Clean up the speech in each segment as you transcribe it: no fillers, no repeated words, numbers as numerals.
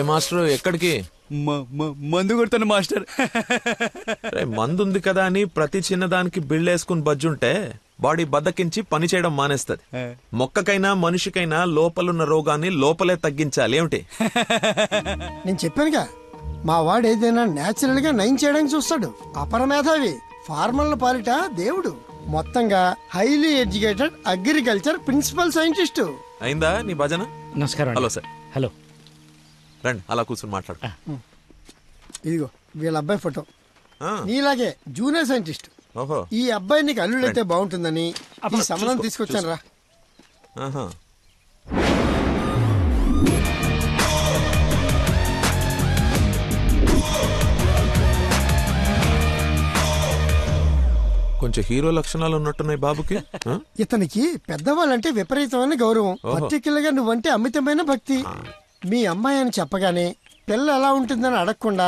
Master ఎక్కడికి? మందు కొడతాను మాస్టర్. మందు ఉంది కదా అని ప్రతి చిన్నదానికి బిళ్ళేసుకుని బజ్జుంటే బాడీ బద్దకించి పని చేయడం మానేస్తుంది. మొక్కకైనా మనిషికైనా లోపలున్న రోగాన్ని లోపలే తగ్గించాలి. ఏమిటి? నేను చెప్పానుగా, మా వాడు ఏదైనా నేచురల్ గా నయం చేయడానికి చూస్తాడు. అపరమేధావి, ఫార్మల్ పాలిట దేవుడు. మొత్తంగా highly educated agriculture principal scientist. అయిందా నీ భజన? నమస్కారం. Hello sir. హలో, రండి అలా కూర్చొని మాట్లాడు. ఇదిగో వీళ్ళ అబ్బాయి ఫోటో. నీలాగే జూనియర్ సైంటిస్ట్. ఓహో, ఈ అబ్బాయి నీకు అల్లుడైతే బాగుంటుందని ఈ సంబంధం తీసుకొచ్చాను రా. కొంచెం హీరో లక్షణాలు ఉన్నట్టున్నాయి బాబుకి. ఇతనికి పెద్దవాళ్ళంటే విపరీతమైన గౌరవం, పర్టికులర్ గా నువ్వంటే అమితమైన భక్తి. మీ అమ్మాయి అని చెప్పగానే పిల్ల ఎలా ఉంటుందని అడగకుండా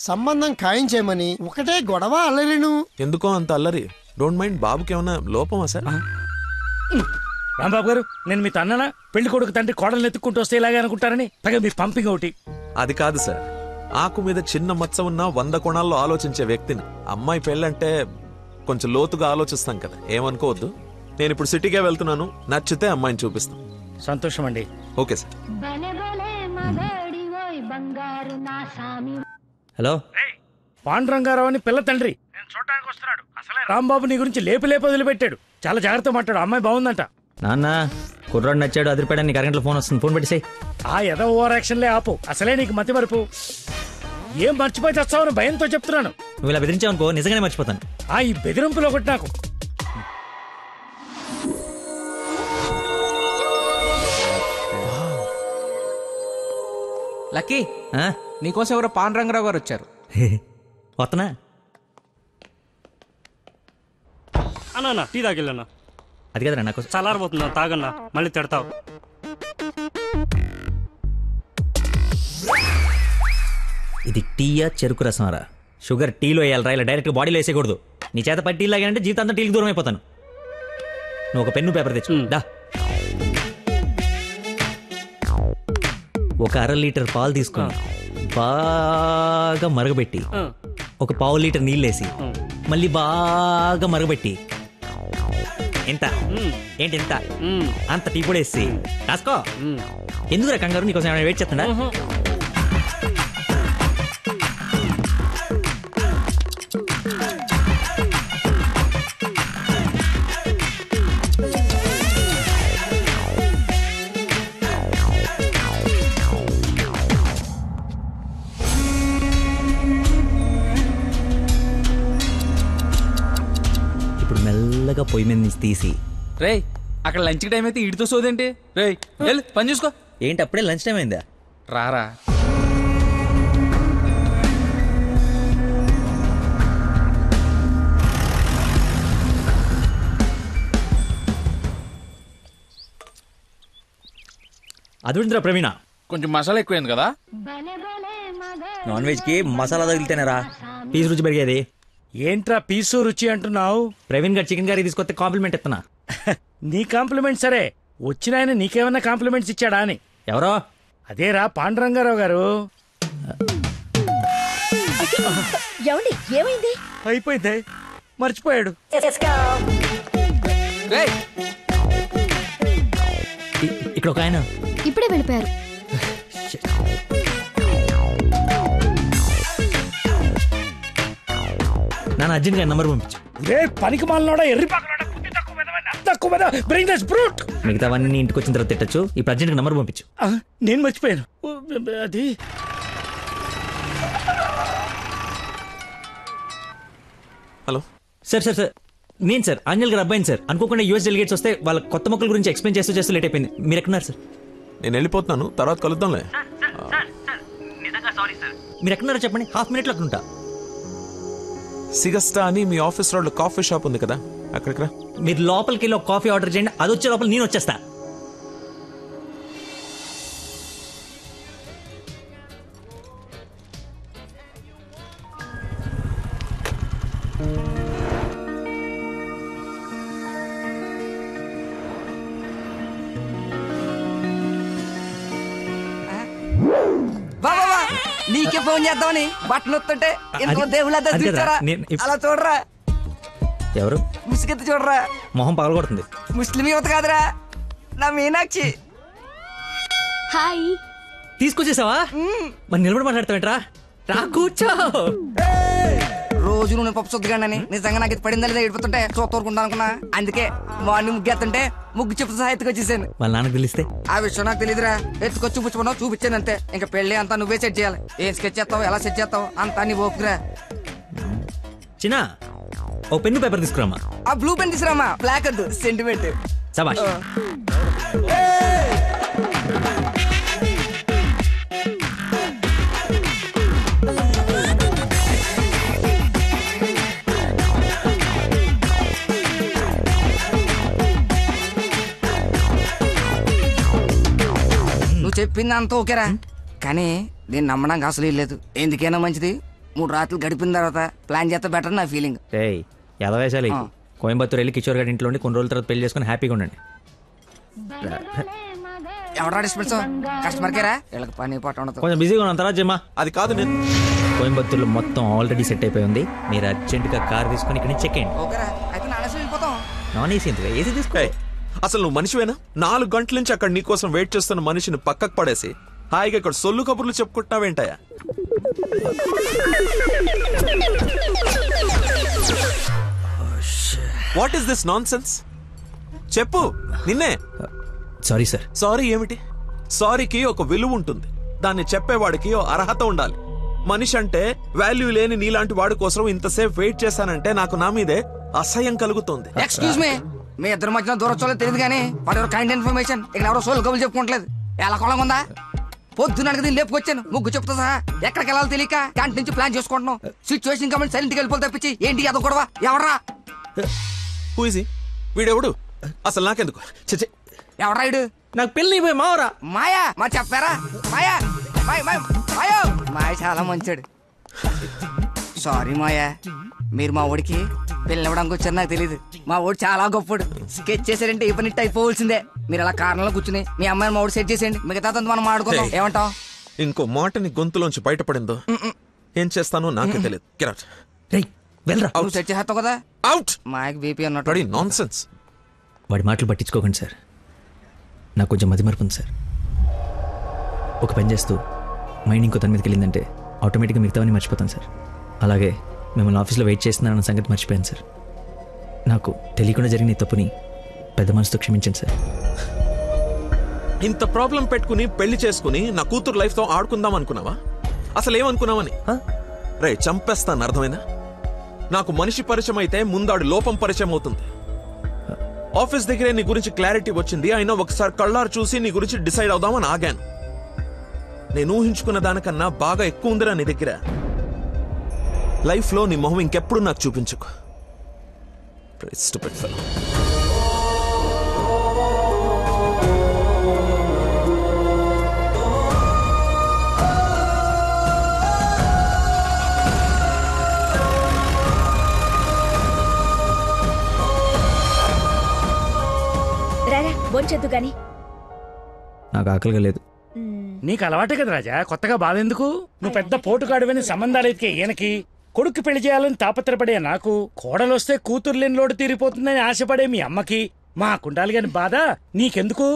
సంబంధం ఖాయం చేయమని ఒకటే గొడవ అల్లరిను. ఎందుకో అంత అల్లరి? Don't mind. బాబుకి ఏమన్నా లోపమా సార్? రాంబాబు గారు, నేను మీ తన్ననా? పెళ్లి కొడుకు తండ్రి కోడలు ఎత్తుక్కుంటూ వస్తే ఇలాగే అనుకుంటారని పైగా మీ పంపింగ్ ఒకటి. అది కాదు సార్, ఆకు మీద చిన్న మచ్చ ఉన్న 100 కోణాల్లో ఆలోచించే వ్యక్తిని. అమ్మాయి పెళ్ళంటే కొంచెం లోతుగా ఆలోచిస్తాం కదా, ఏమనుకోవద్దు. నేను ఇప్పుడు సిటీకే వెళ్తున్నాను, నచ్చితే అమ్మాయిని చూపిస్తాను. సంతోషం అండి. Okay sir. హలో, పాండురంగారావు అని పిల్ల తండ్రి నేను చూడటానికి వస్తున్నాడు. అసలే రాంబాబు నీ గురించి లేపి వదిలిపెట్టాడు. చాలా జాగ్రత్త మాట్లాడు. అమ్మాయి బాగుందంట. నాన్న కుర్రాడు నచ్చాడు, అదిరిపాడు. నీకు అరగంటలో ఫోన్ వస్తుంది, ఫోన్ పెట్టేసాయి. ఆ ఎదో ఓవర్ యాక్షన్లే ఆపు. అసలే నీకు మతి మరుపు. ఏం మర్చిపోయి తెస్తావని భయంతో చెప్తున్నాను. నువ్వు ఇలా బెదిరించావనుకో నిజంగానే మర్చిపోతాను. ఈ బెదిరింపులో ఒకటి నాకు. లక్కీ, నీకోసం ఎవరో పాండురంగరావు గారు వచ్చారు. వస్తనా? అన్నా టీ తాగిల్లన్నా. అది కదరా నాకు చల్లారబోతున్నా, తాగన్నా, మళ్ళీ తిడతావు. ఇది టీయా చెరుకు రసంరా? షుగర్ టీలో వేయాలరా, ఇలా డైరెక్ట్ బాడీలో వేసేయకూడదు. నీ చేత పట్టి టీ లాగానంటే జీవితాంతా టీకి దూరం అయిపోతాను. నువ్వు ఒక పెన్ను పేపర్ తెచ్చు. దా, ఒక 1/2 లీటర్ పాలు తీసుకొని బాగా మరగబెట్టి ఒక 1/4 లీటర్ నీళ్ళేసి మళ్ళీ బాగా మరగబెట్టి ఎంత ఏంటి ఎంత అంత టీ కూడా వేసి రాసుకో. ఎందుకురా కంగారు? నీకోసం ఏమైనా వెయిట్ చేస్తుందా? మెల్లగా పొయ్యి మీద నుంచి తీసి. రే, అక్కడ లంచ్ టైం అయితే ఇడితో సోదేంటి? రే వెళ్ళు, పని చూసుకో. ఏంటి అప్పుడే లంచ్ టైం అయిందా? రారా. అదుందిరా ప్రవీణ, కొంచెం మసాలా ఎక్కువైంది కదా. నాన్ వెజ్ కి మసాలా తగిలితేనేరా పీసు రుచి పెరిగేది. ఏంట్రా పీసు రుచి అంటున్నావు? ప్రవీణ్ గారు చికెన్ కర్రీ తీసుకొస్తే కాంప్లిమెంట్ ఇస్తున్నా. నీ కాంప్లిమెంట్ సరే, వచ్చిన ఆయన నీకేమన్నా కాంప్లిమెంట్స్ ఇచ్చాడా అని. ఎవరో? అదేరా పాండురంగారావు గారు. ఏమైంది? అయిపోయింది, మర్చిపోయాడు. ఇక్కడ ఒక ఆయన ఇప్పుడే వెళ్ళిపోయారు. నాన్న అర్జెంట్ గా నంబర్ పంపించు. పనికి మాలనోడా, ఎర్రి మిగతావన్నీ ఇంటికి వచ్చిన తర్వాత తిట్టచ్చు. ఇప్పుడు అర్జెంట్ గా నంబర్ పంపించు. నేను మర్చిపోయాను అది. Hello sir. సార్ సార్ నేను సార్ ఆంజల్ గారు అబ్బాయిని సార్. అనుకోకుండా యూఎస్ డెలిగేట్స్ వస్తే వాళ్ళ కొత్త మొక్కల గురించి ఎక్స్ప్లెయిన్ చేస్తూ లేట్ అయిపోయింది. మీరు ఎక్కడున్నారు సార్? నేను వెళ్ళిపోతున్నాను, తర్వాత కలుద్దాంలే. మీరు ఎక్కడున్నారో చెప్పండి, హాఫ్ మినిట్లో అక్కడ ఉంటా. సిగస్టా అని మీ ఆఫీస్ రోడ్ కాఫీ షాప్ ఉంది కదా, అక్కడికి రా. మీరు లోపలికి వెళ్ళి ఒక కాఫీ ఆర్డర్ చేయండి, అది వచ్చే లోపల నేను వచ్చేస్తా. వా నీకే ఫోన్ చేద్దామని బట్టలు వస్తుంటే ఇంకో అది- దేవుళ్ళ అది కదా, చూచారా నేను అలా చూడరా ఎవరు ముసుగెత్తి చూడరా మొహం పగలగొడుతుంది. ముస్లిం యువత కాదురా నా మీనాక్షి. హాయ్. తీసుకొచ్చేసావా? మరి నిలబడి మాట్లాడతావేంట్రా? రా కూర్చో. రోజు నువ్వు పప్పు సొద్దుగానని నిజంగా నాకు ఇది పడిందా లేదా ఏడిపోతుంటే చూస్తూరుకుంటా అనుకున్నా. అందుకే మార్నింగ్ ముగ్గు ఎత్తుంటే ముగ్గు చెప్తూ సహా ఎత్తుకొచ్చేసాను. వాళ్ళ నాన్నకు తెలిస్తే ఆ విషయం నాకు తెలియదురా. ఎత్తుకొచ్చి చూపించమన్నావు, చూపించాను అంతే. ఇంకా పెళ్లి అంతా నువ్వే సెట్ చేయాలి. ఏం స్కెచ్ చేస్తావు, ఎలా సెట్ చేస్తావు అంతా నీ ఓపుకురా. చిన్న ఓ పెన్ను పేపర్ తీసుకురామా. ఆ బ్లూ పెన్ తీసురామా, బ్లాక్ వద్దు, సెంటిమెంట్. సబాష్. నువ్వు చెప్పింది అంత ఓకేరా, కానీ నేను నమ్మడానికి అసలు లేదు. ఎందుకైనా మంచిది 3 రాత్రులు గడిపిన తర్వాత ప్లాన్ చేస్తే బెటర్ నా ఫీలింగ్. ఏయ్ ఎదవేశాలి. కోయంబత్తూర్ వెళ్ళి కిషోర్ గారి ఇంట్లో ఉండి కొన్ని రోజుల తర్వాత పెళ్లి చేసుకుని హ్యాపీగా ఉండండి. ఎవడా డిస్పెన్స్ కస్టమర్ కేరా, వీళ్ళకి పని పాట ఉండదు. కొంచెం బిజీగా ఉన్నాను, తర్వాత జమ్మా. అది కాదు నేను కోయంబత్తూర్లో మొత్తం ఆల్రెడీ సెట్ అయిపోయి ఉంది. మీరు అర్జెంటుగా కార్ తీసుకొని ఇక్కడ నుంచి చెక్ అయ్యండి. ఓకేరా, అయితే నానేసి వెళ్ళిపోతాం. నాన్ ఏసీ ఎందుకు, ఏసీ తీసుకో. ఏయ్, అసలు నువ్వు మనిషివేనా? 4 గంటల నుంచి అక్కడ నీకోసం వెయిట్ చేస్తున్న మనిషిని పక్కకు పడేసి హాయిగా ఇక్కడ సొల్లు కబుర్లు చెప్పుకుంటున్నావేంటయా? What is this nonsense? చెప్పు, నిన్నే. Sorry sir. సారీ ఏమిటి? సారీకి ఒక విలువ ఉంటుంది, దాన్ని చెప్పేవాడికి ఓ అర్హత ఉండాలి. మనిషి అంటే వాల్యూ లేని నీలాంటి వాడి కోసం ఇంతసేపు వెయిట్ చేశానంటే నాకు నా మీదే అసహ్యం కలుగుతుంది. ఎక్స్క్యూజ్ మీ, మీ ఇద్దరు మధ్యన దూరం చూడలేదు తెలియదు కానీ వాడు ఎవరు కైండ్ ఇన్ఫర్మేషన్ ఇక్కడ ఎవరో సోల్ కబులు చెప్పుకోవట్లేదు. ఎలా కొలం ఉందా? పొద్దున అడిగి లేపుకొచ్చాను, ముగ్గు చెప్తా సహా ఎక్కడికి వెళ్ళాలో తెలియక క్యాంటీన్ నుంచి ప్లాన్ చేసుకుంటున్నాం. సిచ్యువేషన్ కాబట్టి సైలెంట్ గా వెళ్ళిపోతే తప్పించి ఏంటి అదో గొడవ? ఎవరా Who is he? వీడెవడు? అసలు నాకెందుకు? చచ్చే, ఎవరా ఇడు? నాకు పెళ్లి అయిపోయి మావరా. మాయా, మా చెప్పారా? మాయా, మాయా మాయ చాలా మంచాడు. సారీ మాయా, మీరు మా ఊడికి పెళ్ళివ్వడానికి వచ్చారు నాకు తెలియదు. మా ఊడు చాలా గొప్పడు. స్కెచ్ చేశారంటే ఈ పని అయిపోవలసిందే. మీరు అలా కారణంలో కూర్చుని మీ అమ్మాయిని మా ఊడు సెట్ చేసేయండి, మిగతా మనం ఆడుకుందాం. ఏమంటావు? ఇంకో మాటని గొంతులోంచి బయటపడిందో ఏం చేస్తానో నాకే తెలియదు. Get out. రేయ్ వెళ్ళరా. నువ్వు సెట్ చేస్తావు కదా. Out. మాయకి బీపీ అన్నట్టు. Bloody nonsense. వాడి మాటలు పట్టించుకోకండి సార్, నాకు కొంచెం మతిమరుపు ఉంది సార్. ఒక పని చేస్తూ మైండ్ ఇంకో దాని మీదకి వెళ్ళిందంటే ఆటోమేటిక్గా మిగతావన్నీ మర్చిపోతాను సార్. అలాగే మిమ్మల్ని ఆఫీస్లో వెయిట్ చేస్తున్నానన్న సంగతి మర్చిపోయాను సార్. నాకు తెలియకుండా జరిగిన ఈ తప్పుని పెద్ద మనసుతో క్షమించండి సార్. ఇంత ప్రాబ్లం పెట్టుకుని పెళ్లి చేసుకుని నా కూతురు లైఫ్ తో ఆడుకుందాం అనుకున్నావా? అసలు ఏమనుకున్నావని? రే చంపేస్తాను, అర్థమైందా? నాకు మనిషి పరిచయం అయితే ముందాడు లోపం పరిచయం అవుతుంది. ఆఫీస్ దగ్గరే నీ గురించి క్లారిటీ వచ్చింది, అయినా ఒకసారి కళ్ళారు చూసి నీ గురించి డిసైడ్ అవుదామని ఆగాను. నేను ఊహించుకున్న దానికన్నా బాగా ఎక్కువ ఉందిరా నీ దగ్గర. లైఫ్ లో నీ మొహం ఇంకెప్పుడు నాకు చూపించుకో. Stupid fellow. రారా బొంచొద్దు గాని. నాకు ఆకలిగా లేదు. నీకు అలవాటే కదా రాజా, కొత్తగా బాధ ఎందుకు? నువ్వు పెద్ద పోటుగాడువని సంబంధాలు ఎతికే ఈయనకి, కొడుకు పెళ్లి చేయాలని తాపత్రపడే నాకు, కోడలొస్తే కూతురు లేని లోటు తీరిపోతుందని ఆశపడే మీ అమ్మకి, మా కుండాలి గాని బాధ నీకెందుకు?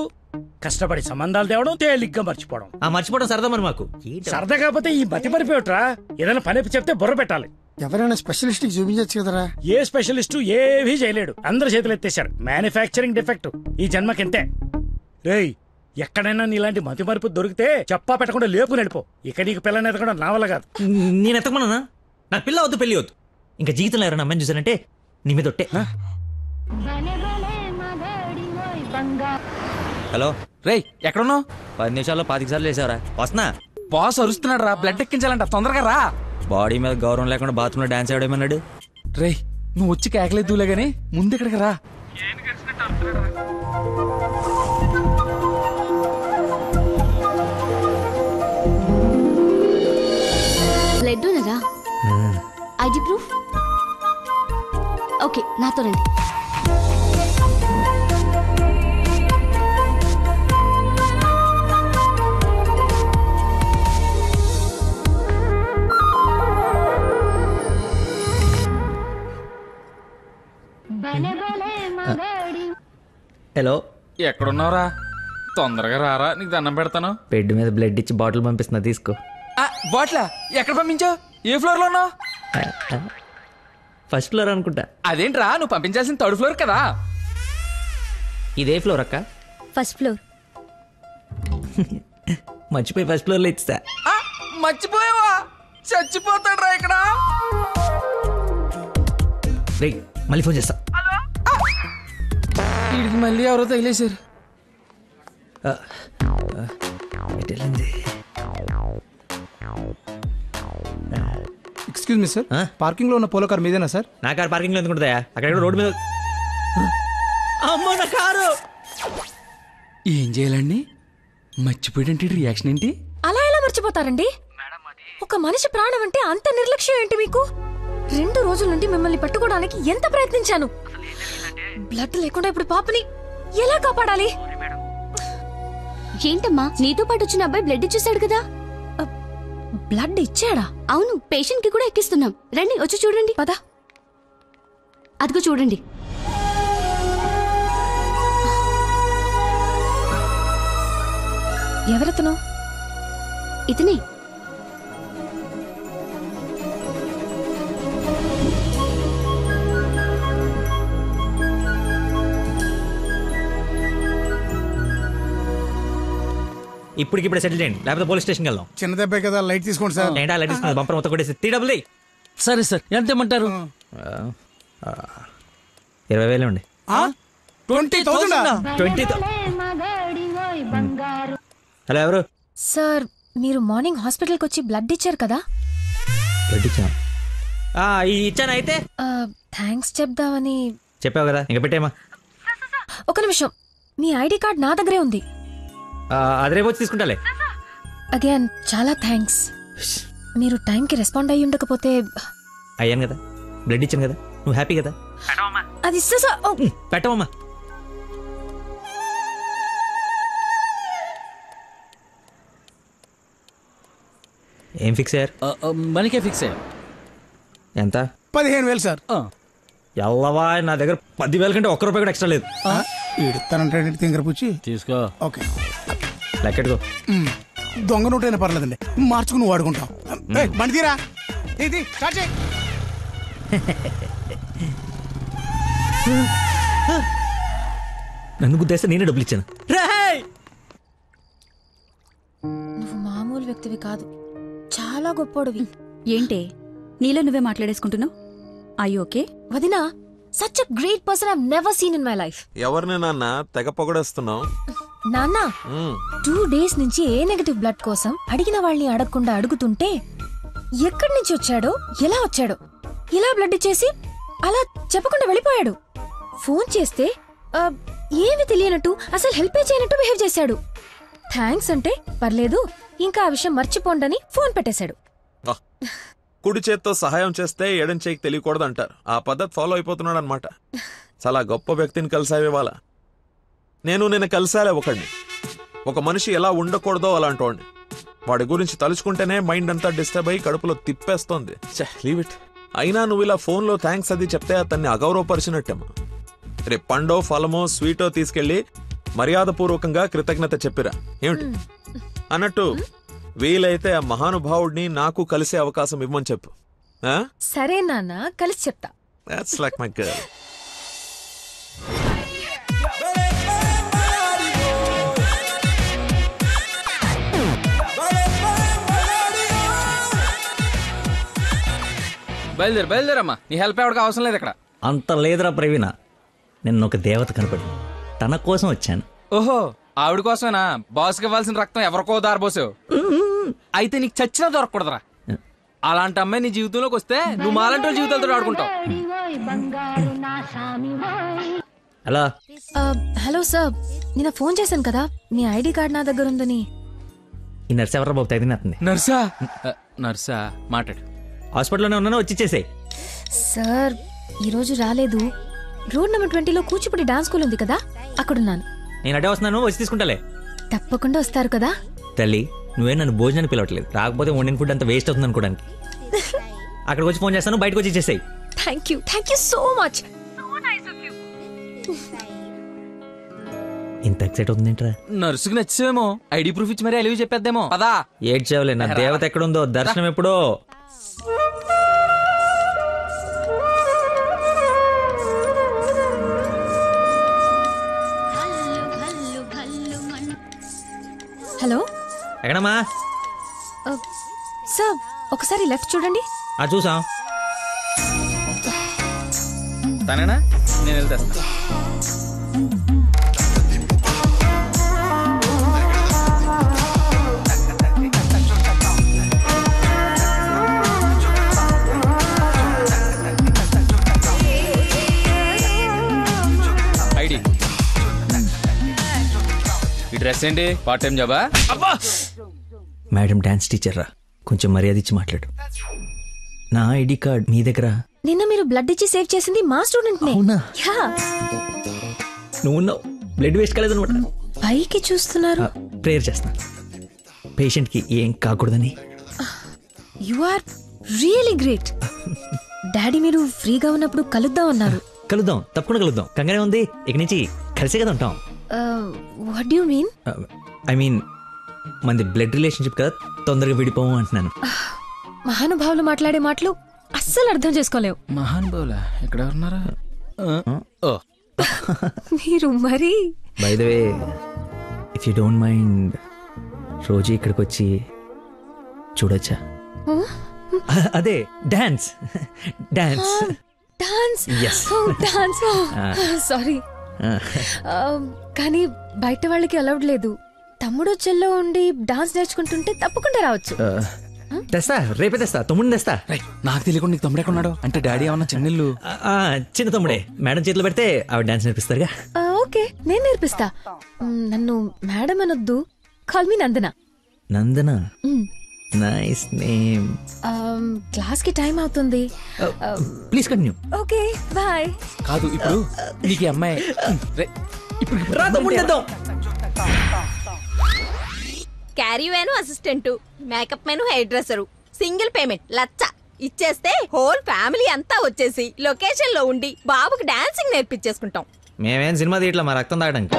కష్టపడి సంబంధాలు తేవడం, తేలిగ్గా మర్చిపోవడం. ఆ మర్చిపోవడం సరదా మరి మాకు. సరదా కాకపోతే ఈ మతి మరిపోయట్రా. ఏదైనా పని చెప్తే బుర్ర పెట్టాలి. ఎవరైనా స్పెషలిస్ట్ కి చూపించచ్చు కదరా. ఏ స్పెషలిస్టు ఏవీ చేయలేడు, అందరు చేతులు ఎత్తేశారు. మ్యానుఫ్యాక్చరింగ్ డిఫెక్ట్ ఈ జన్మకింతే. రేయ్, ఎక్కడైనా నీలాంటి మతి మరుపు దొరికితే చెప్పా పెట్టకుండా లేపు నడిపో. ఇక నీకు పిల్లని ఎదగడం నా వల్ల కాదు. నేను ఎత్తకమన్నా? నాకు పిల్ల వద్దు, పెళ్లి వద్దు. ఇంకా జీవితంలో ఎవరైనా అమ్మాయిని చూసానంటే నీ మీద ఒట్టే. హలో రేయ్ ఎక్కడున్నావు? 10 నిమిషాల్లో 25 సార్లు వేసావరా. వస్తున్నా. బాస్ అరుస్తున్నాడు రా, బ్లడ్ ఎక్కించాలంట, తొందరగా రా. బాడీ మీద గౌరవం లేకుండా బాత్రూంలో డాన్స్ ఆడేమన్నాడు. రేయ్ నువ్వు వచ్చి కేకలేదులే గానీ ముందు ఇక్కడికి రా. బ్లడ్ ఉన్నదా? ID proof? ఓకే, నాతో రండి. హలో, ఎక్కడున్నావురా? తొందరగా రారా, నీకు దండం పెడతాను. బెడ్ మీద బ్లడ్ ఇచ్చి బాటిల్ పంపిస్తున్నా, తీసుకో. బాట్లా ఎక్కడ పంపించావు? ఏ ఫ్లోర్ లో ఉన్నావు? ఫస్ట్ ఫ్లోర్ అనుకుంటా. అదేంట్రా, నువ్వు పంపించాల్సిన థర్డ్ ఫ్లోర్ కదా. ఇదే ఫ్లోర్ అక్క? First floor. మర్చిపోయి ఫస్ట్ ఫ్లోర్లో ఇచ్చా. మర్చిపోయావా? చచ్చిపోతాడ్రా ఇక్కడ. రేయ్, మళ్ళీ ఫోన్ చేస్తా. వీడికి మళ్ళీ ఎవరో తగిలేశారు. ఎక్స్క్యూజ్ మీ సార్, పార్కింగ్ లో ఉన్న పోలో కార్ మీదేనా సార్? నా కారు పార్కింగ్ లో ఎందుకుంటుందా? అక్కడ రోడ్డు మీద. అమ్మో, నా కారు! ఏం చేయాలండి? మర్చిపోయాడంటే రియాక్షన్ ఏంటి? అలా ఎలా మర్చిపోతారండి? ఒక మనిషి ప్రాణం అంటే అంత నిర్లక్ష్యం ఏంటి మీకు? 2 రోజుల నుండి మిమ్మల్ని పట్టుకోవడానికి ఎంత ప్రయత్నించాను. బ్లడ్ లేకుండా ఇప్పుడు పాపని ఎలా కాపాడాలి? ఏంటమ్మా, నీతో పాటు వచ్చిన అబ్బాయి బ్లడ్ ఇచ్చేసాడు కదా. బ్లడ్ ఇచ్చాడా? అవును, పేషెంట్ కి కూడా ఎక్కిస్తున్నాం. రండి, వచ్చి చూడండి. పద. అదిగో చూడండి. ఎవరతను? ఇతనే. ఇప్పటికిప్పుడే సెటిల్ చేయండి, లేకపోతే పోలీస్ స్టేషన్కి వెళ్దాం. చిన్న దెబ్బే కదా, లైట్ తీసుకోండి సార్. ఏంటా లైట్ తీసుకున్నది? బంపర్ మొత్తం కొట్టేసి 3 డబ్బులు. సరే సార్, ఎంత ఇమ్మంటారు? 20,000 అండి. 20,000? 20,000. హలో, ఎవరు? సార్, మీరు మార్నింగ్ హాస్పిటల్కి వచ్చి బ్లడ్ ఇచ్చారు కదా? బ్లడ్ ఇచ్చాను. ఇచ్చాను. అయితే థ్యాంక్స్ చెప్దామని. చెప్పావు కదా, ఇంకా పెట్టేమా. ఒక నిమిషం, మీ ఐడి కార్డ్ నా దగ్గరే ఉంది. అది రేపు వచ్చి తీసుకుంటాలే. అగైన్ చాలా థ్యాంక్స్. మీరు టైంకి రెస్పాండ్ అయ్యి ఉండకపోతే. అయ్యాను కదా, బ్లడ్ ఇచ్చాను కదా, నువ్వు హ్యాపీ కదా. అది పెట్టవమ్మా. ఏం ఫిక్స్ అయ్యారు? మనకే ఫిక్స్ అయ్యా. ఎంత? 15,000 సార్. ఎల్లవా, నా దగ్గర 10,000 కంటే ఒక్క రూపాయి కూడా ఎక్స్ట్రా లేదు. ఇడతానంటే తింగర పుచ్చి తీసుకో. ఓకే, లెక్కెట్టుకో. దొంగ నోటైనా పర్లేదండి, మార్చుకుని వాడుకుంటాం. బండి తీరా, ఇది స్టార్ట్ చేయి. నన్ను గుద్దేస్తే నేనే డబ్బులు ఇచ్చాను. నువ్వు మామూలు వ్యక్తివి కాదు, చాలా గొప్పోడివి. ఏంటే నీలో నువ్వే మాట్లాడేసుకుంటున్నావు? I okay? వదినా, such a great person I have never seen in my life. ఎవరిని నాన్న తెగ పొగడేస్తున్నావు? నాన్న, 2 days నుంచి ఏ నెగటివ్ బ్లడ్ కోసం అడిగిన వాళ్ళని అడగకుండా అడుగుతుంటే ఎక్కడి నుంచి వచ్చాడో, ఎలా వచ్చాడో, ఇలా బ్లడ్ ఇచ్చేసి అలా చెప్పకుండా వెళ్ళిపోయాడు. ఫోన్ చేస్తే ఏమి తెలియనట్టు, అసలు హెల్ప్ చేయనట్టు బిహేవ్ చేశాడు. థ్యాంక్స్ అంటే పర్లేదు, ఇంకా ఆ విషయం మర్చిపోండని ఫోన్ పెట్టేశాడు. కుడి చేత్తో సహాయం చేస్తే ఎడం చేయికి తెలియకూడదు అంటారు. ఆ పద్ధతి ఫాలో అయిపోతున్నాడు అనమాట. చాలా గొప్ప వ్యక్తిని కలిసావే వాళ్ళ. నేను కలిసాలే ఒకడిని. ఒక మనిషి ఎలా ఉండకూడదో అలాంటి వాడిని. వాడి గురించి తలుచుకుంటేనే మైండ్ అంతా డిస్టర్బ్ అయ్యి కడుపులో తిప్పేస్తోంది. Leave it. అయినా నువ్వు ఇలా ఫోన్లో థ్యాంక్స్ అది చెప్తే అతన్ని అగౌరవపరిచినట్టేమో. రేపు పండో ఫలమో స్వీటో తీసుకెళ్లి మర్యాదపూర్వకంగా కృతజ్ఞత చెప్పిరా. ఏమిటి అన్నట్టు, వీలైతే ఆ మహానుభావుడిని నాకు కలిసే అవకాశం ఇవ్వమని చెప్పు. సరే నాన్న, కలిసి చెప్తా. That's like my girl. బయలుదేరమ్మా, నీ హెల్ప్ ఎవరికి అవసరం లేదు ఇక్కడ. అంత లేదురా ప్రవీణ, నిన్న ఒక దేవత కనపడి తన కోసం వచ్చాను. ఓహో, ఆవిడ కోసమేనా? బాస్కి ఇవ్వాల్సిన రక్తం ఎవరికో దారిపోసావు. అయితే నీకు చచ్చినా దొరకకూడదురా. అలాంటి అమ్మాయి నీ జీవితంలోకి వస్తే నువ్వు మాలంటి వాళ్ళ జీవితాలతో ఆడుకుంటావు. హలో. హలో సార్, నిన్న ఫోన్ చేశాను కదా, మీ ఐడి కార్డ్ నా దగ్గర ఉందని. ఈ నర్స్ ఎవరు బాబు తగినట్టుంది? నర్సా మాట్లాడు. హాస్పిటల్లోనే ఉన్నాను, వచ్చి ఇచ్చేసేయ్. సార్, ఈరోజు రాలేదు. రోడ్ నెంబర్ 20లో కూచిపూడి డాన్స్ స్కూల్ ఉంది కదా, అక్కడున్నాను. నేను అడే వస్తున్నాను, వచ్చి తీసుకుంటాలే. తప్పకుండా వస్తారు కదా? తల్లి, నువ్వే నన్ను భోజనానికి పిలవట్లేదు. రాకపోతే వండిన ఫుడ్ అంత వేస్ట్ అవుతుంది అనుకోడానికి. అక్కడికి వచ్చి ఫోన్ చేస్తాను, బయటకు వచ్చి ఇచ్చేసేయ్. Thank you so much. ఇంత ఎక్సైట్ అవుతుందేంట్రా? నర్సుకి నచ్చేమో ఐడి ప్రూఫ్ ఇచ్చి మరీ అలివి చెప్పేద్దేమో. పదా ఏడ్చావులే, నా దేవత ఎక్కడుందో దర్శనం ఎప్పుడో. హలో ఎక్కడమ్మా? సార్ ఒకసారి లెఫ్ట్ చూడండి. చూసాం. తనేనా? నేను వెళ్తాను. ఐడి ఈ డ్రెస్ ఏంటి? పార్ట్ టైం జాబా? మేడం డాన్స్ టీచర్ రా, కొంచెం మర్యాద ఇచ్చి మాట్లాడు. నా ఐడి కార్డ్ మీ దగ్గర. నిన్న మీరు బ్లడ్ ఇచ్చి సేవ్ చేసింది మా స్టూడెంట్ నే. అవునా? నువ్వు బ్లడ్ వేస్ట్ కాలేదనమాట. పైకి చూస్తున్నారు. ప్రేయర్ చేస్తా పేషెంట్ కి ఏం కాకూడదని. You are really great. Daddy మీరు ఫ్రీగా ఉన్నప్పుడు కలుద్దాం అన్నారు. కలుద్దాం, తప్పకుండా కలుద్దాం. కంగానే ఉంది, ఇక నుంచి కలిసే కదా ఉంటాం. What do you mean? I mean మనది బ్లడ్ రిలేషన్షిప్ కదా, తొందరగా విడిపోము అంటున్నాను. మహానుభావులు మాట్లాడే మాటలు అస్సలు అర్థం చేసుకోలేవు. మహానుభావులా? ఎక్కడ ఉన్నారా? మీరు మరి. By the way, if you don't mind, రోజు ఇక్కడికి వచ్చి చూడొచ్చా? అదే dance. Dance dance. Yes. Dance. Sorry, కానీ బయట వాళ్ళకి అలౌడ్ లేదు. తమ్ముడు చెల్లో ఉండి డాన్స్ నేర్చుకుంటుంటే తప్పకుండా రావచ్చు. తెస్తా, రేపే తెస్తా. తమ్ముడిని తెస్తా. నాకు తెలియకుండా నీకు తమ్ముడు ఎక్కడ ఉన్నాడు? అంటే డాడీ ఏమన్నా చిన్నెళ్ళు? చిన్న తమ్ముడే. మేడం చేతిలో పెడితే ఆవిడ డాన్స్ నేర్పిస్తారుగా. ఓకే, నేను నేర్పిస్తా. నన్ను మేడం అనొద్దు, call me Nandana. Nandana, nice name. Class కి టైం అవుతుంది. Please continue. Okay, bye. కాదు, ఇప్పుడు నీకు అమ్మాయి caravan assistant, makeup man hair dresser, single payment 1,00,000 ఇచ్చేస్తే హోల్ ఫ్యామిలీ అంతా వచ్చేసి లొకేషన్ లో ఉండి బాబుకి డాన్సింగ్ నేర్పించేసుకుంటాం. మేమేం సినిమా తీయట్లా, మా రక్తం తాగడానికి.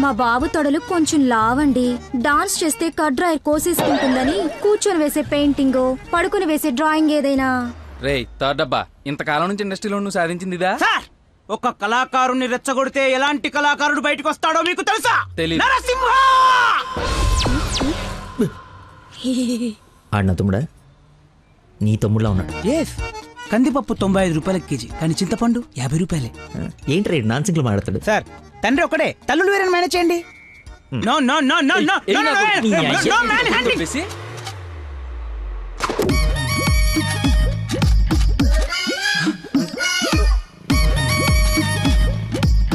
మా బాబు తొడలు కొంచెం లావండి. డాన్స్ చేస్తే కట్ డ్రైర్ కోసేసుకుంటుందని కూర్చొని వేసే పెయింటింగ్, పడుకుని వేసే డ్రాయింగ్ ఏదైనా. రే థర్డ్ డబ్బా, ఇంతకాలం నుంచి ఇండస్ట్రీలో నువ్వు సాధించింది ఇదా? ఒక కళాకారుని రెచ్చగొడితే ఎలాంటి కళాకారుడు బయటకు వస్తాడో మీకు తెలుసా? నరసింహ! ఆడిన తమ్ముడా? నీ తమ్ముడులా ఉన్నాడు. కందిపప్పు 95 రూపాయల కేజీ, కానీ చింతపండు 50 రూపాయలే. ఏంటి రేడు నాన్సింగ్ లో మాట్లాడతాడు? సార్, తండ్రి ఒకడే, తల్లులు వేరే మేనేజ్ చేయండి. No no no no no no man handing.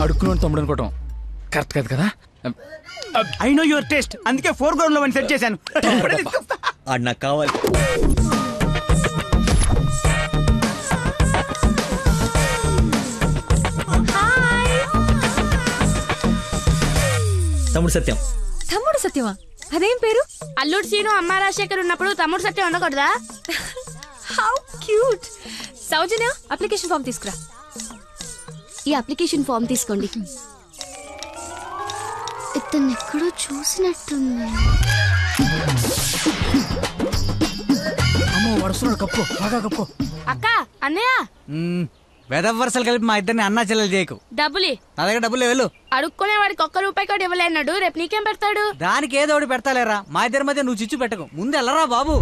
అడుక్కున్నాడు తమ్ముడు అనుకోవటం కరెక్ట్ కాదు కదా. ఐ నో యువర్ టేస్ట్, అందుకే 4 గ్రౌండ్ లో సెట్ చేశాను. ఆడు నాకు కావాలి. తమ్ముడు సత్యం. తమ్ముడు సత్యమా? అదేం పేరు? అల్లుడు సీను అమ్మ రాజశేఖర్ ఉన్నప్పుడు తమ్ముడు సత్యం ఉండకూడదా? How cute. Soujanya, application form తీసుకురా. ఈ అప్లికేషన్ ఫామ్ తీసుకోండి. ఇతను ఎక్కడో చూసినట్టుంది. అమ్మో, వరుస్తున్నాడు. కప్పు, బాగా కప్పు. అక్క, అన్నయ్య, వేదవరసలు కలిపి మా ఇద్దరిని అన్నా చెల్లెలు చేయకు. డబ్బులి. నా దగ్గర డబ్బులు వెళ్ళు. అడుక్కునే వాడికి 1 రూపాయి కూడా ఇవ్వలేన్నాడు, రేపు నీకేం పెడతాడు? దానికి ఏదో ఒకటి పెడతాలేరా, మా ఇద్దరి మధ్య నువ్వు చిచ్చు పెట్టకు. ముందు వెళ్ళరా బాబు.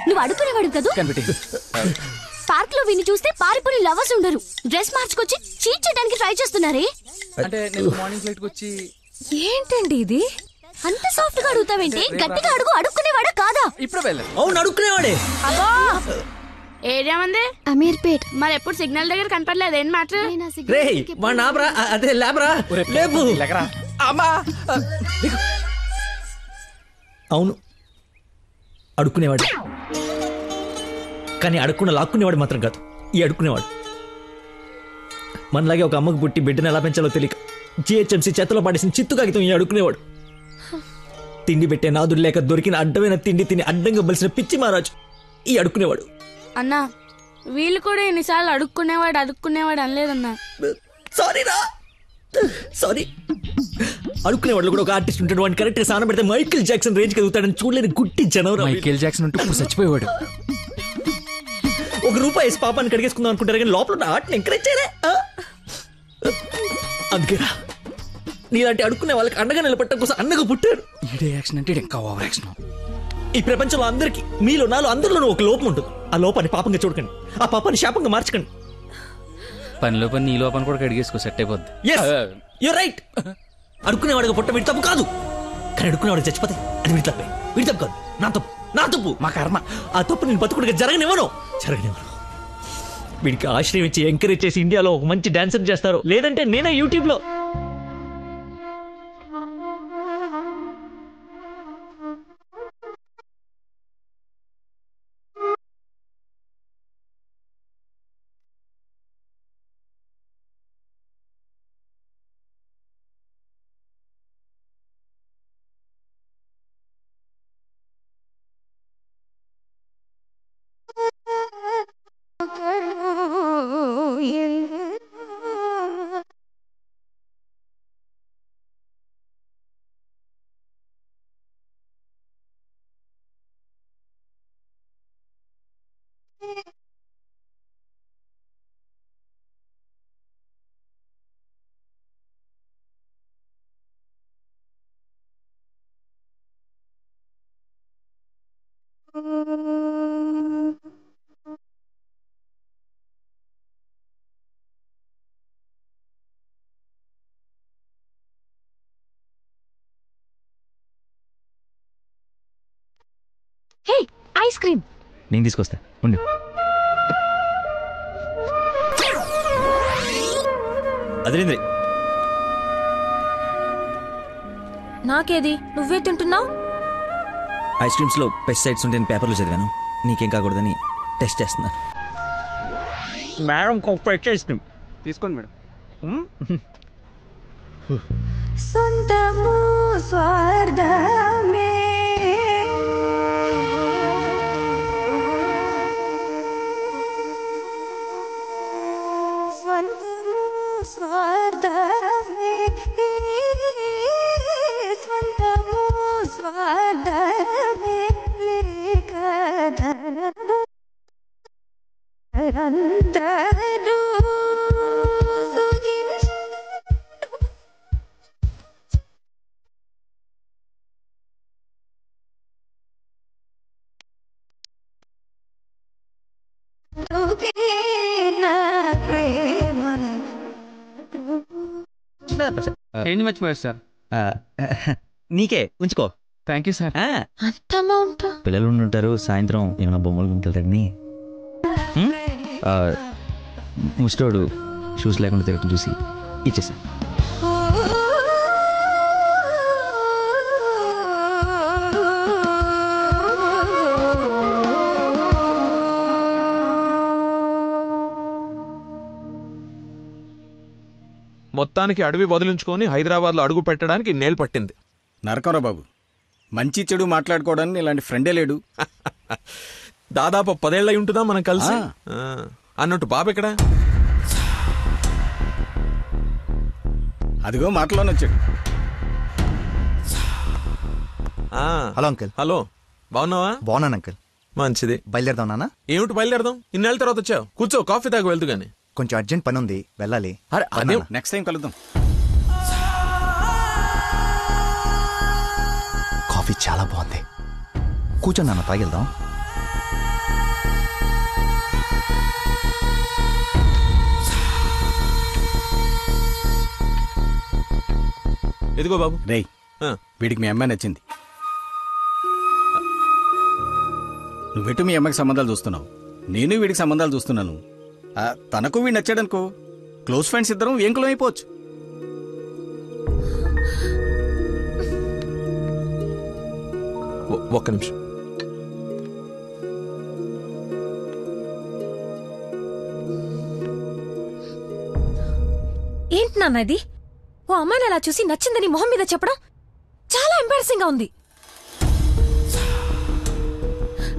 నువ్వు అడుక్కునేవాడు కదా. పార్క్ లో విని చూస్తే పారిపోయి లవర్స్ ఉండరు. డ్రెస్ మార్చుకొచ్చి చీట్ చేయడానికి ట్రై చేస్తున్నారే. అంటే నేను మార్నింగ్ ఫ్లైట్ కి వచ్చి. ఏంటండి ఇది? అంత సాఫ్ట్ గా అడుగుతావేంటి? గట్టిగా అడుగు. అడుక్కునేవాడా కాదా? ఇప్పుడు వెళ్ళాను. అవును, అడుక్కునేవాడే. అబ్బో, ఏరియా మంది అమీర్పేట్. మరి ఎప్పుడు సిగ్నల్ దగ్గర కనపడలేదు, ఏం మాట? రేయ్ వాడు నాబ్రా, అదే లేబ్రా, లేపు. అవును, అడుక్కునేవాడు. కానీ అడుక్కున్న లాక్కునేవాడు మాత్రం కాదు ఈ అడుక్కునేవాడు. మనలాగే ఒక అమ్మకు పుట్టి బిడ్డను ఎలా పెంచాలో తెలియక జిహెచ్ఎంసీ చేతిలో పడేసిన చిత్తు కాగితం ఈ అడుక్కునేవాడు. తిండి పెట్టే నాదుడు లేక దొరికిన అడ్డమైన తిండి తిని అడ్డంగా బలిసిన పిచ్చి మహారాజు ఈ అడుక్కునేవాడు. అన్నా, వీళ్ళు కూడా ఎన్నిసార్లు అడుక్కునేవాడు అనలేదన్నా. సారీ అడుక్కునే వాళ్ళు కూడా ఒక ఆర్టిస్ట్ ఉంటాడు, వాడిని కరెక్ట్ గా సాన పెడితే మైకేల్ జాక్సన్ రేంజ్ ఎదుగుతాడని చూడలేని గుట్టి జనవరం. మైకేల్ జాక్సన్ ఉంటే ఇప్పుడు చచ్చిపోయేవాడు. ₹1 వేసి పాపాన్ని కడిగేసుకుందాం అనుకుంటారు కానీ లోపల ఉన్న ఆర్ట్ని ఎంకరేజ్ చేయలే. అందుకేరా నీలాంటి అడుక్కునే వాళ్ళకి అండగా నిలబట్టడం కోసం అన్నగా పుట్టారు. ఈడే యాక్షన్ అంటే ఇంకా ఓవర్ యాక్షన్. ఈ ప్రపంచంలో అందరికి మీలో నాలో అందరిలోనూ ఒక లోపం ఉంటుంది. ఆ లోపాన్ని పాపంగా చూడకండి, ఆ పాపాన్ని శాపంగా మార్చకండి. పనిలో పని నీ లోపల కూడా కడిగేసుకో, సెట్ అయిపోద్ది. You're right. అడుక్కునేవాడిగా పుట్ట వీడి తప్పు కాదు, కానీ అడుక్కునేవాడికి చచ్చిపోతే అది వీడి తప్పే. వీడి తప్పు కాదు, నా తప్పు, మా కర్మ. ఆ తప్పు నేను బతుకుడిగా జరగనివ్వను. వీడికి ఆశ్రయం ఇచ్చి ఎంకరేజ్ చేసి ఇండియాలో ఒక మంచి డాన్సర్ చేస్తారు, లేదంటే నేనే యూట్యూబ్ లో. హే, ఐస్ క్రీమ్ నేను తీసుకొస్తా ఉండు. అదేంద్రి నాకేది? నువ్వే తింటున్నావు. ఐస్ క్రీమ్స్ లో పెస్టిసైడ్స్ ఉంటాయని పేపర్లో చదివాను, నీకేం కాకూడదని టెస్ట్ చేస్తున్నాను. మేడం తీసుకోండి మేడం. సొంతము స్వార్థమే స్వార్థమే స్వంతము స్వార్థమే అందరూ ఏంటి మర్చిపోయారు సార్? నీకే ఉంచుకో. Thank you sir. పిల్లలు ఉంటారు, సాయంత్రం ఏమైనా బొమ్మలు గుంకెళ్తాడని ముస్టోడు షూస్ లేకుండా తిరగటం చూసి ఇచ్చేసా. మొత్తానికి అడవి వదిలించుకొని హైదరాబాద్లో అడుగు పెట్టడానికి నేలు పట్టింది. నరకరా బాబు, మంచి చెడు మాట్లాడుకోవడానికి ఇలాంటి ఫ్రెండే లేడు. దాదాపు 10 ఏళ్ళై ఉంటుందా మనం కలిసి. అన్నట్టు బాబు ఎక్కడా? అదిగో మాటలోనే వచ్చాడు. Hello uncle. హలో, బాగున్నావా? బాగున్నాను అంకుల్. మంచిది. బయలుదేరదాం నాన్న. ఏమిటి బయలుదేరదాం? ఇన్నేళ్ళ తర్వాత వచ్చావు, కూర్చో, కాఫీ తాగి వెళ్తూ గానీ. కొంచెం అర్జెంట్ పని ఉంది, వెళ్ళాలి. నెక్స్ట్ టైం కలుద్దాం. కాఫీ చాలా బాగుంది, కూర్చొని నాన్న తాగిద్దాం. ఎదిగో బాబు. రేయ్, వీడికి మీ అమ్మాయి నచ్చింది. నువ్వెటు మీ అమ్మాయికి సంబంధాలు చూస్తున్నావు, నేను వీడికి సంబంధాలు చూస్తున్నాను. తనకు వీడు నచ్చాడనుకో, క్లోజ్ ఫ్రెండ్స్ ఇద్దరం ఏం కులం అయిపోవచ్చు. ఒక్క నిమిషం. ఏంటి నాన్న ఇది? ఓ అమ్మాయిని అలా చూసి నచ్చిందని మొహం మీద చెప్పడం చాలా ఎంబారసింగ్ గా ఉంది.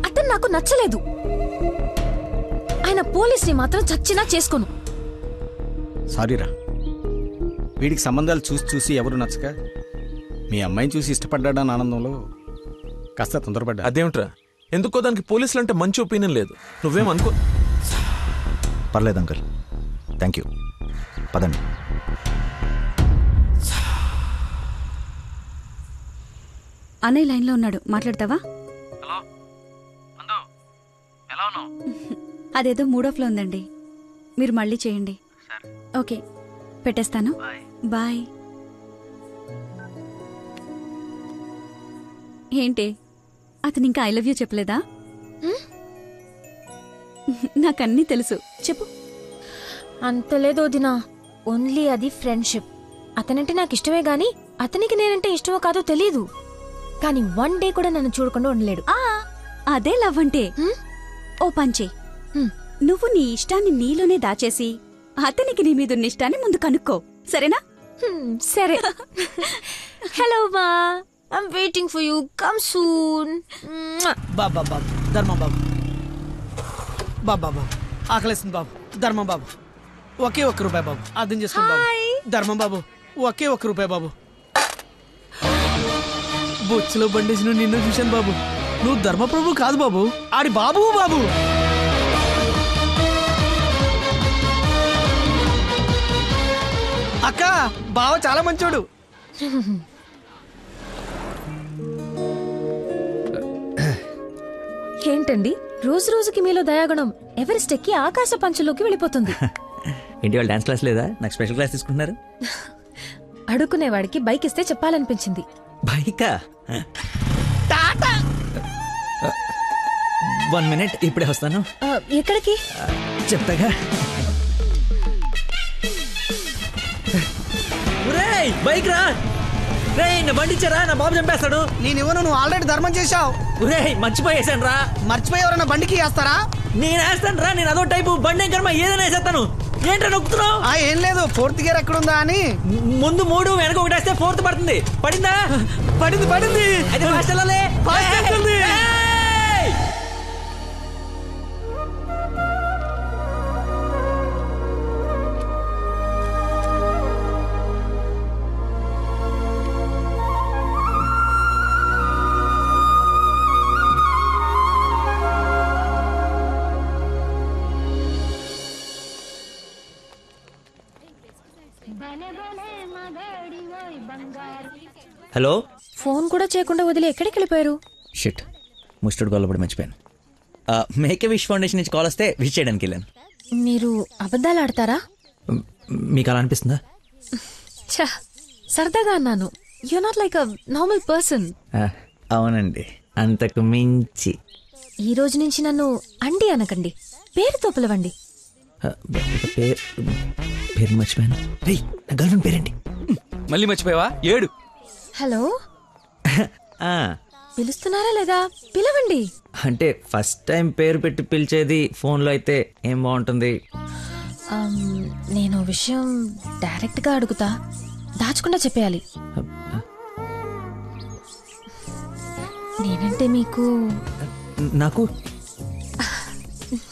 అతను నాకు నచ్చలేదు, ఆయన ఆయన పోలీస్ని మాత్రం చచ్చినా చేసుకోను. సారీరా, వీడికి సంబంధాలు చూసి చూసి ఎవరు నచ్చక మీ అమ్మాయిని చూసి ఇష్టపడ్డాడని ఆనందంలో కాస్త తొందరపడ్డా. అదేమిట్రా, ఎందుకో దానికి పోలీసులు అంటే మంచి ఒపీనియన్ లేదు. నువ్వేమనుకో. పర్లేదు అంకుల్, థ్యాంక్ యూ. పదండి. అన్నయ్య లైన్లో ఉన్నాడు, మాట్లాడతావా? అదేదో మూడోఫ్లో ఉందండి, మీరు మళ్ళీ చేయండి. ఓకే, పెట్టేస్తాను. బాయ్. ఏంటి, అతను ఇంకా ఐ లవ్ యూ చెప్పలేదా? నాకన్నీ తెలుసు, చెప్పు. అంత లేదు వదినా, ఓన్లీ అది ఫ్రెండ్షిప్. అతనంటే నాకు ఇష్టమే గాని అతనికి నేనంటే ఇష్టమో కాదో తెలీదు. కానీ 1 డే కూడా నన్ను చూడకుండా ఉండలేడు. అదే లవ్ అంటే. ఓ పంచే, నువ్వు నీ ఇష్టాన్ని నీలోనే దాచేసి అతనికి నీ మీదున్న ఇష్టాన్ని ముందు కనుక్కో, సరేనా? సరే. హలో మా, I'm waiting for you, come soon. బాబా బాబు, ధర్మం బాబు, బాబా బాబు, ఆకలేస్తుంది బాబు, ధర్మం బాబు, ఒకే ₹1 బాబు, అర్థం చేసుకోండి బాబు. ధర్మం బాబు, ఒకే ₹1 బాబు. బొచ్చులో బండేసి నిన్ను చూశాను బాబు. నువ్వు ధర్మప్రభు కాదు బాబు, ఆడి బాబు బాబు. అక్క, బావ చాలా మంచోడు. ఏంటండి రోజు రోజుకి మీలో దయాగుణం ఎవరెస్ట్ ఎక్కి ఆకాశ పంచులోకి వెళ్ళిపోతుంది. ఏంటి వాళ్ళు డాన్స్ క్లాస్ లేదా? నాకు స్పెషల్ క్లాస్ తీసుకుంటున్నారు. అడుక్కునేవాడికి బైక్ ఇస్తే చెప్పాలనిపించింది. బైకా? 1 minute, ఇప్పుడే వస్తాను. ఎక్కడికి? చెప్తాగా. బైక్ రా రే, నా బండి ఇచ్చారా, నా బాబు చంపేస్తాడు. నేనివ్వను, నువ్వు ఆల్రెడీ ధర్మం చేశావు. మర్చిపోయేసాను రా. మర్చిపోయి ఎవరైనా బండికి వేస్తారా? నేను వేస్తాను రా, నేను అదో టైపు బండి కర్మ, ఏదైనా వేసేస్తాను. ఏంట్రా నొక్కుతున్నావు? ఏం లేదు, 4th గేర్ ఎక్కడుందా అని. ముందు 3 వెనక 1 వేస్తే 4th పడుతుంది. పడిందా? పడింది పడింది. అది ఫాస్ట్ వెళ్ళాలి. హలో. ఫోన్ కూడా చేయకుండా వదిలి ఎక్కడికి వెళ్ళిపోయారు? షిట్, ముస్టర్డ్ కాల్ పడి మర్చిపోయాను. మేకే విష్ ఫౌండేషన్ నుంచి కాల్ వస్తే విష్ చేయడానికి వెళ్ళాను. మీరు అబద్ధాలు ఆడతారా? మీకు అలా అనిపిస్తుందా? సరదాగా అన్నాను. You not like a normal person. అవునండి, అంతకు మించి. ఈ రోజు నుంచి నన్ను అండి అనకండి, పేరుతో పిలవండి. పేరు మర్చిపోయాను. రేయ్, నా గర్ల్ ఫ్రెండ్ పేరేంటి? మళ్ళీ మర్చిపోయావా? 7. హలో. పిలుస్తున్నారా లేదా? పిలవండి. అంటే ఫస్ట్ టైం పేరు పెట్టి పిలిచేది ఫోన్లో అయితే ఏం బాగుంటుంది? నేను విషయం డైరెక్ట్ గా అడుగుతా, దాచకుండా చెప్పేయాలి. నేనంటే మీకు నాకు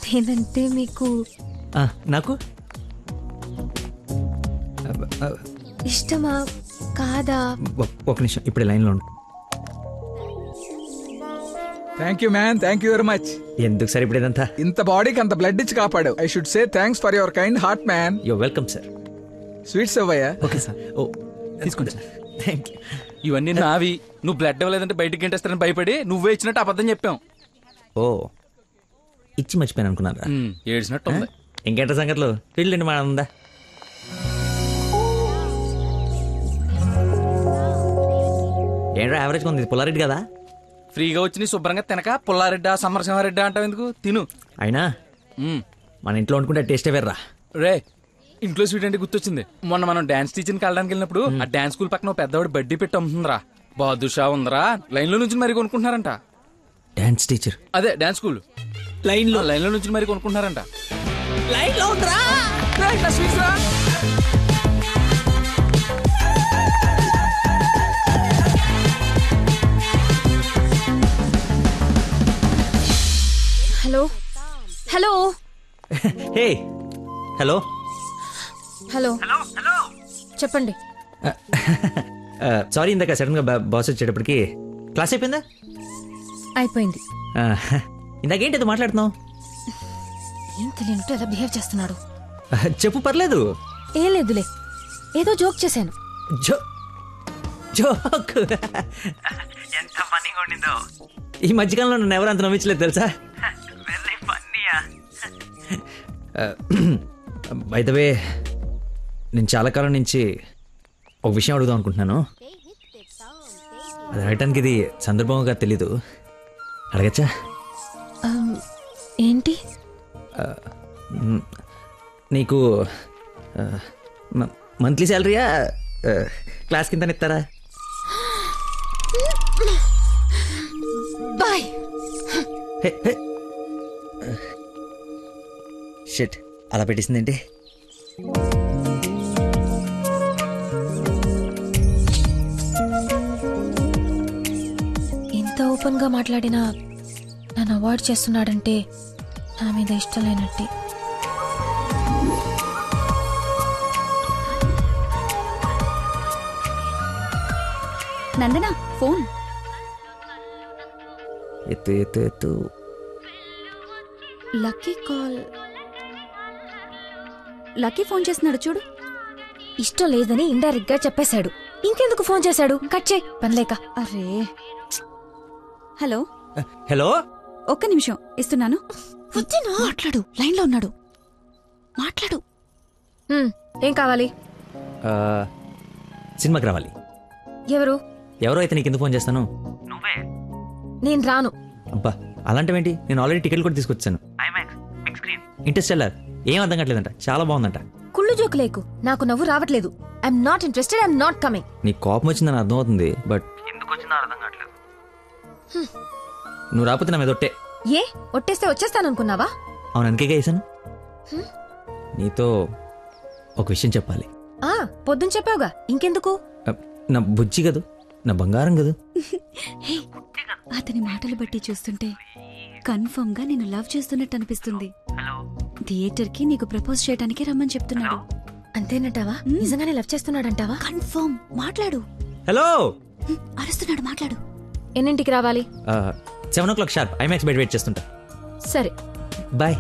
నేనంటే మీకు నాకు ఇష్టమా కాదా? ఒక నిమిషం, ఇప్పుడే లైన్లో ఉండు. Thank you man, thank you very much. ఎందుకు సార్ ఇప్పుడు ఇదంతా? ఇంత బాడీకి అంత బ్లడ్ ఇచ్చి కాపాడు. I should say thanks for your kind heart man. You welcome sir. Sweets అవ్వయ్యా. Okay sir. ఓ తీసుకోండి సార్. Thank you. ఇవన్నీ నావి. నువ్వు బ్లడ్ ఇవ్వలేదంటే బయటికి గంటేస్తారని భయపడి నువ్వే ఇచ్చినట్టు అబద్ధం చెప్పాం. ఓ, ఇచ్చి మర్చిపోయాను అనుకున్నారా? ఏడ్చినట్టు ఉంది. ఇంకేంట సంగతులు? పెళ్ళండి మా ఉందా? ఏంట్రా యావరేజ్ ఉంది, పుల్లారెడ్డి కదా? ఫ్రీగా వచ్చి నీ శుభ్రంగా తినక పుల్లారెడ్డా సమరసింహారెడ్డా అంటావు ఎందుకు? తిను. అయినా మన ఇంట్లో వండుకుంటే టేస్టే వేర్రా. రే, ఇంట్లో స్వీట్ అంటే గుర్తొచ్చింది. మొన్న మనం డాన్స్ టీచర్కి వెళ్ళడానికి వెళ్ళినప్పుడు ఆ డాన్స్ స్కూల్ పక్కన పెద్దవాడు బడ్డీ పెట్టి అమ్ముతుందిరా. బాదుషా ఉందరా, లైన్ లో నుంచి మరి కొనుక్కుంటున్నారంట. Dance teacher? అదే డాన్స్ స్కూల్. లైన్ లో నుంచి మరి కొనుక్కుంటున్నారంట. లైన్ లో ఉందిరా. Hello hello. Hey hello hello చెప్పండి. సారీ ఇందాక సడన్ గా బాస్ వచ్చేటప్పటికి క్లాస్ అయిపోయిందా? అయిపోయింది. ఇందాకేంటి అది మాట్లాడుతున్నావు? ఏం తెలియనట్టు ఎలా బిహేవ్ చేస్తున్నాడు. చెప్పు, పర్లేదు. ఏం లేదులే, ఏదో జోక్ చేశాను. జోక్ ఎంత ఫన్నీగా ఉండిందో. ఈ మధ్యకాలంలో నన్ను ఎవరు అంత నమ్మించలేదు తెలుసా. బై ద వే, నేను చాలా కాలం నుంచి ఒక విషయం అడుగుదాం అనుకుంటున్నాను. అది అడగటానికి ఇది సందర్భంగా తెలీదు. అడగచ్చా? ఏంటి? నీకు మంత్లీ శాలరీయా క్లాస్ కింద ఇస్తారా? బాయ్. షిట్, అలా పెట్టేసిందేంటి? ఇంత ఓపెన్ గా మాట్లాడినా నన్ను అవాయిడ్ చేస్తున్నాడంటే నా మీద ఇష్టం లేనట్టే. నందనా ఫోన్ ఎత్తు ఎత్తు ఎత్తు. Lucky call. లక్కీ ఫోన్ చేస్తున్నాడు చూడు. ఇష్టం లేదని ఇండైరెక్ట్ గా చెప్పేశాడు. ఇంకెందుకు ఫోన్ చేశాడు? కట్ చేయి, పనిలేక. అరే హలో హలో, ఒక్క నిమిషం ఇస్తున్నాను. మాట్లాడు, లైన్ లో ఉన్నాడు, మాట్లాడు. ఏం కావాలి? సినిమాకి రావాలి. ఎవరు అయితే నీకు ఎందుకు ఫోన్ చేస్తాను? నేను రాను. అబ్బా, అలాంటివేంటి? నేను ఆల్రెడీ టికెట్ కూడా తీసుకొచ్చాను. ఇంటర్స్టెల్లార్ ఏం అర్థం కావట్లేదంట, చాలా బాగుందంట. కుళ్ళు జోకు లేకు, నాకు నవ్వు రావట్లేదు. I'm not interested, I'm not coming. నీకు కోపం వచ్చిందని అర్థం అవుతుంది, బట్ ఎందుకు వచ్చిందో అర్థం కావట్లేదు. నువ్వు రాకపోతే నా మీద ఒట్టే. ఏ ఒట్టేస్తే వచ్చేస్తాననుకున్నావా? అవును, అందుకే వేసాను. నీతో ఒక విషయం చెప్పాలి. పొద్దున చెప్పావుగా, ఇంకెందుకు? నా బుజ్జి కదూ, నా బంగారం కదూ. అతని మాటలు బట్టి చూస్తుంటే కన్ఫర్మ్ గా నేను లవ్ చేస్తున్నట్టు అనిపిస్తుంది. థియేటర్ కి నీకు ప్రపోజ్ చేయడానికి రమ్మని చెప్తున్నాడు. అంతేనటావా? నిజంగానే లవ్ చేస్తున్నాడంటావా? కన్ఫర్మ్. మాట్లాడు. హలో, అరుస్తున్నాడు, మాట్లాడు. ఎన్నింటికి రావాలి? 7 o'clock షార్ప్ ఐమాక్స్ బయట వెయిట్ చేస్తుంటా. సరే, bye.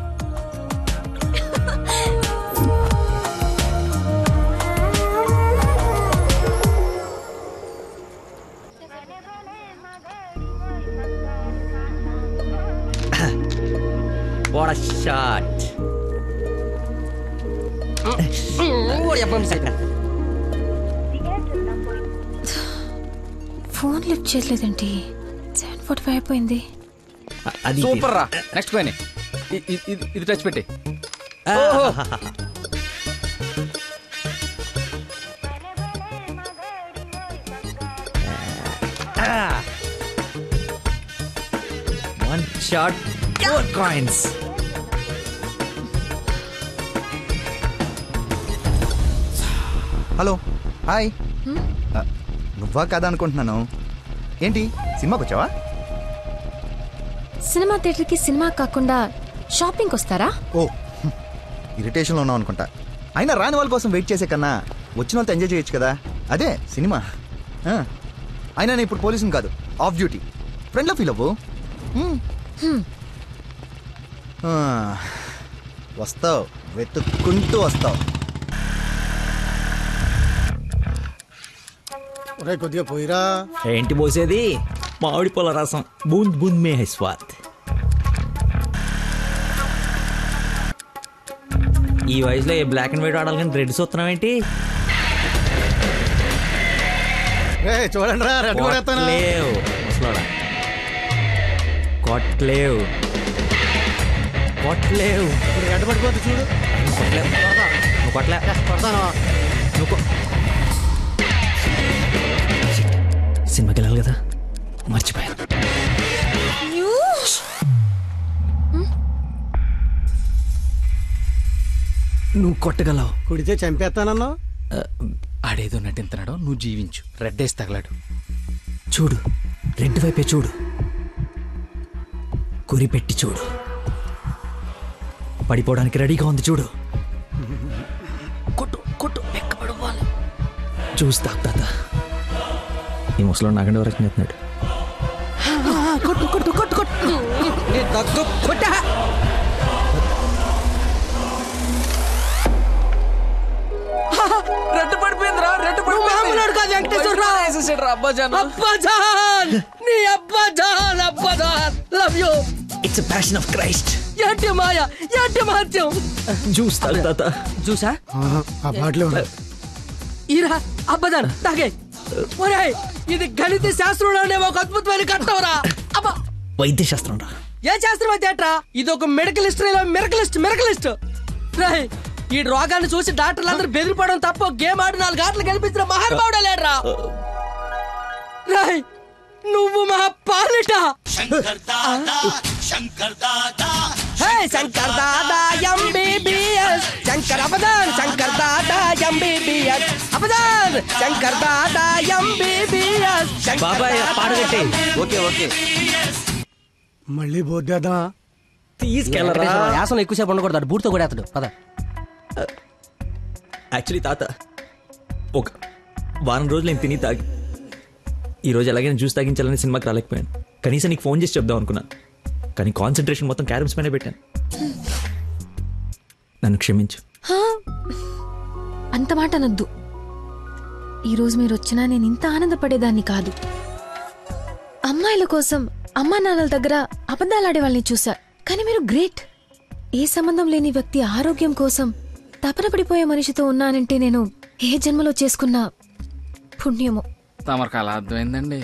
What a shot. Phone lift చేయలేదేంటి? 7:45 అయిపోయింది. సూపర్ రా. నెక్స్ట్ కోయిన్ ఇది టచ్ పెట్టి. One shot, 4 coins. Hello, hi. నువ్వా కదా అనుకుంటున్నాను. ఏంటి సినిమాకి వచ్చావా? సినిమా థియేటర్కి సినిమా కాకుండా షాపింగ్కి వస్తారా? ఓ, ఇరిటేషన్లో ఉన్నావు అనుకుంటా. అయినా రాని వాళ్ళ కోసం వెయిట్ చేసే కన్నా వచ్చిన వాళ్ళతో ఎంజాయ్ చేయొచ్చు కదా, అదే సినిమా. అయినా నేను ఇప్పుడు పోలీసుని కాదు, ఆఫ్ డ్యూటీ. ఫ్రెండ్లో ఫీల్ అవ్వు. వస్తావు, వెతుక్కుంటూ వస్తావు. కొద్దిగా పోయిరా. ఏంటి పోసేది? మామిడి పళ్ళ రసం. బూంద్ బూంద్ మే హై స్వాద్. ఈ వయసులో ఏ బ్లాక్ అండ్ వైట్ ఆడాలి కానీ రెడ్ చూస్తున్నావు ఏంటి? చూడండి రా, రెడ్ కూడా ఎత్తాను. కొట్లేవు కొట్లేవు. రెడ్ పడిపోతుంది చూడు. కొట్లేవు, నువ్వు కొట్లే. నువ్వు సినిమాకి వెళ్ళాలి కదా, మర్చిపోయాను. నువ్వు కొట్టగలవు. కుడితే చంపేస్తానన్నావు. ఆడేదో నటింతున్నాడో, నువ్వు జీవించు. రెడ్ వేసి తగలాడు. చూడు, రెడ్ వైపే చూడు, గురి పెట్టి చూడు. పడిపోవడానికి రెడీగా ఉంది చూడు. కొట్టు కొట్టు ఎక్కబడిపోవాలి. చూస్తా తాత. ఈ ముసలో నాగండి వరకు చేస్తున్నాడు. కొట్టు కొట్టు కొట్టు కొట్టు కొట్ట. రెట్టు పడిపోయిందిరా, రెట్టు పడిపోయింది. అబ్బాజాన్ నీ అబ్బాజాన్ అబ్బాజాన్ love you. It's a passion of Christ. ఏంటి మాయ, ఏంటి మహత్యం. చూస్తా తాత. చూసా ఆ బాటిలో ఈరా అబ్బదాన్ తాగే. ఒరేయ్ ఇది గణిత శాస్త్రంలోనే ఒక అద్భుతమైన కట్టవరా. అబ్బా వైద్య శాస్త్రం రా. ఏ శాస్త్రం అయితే అట్రా, ఇది ఒక మెడికల్ హిస్టరీలో మిరకలిస్ట్. రేయ్ ఈ రోగాన్ని చూసి డాక్టర్లు అందరూ బెదిరిపోవడం తప్ప గేమ్ ఆడి 4 గంటలు గెలిపించిన మహానుభావుడు లేడరా. రేయ్ నువ్వు మా పాలిట Shankar Dada MBBS. Shankar అబదాన్ Shankar Dada MBBS. అబదాన్ Shankar Dada MBBS. బాబాయ్ పాడగట్టి. Okay okay. మళ్ళీ బోద్దా తీసుకెళ్ళరా. యాసన ఎక్కువసేపు ఉండకూడదు, అటు బూట్తో కూడా అతడు పద. యాక్చువల్లీ తాత ఒక వారం రోజులు నేను తిని తాగి ఈరోజు ఎలాగైనా జ్యూస్ తాగించాలని సినిమాకి రాలేకపోయాను. కనీసం నీకు ఫోన్ చేసి చెప్దాం అనుకున్నాను, కానీ కాన్సన్ట్రేషన్ మొత్తం క్యారమ్స్ పైన పెట్టాను. నన్ను క్షమించు. అంత మాట అనొద్దు. ఈరోజు మీరు వచ్చినా నేను ఇంత ఆనందపడేదాన్ని కాదు. అమ్మాయిల కోసం అమ్మా నాన్నల దగ్గర అబద్ధాలాడే వాళ్ళని చూసా, కానీ మీరు గ్రేట్. ఏ సంబంధం లేని వ్యక్తి ఆరోగ్యం కోసం తపన పడిపోయే మనిషితో ఉన్నానంటే నేను ఏ జన్మలో చేసుకున్న పుణ్యమో. తమరికి అలా అర్థమైందండి.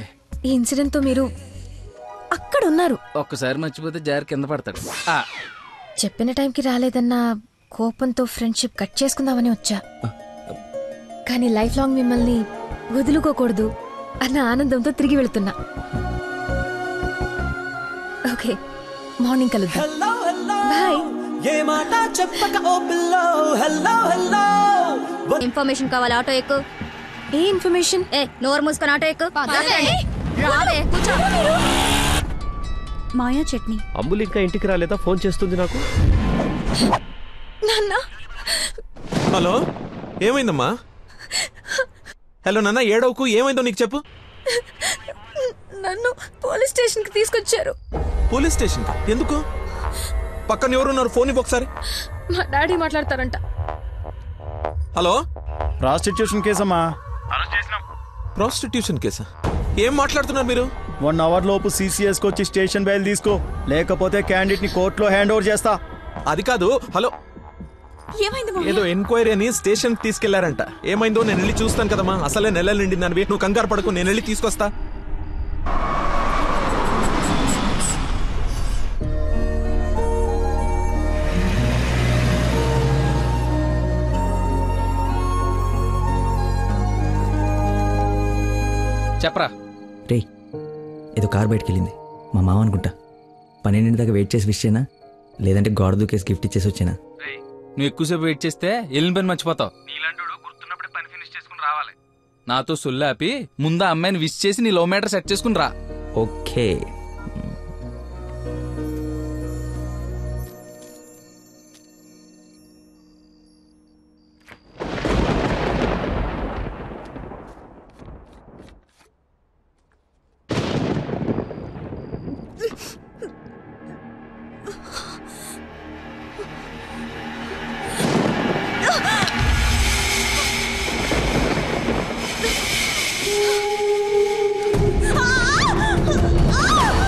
ఈ ఇన్సిడెంట్ తో మీరు అక్కడ ఉన్నారు. ఒక్కసారి మర్చిపోతే జారి కింద పడతాడు. చెప్పిన టైంకి రాలేదన్న కోపంతో ఫ్రెండ్షిప్ కట్ చేసుకుందామని వచ్చా, కానీ లైఫ్ లాంగ్ మిమ్మల్ని వదులుకోకూడదు అన్న ఆనందంతో తిరిగి వెళుతున్నా. ఓకే, మార్నింగ్ కలుద్దాం. బాయ్. ఇన్ఫర్మేషన్ కావాలి, ఆటో ఎక్కు. ఏ ఇన్ఫర్మేషన్? నోరు మూసుకొని ఆటో ఎక్కు. రావే కూర్చో. మాయా చట్నీ. అంబులు ఇంకా ఇంటికి రాలేదా? ఫోన్ చేస్తుంది నాకు. హలో, ఏమైందమ్మా? హలో నాన్న, ఏడవకు. ఏమైందో నీకు చెప్పు. నన్ను పోలీస్ స్టేషన్ కి తీసుకొచ్చారు. పోలీస్ స్టేషన్ ఎందుకు? పక్కన ఎవరున్నారు? ఫోన్ ఇవ్వు ఒకసారి. మా డాడీ మాట్లాడతారంట. హలో, ప్రాస్టిట్యూషన్ కేసమ్మా. ప్రాస్టిట్యూషన్ కేసా? ఏం మాట్లాడుతున్నారు మీరు? 1 అవర్ లోపు CCS వచ్చి స్టేషన్ బయలు తీసుకో, లేకపోతే క్యాండిడేట్ ని కోర్టులో హ్యాండ్ ఓవర్ చేస్తా. అది కాదు. హలో, ఏదో ఎంక్వైరీ అని స్టేషన్ తీసుకెళ్లారంట. ఏమైందో నేను వెళ్ళి చూస్తాను కదమ్మా. అసలే నెలలు నిండిందనివి. నువ్వు కంగారు పడకు, నేను వెళ్ళి తీసుకొస్తా. చెప్పరా. రే, ఏదో కార్ బయటకు వెళ్ళింది. మా మామ అనుకుంటా. 12 దాకా వెయిట్ చేసి విష్ చేయనా, లేదంటే గోడ దూకేసి గిఫ్ట్ ఇచ్చేసి వచ్చేనా? నువ్వు ఎక్కువసేపు వెయిట్ చేస్తే వెళ్ళిన పని మర్చిపోతావు. నీలాంటి గుర్తున్నప్పుడే పని ఫినిష్ చేసుకుని రావాలి. నాతో సొల్లాపి ముందు అమ్మాయిని విష్ చేసి నీ లవ్ మ్యాటర్ సెట్ చేసుకుని రా. ఓకే. ఆ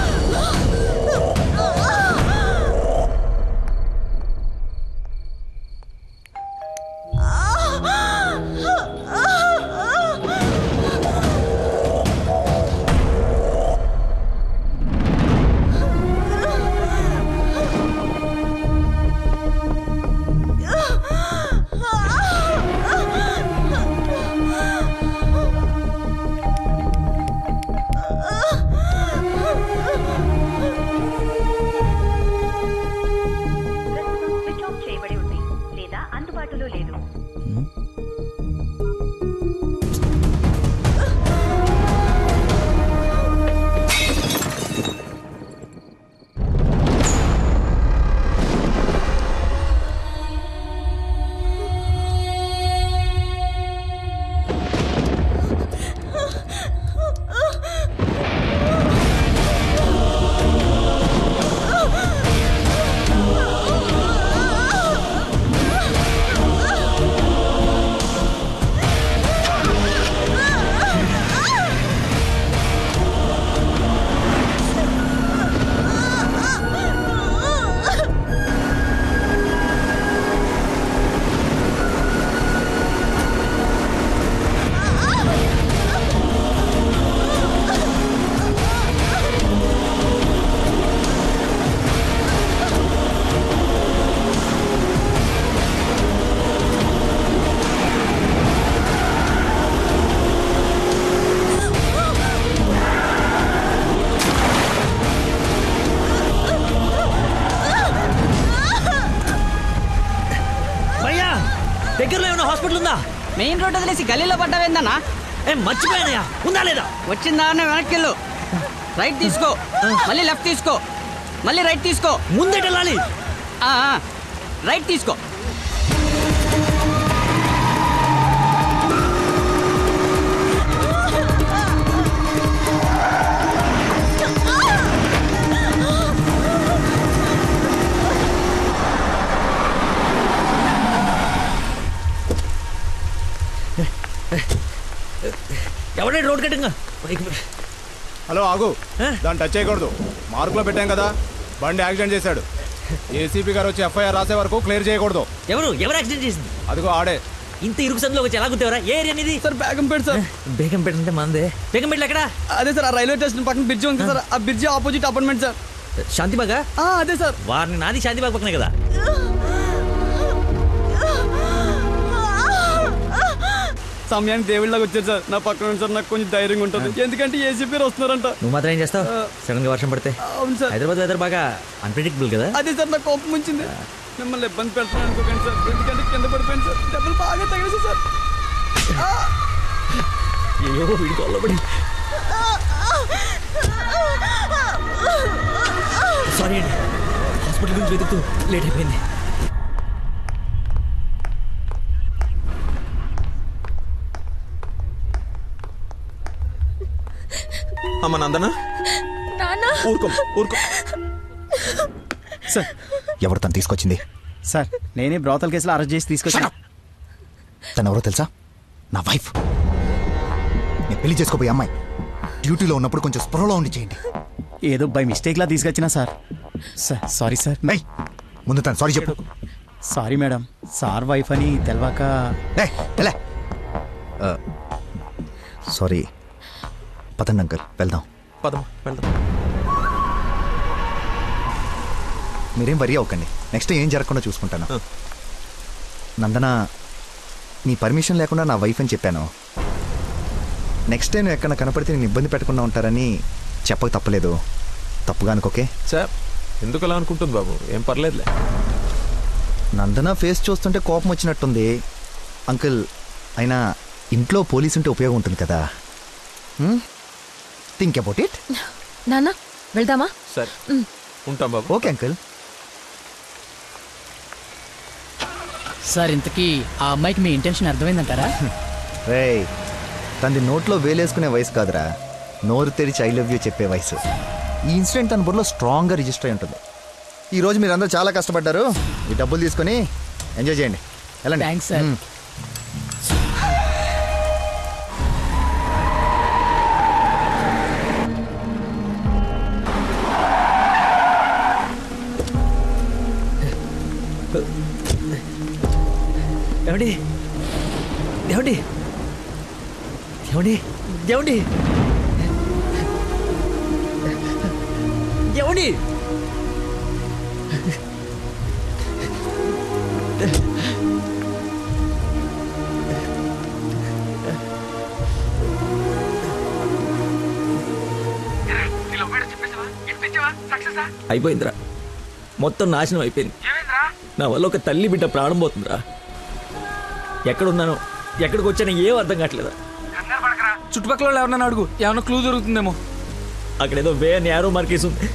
దగ్గరలో ఏమైనా హాస్పిటల్ ఉందా? మెయిన్ రోడ్ వదిలేసి గల్లీలో పడ్డావేందన్నా? మర్చిపోయానయ్యా, ఉందా లేదా? వచ్చిందా వెనక్కి వెళ్ళు, రైట్ తీసుకో, మళ్ళీ లెఫ్ట్ తీసుకో, మళ్ళీ రైట్ తీసుకో, ముందే వెళ్ళాలి. రైట్ తీసుకో. ఎవరైనా రోడ్ కట్టింగా. హలో ఆగు, దాన్ని టచ్ చేయకూడదు. మార్కులో పెట్టాం కదా, బండి యాక్సిడెంట్ చేశాడు. ఏసీపీ గారు వచ్చి ఎఫ్ఐఆర్ రాసే వరకు క్లియర్ చేయకూడదు. ఎవరు యాక్సిడెంట్ చేసింది? అదిగో ఆడే. ఇంత ఇరుకు సందులో వచ్చి ఎలా గుర్తేవరా? ఏ ఏరియా అనేది? Sir Begumpet sir. బేగంపేట అంటే మందే. బేగంపేటలో ఎక్కడ? అదే సార్, ఆ రైల్వే స్టేషన్ పక్కన బ్రిడ్జ్ ఉంది సార్, ఆ బ్రిడ్జ్ ఆపోజిట్ అపార్ట్మెంట్ సార్. శాంతిబాగా? అదే సార్. వారిని నాది శాంతిబాగ్ పక్కనే కదా. సమయానికి దేవుళ్ళగా వచ్చారు సార్. నా పక్కన సార్ నాకు కొంచెం ధైర్యంగా ఉంటుంది, ఎందుకంటే ఏసీపీ వస్తున్నారంట. నువ్వు మాత్రం ఏం చేస్తావు? సడన్ గా వర్షం పడితే? అవును సార్. హైదరాబాద్ వెదర్ బాగా అన్ప్రెడిక్టబుల్ కదా. అదే సార్, నాకు కోపం వచ్చింది. మిమ్మల్ని ఇబ్బంది పెడుతున్నాను అనుకోకండి సార్, ఎందుకంటే కింద పడిపోయింది సార్, దెబ్బలు బాగా తగిలేసి సార్. అయ్యో వీడి కొల్లబడి. సారీ అండి, హాస్పిటల్ గురించి వెతుకుతూ లేట్ అయిపోయింది. అమ్మ నందన, ఊరుకో ఊరుకో. సార్, ఎవరు తను తీసుకొచ్చింది? సార్, నేనే బ్రోతల్ కేసులో అరెస్ట్ చేసి తీసుకొచ్చాను. తను ఎవరో తెలుసా? నా వైఫ్. నేను పెళ్లి చేసుకోబోయే అమ్మాయి. డ్యూటీలో ఉన్నప్పుడు కొంచెం స్పృహలో ఉండి చేయండి. ఏదో బై మిస్టేక్ లా తీసుకొచ్చినా సార్. Sorry sir. ముందు తను సారీ చెప్పు. సారీ మేడం, సార్ వైఫ్ అని తెలవాక. సారీ. పదండి అంకల్, వెళ్దాం. పదం వెళ్దాం. మీరేం వరీ అవ్వకండి, నెక్స్ట్ ఏం జరగకుండా చూసుకుంటాను. నందన, నీ పర్మిషన్ లేకుండా నా వైఫ్ అని చెప్పాను. నెక్స్ట్ టైం ఎక్కడ కనపడితే నేను ఇబ్బంది పెట్టకుండా ఉంటారని చెప్పక తప్పలేదు. తప్పుగా అనుకోకే సార్. ఎందుకు అలా అనుకుంటుంది బాబు? ఏం పర్లేదులే. నందన ఫేస్ చూస్తుంటే కోపం వచ్చినట్టుంది అంకుల్. అయినా ఇంట్లో పోలీసు ఉంటే ఉపయోగం ఉంటుంది కదా. Think about it. నాన్న వెళ్దామా? సరే ఉంటాం బాబు. Okay uncle. సార్, ఇంతకీ ఆ అమ్మాయికి మీ ఇంటెన్షన్ అర్థమైందంటారా? రేయ్, తనది నోట్లో వేలేసుకునే వయసు కాదురా, నోరు తెరిచి ఐ లవ్ యూ చెప్పే వయసు. ఈ ఇన్సిడెంట్ తన బుర్రలో స్ట్రాంగ్గా రిజిస్టర్ అయి ఉంటుంది. ఈరోజు మీరందరూ చాలా కష్టపడ్డారు. ఈ డబ్బులు తీసుకొని ఎంజాయ్ చేయండి. వెళ్ళండి. Thanks sir. ఏమండి ఏమండి ఏమండి ఏమండి ఏమండి అయిపోయిందిరా, మొత్తం నాశనం అయిపోయింది. నా వల్ల ఒక తల్లి బిడ్డ ప్రాణం పోతుందిరా. ఎక్కడున్నాను, ఎక్కడికి వచ్చానో ఏం అర్థం కావట్లేదా. చుట్టుపక్కల ఎవరన్నా అడుగు, ఏమన్నా క్లూ దొరుకుతుందేమో. అక్కడేదో వే అని యారో మార్కేసి ఉంది.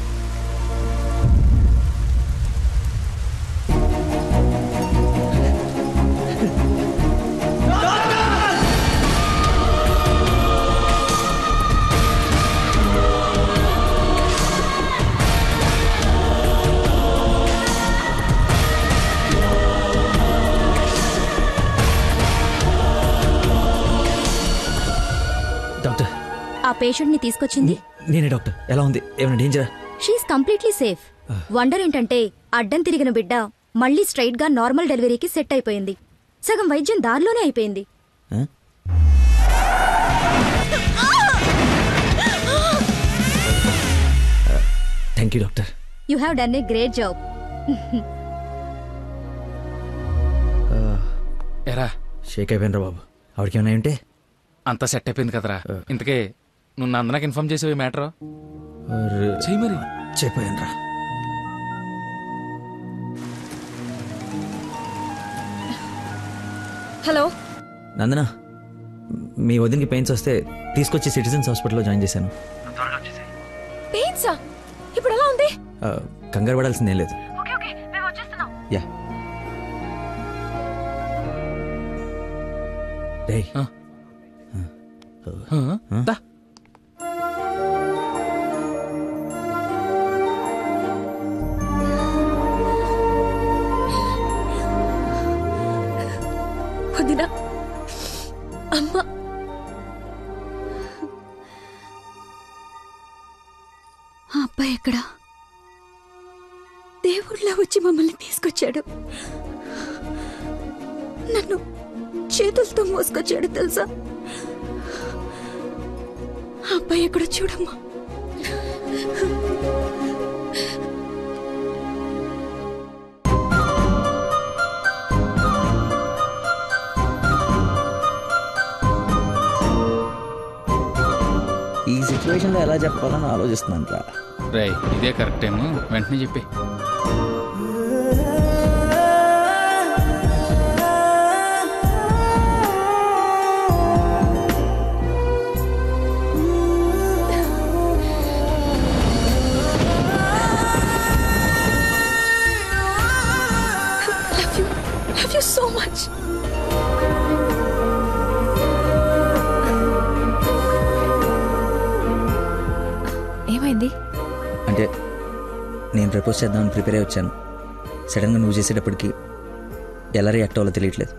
డాక్టర్, ఆ పేషెంట్ ని తీసుకొచ్చింది నేనే డాక్టర్. ఎలా ఉంది? ఏమైనా డేంజరా? She's completely safe. వండర్ ఏంటంటే అడ్డం తిరిగిన బిడ్డ మళ్ళీ స్ట్రైట్ గా నార్మల్ డెలివరీకి సెట్ అయిపోయింది. సగం వైద్యం దారిలోనే అయిపోయింది. Thank you doctor. You have done a great job. ఎరా షేక్ అయిపోయినరా బాబు. ఆవిడకి ఏమైనా ఉంటే అంతా సెట్ అయిపోయింది కదరా. ఇంతకే నువ్వు నందనకి ఇన్ఫార్మ్ చేసావు ఈ మ్యాటర్? చెయ్యి మరి. చెప్పానురా. హలో నందన, మీ వదినకి పెయిన్స్ వస్తే తీసుకొచ్చి సిటిజన్స్ హాస్పిటల్లో జాయిన్ చేశాను. పెయిన్సా? ఇప్పుడు ఎలా ఉంది? కంగారు పడాల్సిందేం లేదు. యా రేయ్. వదినా, అమ్మ, ఆ అబ్బాయి ఎక్కడా? దేవుళ్ళ వచ్చి మమ్మల్ని తీసుకొచ్చాడు. నన్ను చేతులతో మోసుకొచ్చాడు తెలుసా? ఆ అబ్బాయి ఎక్కడ చూడమ్మా. ఈ సిచ్యువేషన్లో ఎలా చెప్పాలని ఆలోచిస్తున్నాను రా. రై, ఇదే కరెక్ట్ టైం, వెంటనే చెప్పి. Love you so much. ఏమైంది? అంటే నేను ప్రపోజ్ చేద్దామని ప్రిపేర్ అయి వచ్చాను. సడన్గా నువ్వు చేసేటప్పటికి ఎలా రియాక్ట్ అవ్వాలో తెలియట్లేదు.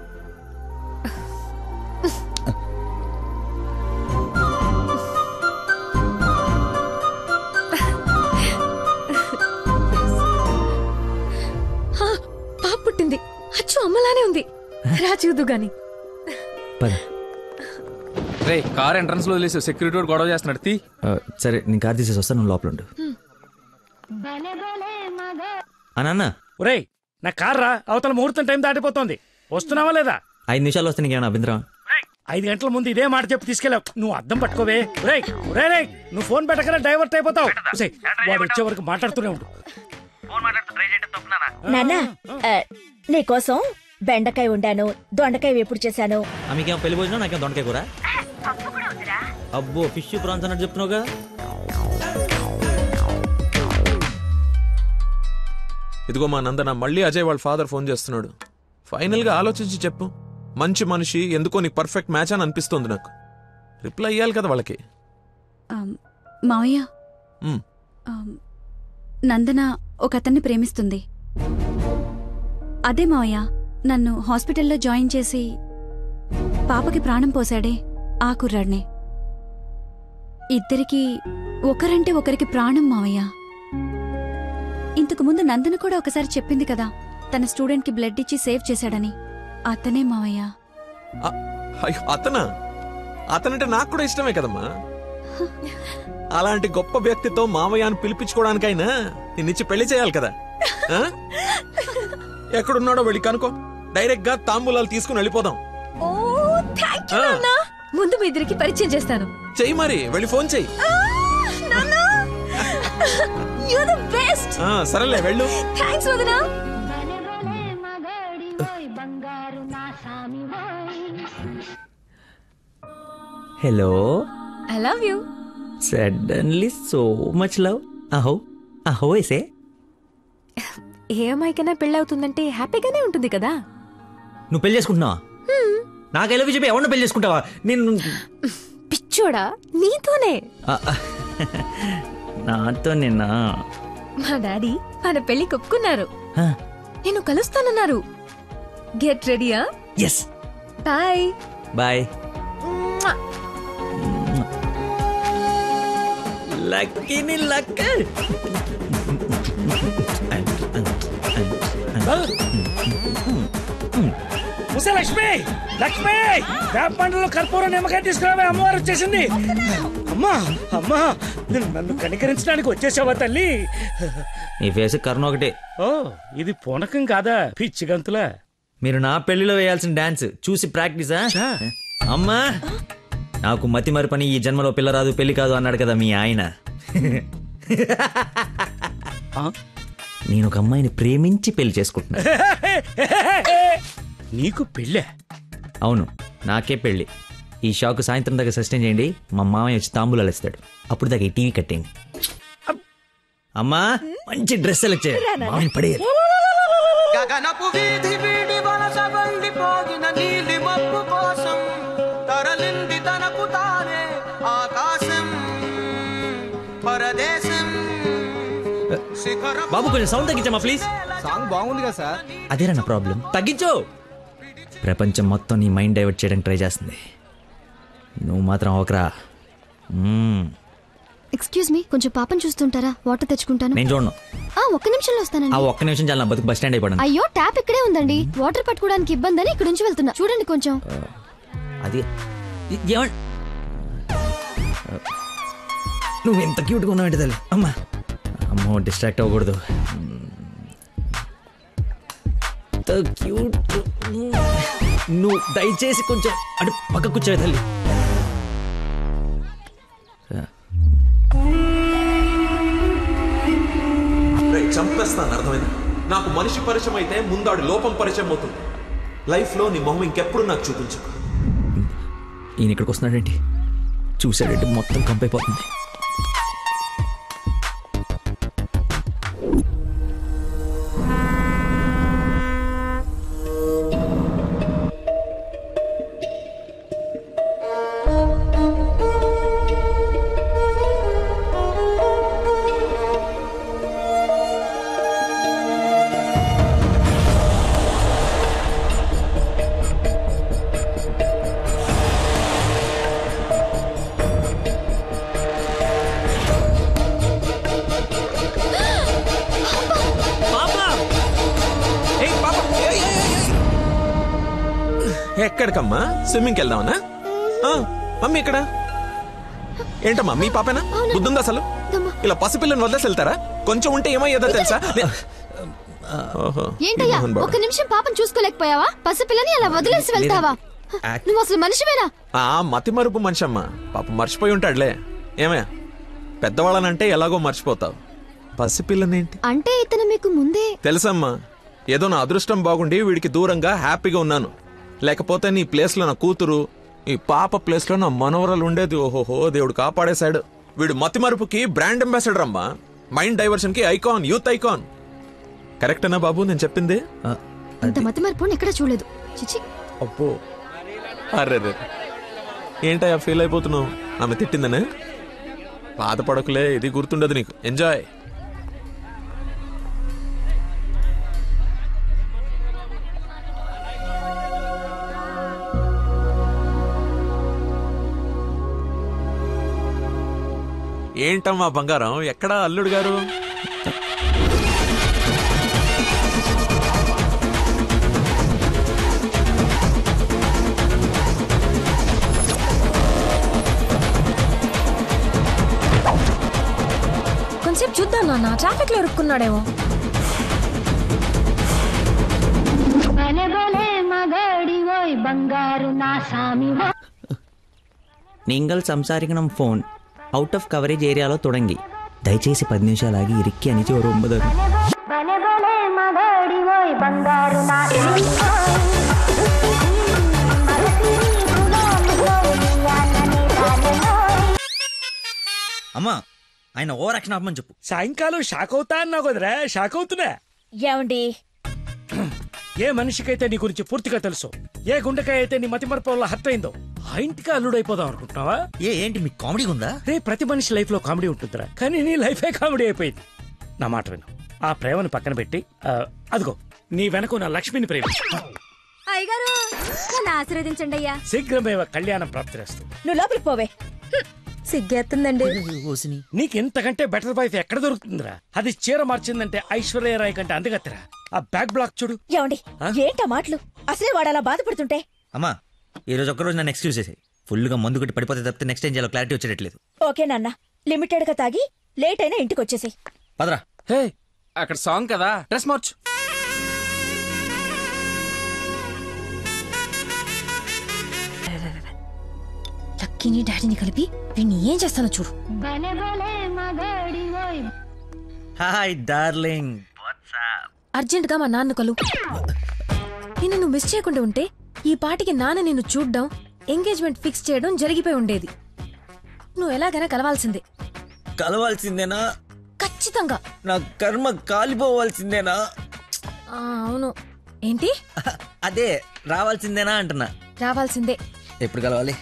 పాప పుట్టింది. అచ్చు అమ్మలానే ఉంది. రా చూదు గాని. రే, కార్ ఎంట్రన్స్ లో వదిలేసి సెక్యూరిటీ గొడవ చేస్తున్నాడు. తీ. సరే, నేను కార్ తీసేసి వస్తాను, నువ్వు లోపల ఉండు. నాన్న, ఒరేయ్, నా కార్ రా, అవతల ముహూర్తం టైం దాటిపోతుంది. వస్తున్నావా లేదా? 5 నిమిషాలు వస్తే నీకేమైనా అభ్యంతరం? 5 గంటల ముందు ఇదే మాట చెప్పి తీసుకెళ్ళావు. నువ్వు అద్దం పట్టుకోవే. రేయ్ రేయ్, నువ్వు ఫోన్ పెట్టకనే డైవర్ట్ అయిపోతావు. వాడు వచ్చే వరకు మాట్లాడుతూనే ఉండు. నాన్నా, నీకోసం బెండకాయ వండాను, దొండకాయ వేపుడు చేశాను. మీకేమో పెళ్లి భోజనం, నాకేమో దొండకాయ కూర. అబ్బో, ఫిష్ ప్రాన్స్ అన్నట్టు చెప్తున్నావుగా. ఇదిగో మా నందన, మళ్ళీ అజయ్ వాళ్ళ ఫాదర్ ఫోన్ చేస్తున్నాడు. ఫైనల్ గా ఆలోచించి చెప్పు. మంచి మనిషి, ఎందుకో నీకు పర్ఫెక్ట్ మ్యాచ్ అని అనిపిస్తుంది నాకు. రిప్లై ఇయ్యాలి కదా వాళ్ళకి. మావయ్య, నందన ఒక అతన్ని ప్రేమిస్తుంది. అదే మావయ్య, నన్ను హాస్పిటల్లో జాయిన్ చేసి పాపకి ప్రాణం పోసాడే ఆ కుర్రాడినే. ఇద్దరికి ఒకరంటే ఒకరికి ప్రాణం మావయ్య. ఇంతకు ముందు నందన కూడా ఒకసారి చెప్పింది కదా, తన స్టూడెంట్ కి బ్లడ్ ఇచ్చి సేవ్ చేశాడని. అతనే మావయ్య. అతనా? అతనంటే నాకు కూడా ఇష్టమే కదమ్మా. అలాంటి గొప్ప వ్యక్తితో మావయ్య అని పిలిపించుకోవడానికైనా నిన్నిచ్చి పెళ్లి చేయాలి కదా. ఎక్కడున్నాడో వెళ్ళి కనుకో, డైరెక్ట్ గా తాంబూలాలు తీసుకుని వెళ్ళిపోదాం. ముందు మీ ఇద్దరికి పరిచయం చేస్తాను. చెయ్యి మరి, వెళ్ళి ఫోన్ చెయ్యి. సరేలే, వెళ్ళు. థాంక్స్ వదినా. Hello, I love you. Suddenly so much love. అహో అహో ఏసే. ఏ అమ్మాయికైనా పెళ్ళవుతుందంటే హ్యాపీగానే ఉంటుంది కదా. నువ్వు పెళ్లి చేసుకుంటున్నావా? నాకు ఎలా చెప్పి ఎవరిని పెళ్లి చేసుకుంటావా? నేను పిచ్చోడా, నీతోనే. నాతో నిన్నా? మా డాడీ మన పెళ్లి ఒప్పుకున్నారు. నేను కలుస్తానన్నారు. గెట్ రెడీయా? ఎస్. Bye bye. లక్కీని లక్క. లక్ష్మి, లక్ష్మి, వేప పండులో కర్పూరం నిమ్మకాయ తీసుకురావే, అమ్మవారు వచ్చేసింది. అమ్మా అమ్మా, నన్ను కనికరించడానికి వచ్చేసావా తల్లి? నీ ఫేస్ కరుణ ఒకటే. ఓ, ఇది పూనకం కాదా, పిచ్చి గంతులా? మీరు నా పెళ్లిలో వేయాల్సిన డాన్స్ చూసి ప్రాక్టీసా? అమ్మా, నాకు మతి మరి పని, ఈ జన్మలో పిల్ల రాదు పెళ్లి కాదు అన్నాడు కదా మీ ఆయన. నేను ఒక అమ్మాయిని ప్రేమించి పెళ్లి చేసుకుంటున్నా. నీకు పెళ్ళే? అవును, నాకే పెళ్ళి. ఈ షాక్ సాయంత్రం దాకా సస్టైన్ చేయండి. మా మామయ్య వచ్చి తాంబూలాలు ఇస్తాడు. అప్పుడు దాకా ఈ టీవీ కట్టేయండి. అమ్మా, మంచి డ్రెస్ సెలెక్ట్ చేయాలి. మామయ్యని పడేయాలి. గగనపు వీధి వీడి వలస వెళ్ళిపోగిన నీలి మబ్బు కోసం తరలింది తనకు తానే ఆకాశం పరదేశం. బాబు కొంచెం సౌండ్ తగ్గించమ్మా ప్లీజ్. సాంగ్ బాగుంది కదా సార్. అదేరా నా ప్రాబ్లం. తగ్గించు. ప్రపంచం మొత్తం నీ మైండ్ డైవర్ట్ చేయడానికి ట్రై చేస్తుంది. నువ్వు మాత్రం ఒకరా. ఎక్స్క్యూజ్ మీ, కొంచెం పాపం చూస్తుంటారా? వాటర్ తెచ్చుకుంటాను. నేను చూడను. ఒక్క నిమిషంలో వస్తానండి. ఆ ఒక్క నిమిషం చాలా నా బతుకు బస్ స్టాండ్ అయిపోయాను. అయ్యో, ట్యాప్ ఇక్కడే ఉందండి. వాటర్ పట్టుకోవడానికి ఇబ్బంది అని ఇక్కడ నుంచి వెళ్తున్నా. చూడండి కొంచెం. అది నువ్వు ఎంత క్యూట్గా ఉన్నావు తల్లి. అమ్మా అమ్మో, డిస్ట్రాక్ట్ అవ్వకూడదు. క్యూట్. నువ్వు దయచేసి కొంచెం అటు పక్క కూర్చోవే తల్లి. చంపేస్తాను, అర్థమైంది? నాకు మనిషి పరిచయం అయితే ముందాడు లోపం పరిచయం అవుతుంది. లైఫ్లో నీ మొహం ఇంకెప్పుడు నాకు చూపించు. ఈయన ఇక్కడికి వస్తున్నాడేంటి? చూసాడంటే మొత్తం కంపైపోతుంది. ఎక్కడికమ్మా? స్విమ్మింగ్కి వెళ్దామనా? మమ్మీ ఇక్కడ ఏంటమ్మా? మీ పాపేనా? బుద్ధుందా అసలు? ఇలా పసిపిల్లని వదిలేసి వెళ్తారా? కొంచెం ఉంటే ఏమయ్యేదో తెలుసా? ఏంటయ్యా, ఒక్క నిమిషం పాపం చూసుకోలేకపోయావా? పసిపిల్లని అలా వదిలేసి వెళ్తావా? నువ్వు అసలు మనిషివేనా? మతి మరుపు మనిషి అమ్మా. పాప మర్చిపోయి ఉంటాడులే. ఏమయ్యా, పెద్దవాళ్ళనంటే ఎలాగో మర్చిపోతావు. పసిపిల్లనేంటి అంటే ఇతను మీకు ముందే తెలుసమ్మా. ఏదో నా అదృష్టం బాగుండి వీడికి దూరంగా హ్యాపీగా ఉన్నాను. లేకపోతే నీ ప్లేస్లో నా కూతురు, ఈ పాప ప్లేస్లో నా మనవరాలు ఉండేది. ఓహోహో, దేవుడు కాపాడేశాడు. వీడు మతి మరుపుకి బ్రాండ్ అంబాసిడర్ అమ్మా. మైండ్ డైవర్షన్ కి ఐకాన్, యూత్ ఐకాన్. కరెక్టేనా బాబు నేను చెప్పింది? ఇంత మతి మరుపు ఎక్కడ చూడలేదు. చిచి. అబ్బో, అర్రే ఏంటయ్యా ఫీల్ అయిపోతున్నావు? ఆమె తిట్టిందనే? బాధపడకులే, ఇది గుర్తుండదు నీకు. ఎంజాయ్. ఏంటమ్మా బంగారం, ఎక్కడా అల్లుడు గారు? కొంచెం చూద్దాం నాన్న, ట్రాఫిక్ లో ఇరుక్కున్నాడేమో. நீங்கள் సంసారికనం ఫోన్ అవుట్ ఆఫ్ కవరేజ్ ఏరియాలో తొడంగి. దయచేసి 10 నిమిషాలు ఆగి ఇరిక్కి అని ఒక 9. అమ్మా, ఆయన ఓ రక్షణ ఆపమని చెప్పు. సాయంకాలం షాక్ అవుతా అన్నావు కదరా, షాక్ అవుతున్నా. ఏమండి, ఏ మనిషికైతే నీ గురించి పూర్తిగా తెలుసు, ఏ గుండెకాయ అయితే నీ మతిమరపు వల్ల హర్ట్ అయిందో, ఆ ఇంటికి అల్లుడైపోదాం అనుకుంటున్నావా? ఏంటి మీకు కామెడీ ఉందా? ప్రతి మనిషి లైఫ్ లో కామెడీ ఉంటుందిరా, కానీ నీ లైఫే కామెడీ అయిపోయింది. నా మాట విను, ఆ ప్రేమను పక్కన పెట్టి అదిగో నీ వెనక నా లక్ష్మిని ప్రేమించు. అయ్యగారు, నన్ను ఆశీర్వదించండి అయ్యా. శీఘ్రమేవ కళ్యాణం ప్రాప్తిరస్తు. నువ్వు లోపలికి పోవే. సిగ్గేస్తుందండి. నీకు ఇంతకంటే బెటర్ వైఫ్ ఎక్కడ దొరుకుతుందిరా? అది చీర మార్చిందంటే ఐశ్వర్యరాయ్ కంటే అందుగత్తరా. ఆ బ్యాక్ బ్లాక్ చూడు. ఏమండి, ఏంటా మాటలు? అసలే వాడు అలా బాధపడుతుంటే. అమ్మా, ఈ రోజు ఒక్కరోజు నన్ను ఎక్స్క్యూజ్ చేసి ఫుల్ గా మందు కొట్టి పడిపోతే తప్పితే నెక్స్ట్ టైం చేయాలో క్లారిటీ వచ్చేటట్లేదు. ఓకే నాన్న, లిమిటెడ్ గా తాగి లేట్ అయినా ఇంటికి వచ్చేసి. పదరా. హే, అక్కడ సాంగ్ కదా, డ్రెస్ మార్చు. లక్కీని డాడీని కలిపి వీడిని ఏం చేస్తానో చూడు. Hi darling. అర్జెంట్ గా మా నాన్న కలు. నిన్ను నువ్వు మిస్ చేయకుండా ఉంటే ఈ పాటికి నాన్న నిన్ను చూడ్డం, ఎంగేజ్మెంట్ ఫిక్స్ చేయడం జరిగిపోయి ఉండేది. నువ్వు ఎలాగైనా కలవాల్సిందే. కలవాల్సిందేనా? ఖచ్చితంగా. నా కర్మ కాలిపోవాల్సిందేనా? అవును. ఏంటి? అదే రావాల్సిందేనా అంటున్నా. రావాల్సిందే. ఎప్పుడు కలవాలి?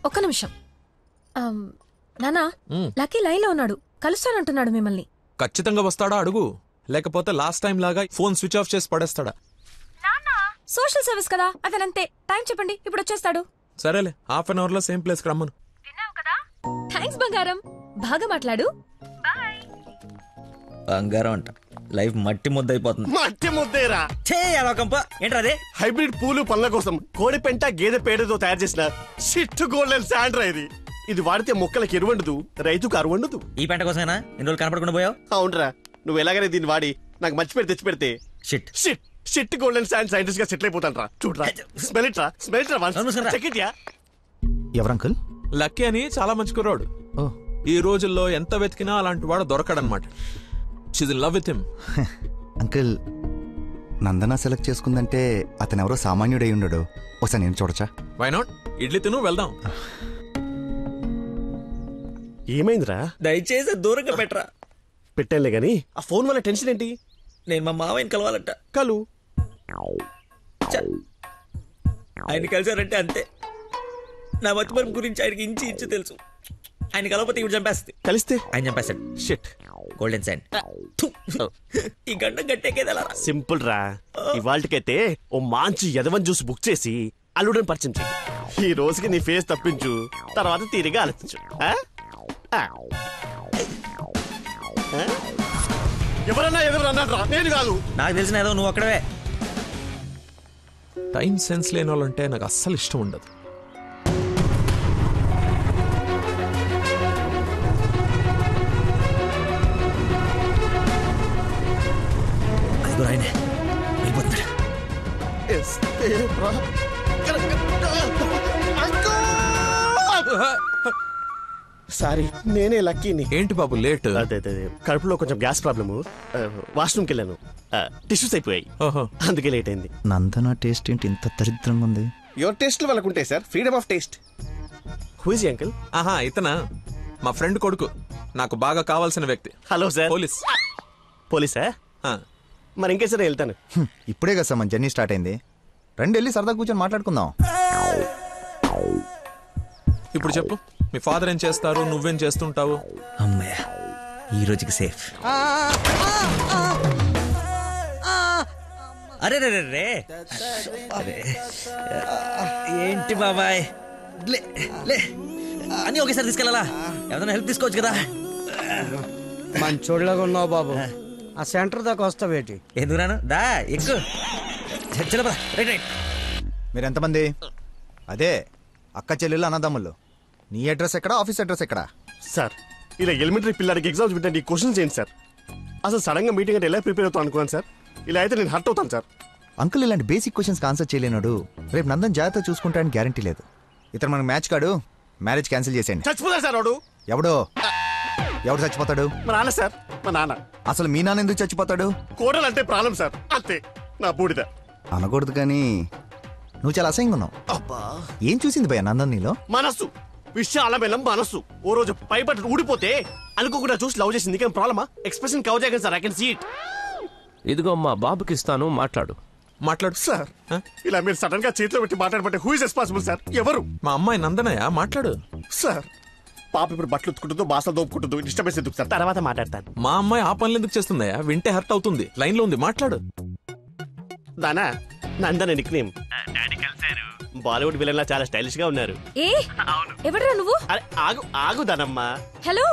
ఒక్క నిమిషం. నానా, లక్కీ లైన్ లో ఉన్నాడు, కలుస్తానంటున్నాడు మిమ్మల్ని. ఖచ్చితంగా వస్తాడా అడుగు, లేకపోతే లాస్ట్ టైం లాగా ఫోన్ స్విచ్ ఆఫ్ చేసి పడేస్తాడా? సోషల్ సర్వీస్ కదా, అతనంతే. టైం చెప్పండి, ఇప్పుడు వచ్చేస్తాడు. సరేలే, హాఫ్ అన్ అవర్ లో సేమ్ ప్లేస్ కి రమ్మను. థ్యాంక్స్ బంగారం, బాగా మాట్లాడు. బంగారం అంట, లైఫ్ మట్టి ముద్ద అయిపోతుంది. మట్టి ముద్దేరా ఏంట్రా అదే? హైబ్రిడ్ పూలు పళ్ళ కోసం కోడి పెంట గేదె పేడతో తయారు చేసిన షిట్ గోల్డెన్ శాండ్రా ఇది. ఇది వాడితే మొక్కలకు ఎరువండదు, రైతుకు అరువండదు. ఈ పెంట కోసమేనా ఇన్ని రోజులు కనపడకుండా పోయావు? అవునరా, నువ్వు ఎలాగైనా దీన్ని వాడి నాకు మంచి పేరు తెచ్చి పెడితే shit shit shit golden sand scientist గా సెటిల్ అయిపోతాను రా. చూడరా, స్మెల్ ఇట్ రా, స్మెల్ ఇట్ రా, చెక్ ఇట్ యా. ఎవరంకుల్? లక్కీ అని చాలా మంచి కుర్రాడు. ఈ రోజుల్లో ఎంత వెతికినా అలాంటి వాడు దొరకడనమాట. She's in love with him. Uncle, Nandana select చేసుకుందంటే అతను ఎవరో సామాన్యుడై ఉండడు. ఒకసారి నేను చూడచ్చా? Why not? ఇడ్లీ తిను, వెళ్దాం. ఏమైందిరా? దయచేసి దూరంగా పెట్టరా. పెట్టానులే గాని ఆ ఫోన్ వల్ల టెన్షన్ ఏంటి? నేను మా మావయ్యని కలవాలంట. కలు. ఆయన కలిసారంటే అంతే. నా మతిమరుపు గురించి ఆయనకి ఇంచి ఇంచు తెలుసు. ఆయన కలవకపోతే ఇవి చంపేస్తుంది. కలిస్తే ఆయన చంపేస్తాడు. Shit golden sand. ఈ గంట గట్టేకేదలా సింపుల్ రా. ఇవాళకైతే ఓ మంచి యదవన్ జ్యూస్ బుక్ చేసి అల్లుడని పరిచయం చెయ్యి. ఈ రోజుకి నీ ఫేస్ తప్పించు, తర్వాత తీరిగా ఆలోచించు. ఎవరన్నా ఎదురన్నారా? నేను కాదు. నాకు తెలిసిన ఏదో నువ్వు అక్కడవే. టైం సెన్స్ లేని వాళ్ళంటే నాకు అస్సలు ఇష్టం ఉండదు. ఆయనే వెళ్ళిపోతున్నాడు. సారీ, నేనే లక్కీని. ఏంటి బాబు లేట్? అదే కడుపులో కొంచెం గ్యాస్ ప్రాబ్లము, వాష్రూమ్కి వెళ్ళాను, టిష్యూస్ అయిపోయాయి, అందుకే లేట్ అయింది. నందన టేస్ట్ ఏంటి ఇంత దరిద్రంగా ఉంది? యువర్ టేస్ట్ వాళ్ళకు ఉంటాయి sir, freedom of taste. Who is uncle? ఆహా, ఇతనా మా ఫ్రెండ్ కొడుకు, నాకు బాగా కావాల్సిన వ్యక్తి. Hello sir. పోలీస్. పోలీసా? మరి ఇంకే సరే వెళ్తాను. ఇప్పుడే కదా సార్ మన జర్నీ స్టార్ట్ అయింది. రండి వెళ్ళి సరదా కూర్చొని మాట్లాడుకుందాం. ఇప్పుడు చెప్పు, మీ ఫాదర్ ఏం చేస్తారు, నువ్వేం చేస్తుంటావు? అమ్మయ్య, ఈ రోజుకి సేఫ్. అరే రే రే అరే, ఏంటి బాబాయ్, లే అని ఒకేసారి తీసుకెళ్ళాలా? ఏదైనా హెల్ప్ తీసుకోవచ్చు కదా. మంచోళ్ళగా ఉన్నావు బాబు. ఆ సెంటర్ దాకా వస్తావేటి? ఎందుకు రాను, దా ఎక్కువ. మీరు ఎంతమంది? అదే అక్క చెల్లెళ్ళు అన్నదమ్ముళ్ళు. నీ అడ్రస్ ఎక్కడ, ఆఫీస్ అడ్రస్ ఎక్కడ? సార్, ఇలా ఎలిమెంటరీ పిల్లలకి ఎగ్జామ్స్ పెట్టండి, క్వశ్చన్స్ ఏంటి సార్? అసలు సడన్ గా మీటింగ్ అంటే ఎలా ప్రిపేర్ అవుతాను అనుకున్నాను సార్. ఇలా అయితే నేను హర్ట్ అవుతాను సార్. అంకుల్ ఇలాంటి బేసిక్ క్వశ్చన్స్ ఆన్సర్ చేయలేనాడు. రేపు నందన్ జాగ్రత్త చూసుకుంటాడని గ్యారంటీ లేదు. ఇతను మనకు మ్యాచ్ కాడు, మ్యారేజ్ క్యాన్సిల్ చేసేయండి. చచ్చిపోతాడు సార్ వాడు. ఎవడు చచ్చిపోతాడు? మా నాన్న సార్, మా నాన్న. అసలు మీ నాన్న ఎందుకు చచ్చిపోతాడు? కోడలు అంటే ప్రాణం సార్, అంతే. నా బూడిద అనకూడదు కానీ నువ్వు చాలా అసహ్యంగా ఉన్నావు. ఏం చూసింది భయ నందన్ నీలో? మనస్సు, విశాలమైన మనస్సు. ఓ రోజు పైపట్టు ఊడిపోతే అనుకోకుండా చూసి లవ్ చేసింది. కానీ ప్రాబ్లమా? ఎక్స్ప్రెషన్ కవర్ చేయగలను sir, I can see it. ఇదిగో మా బాబుకి ఇస్తాను, మాట్లాడు. సార్, ఇలా మీరు సడన్ గా చేతిలో పెట్టి మాట్లాడబట్టే హూ ఇస్ రెస్పాన్సిబుల్ సార్? ఎవరు? మా అమ్మాయి నందనయ్య, మాట్లాడు. సార్, పాప ఇప్పుడు బట్టలు ఉత్తుకుంటుందో, బాసలు దోపుకుంటుందో, డిస్టర్బెన్స్ ఎందుకు సార్? తర్వాత మాట్లాడతాను. మా అమ్మాయి ఆ పనులు ఎందుకు చేస్తుందయ్యా? వింటే హర్ట్ అవుతుంది. లైన్ లో ఉంది, మాట్లాడు. దానా నందన నిక్ నేమ్. బాలీవుడ్ విలన్ లా చాలా స్టైలిష్ గా ఉన్నారు. ఏ ఎవడరా నువ్వు? అరే ఆగు ఆగు దానమ్మా. Hello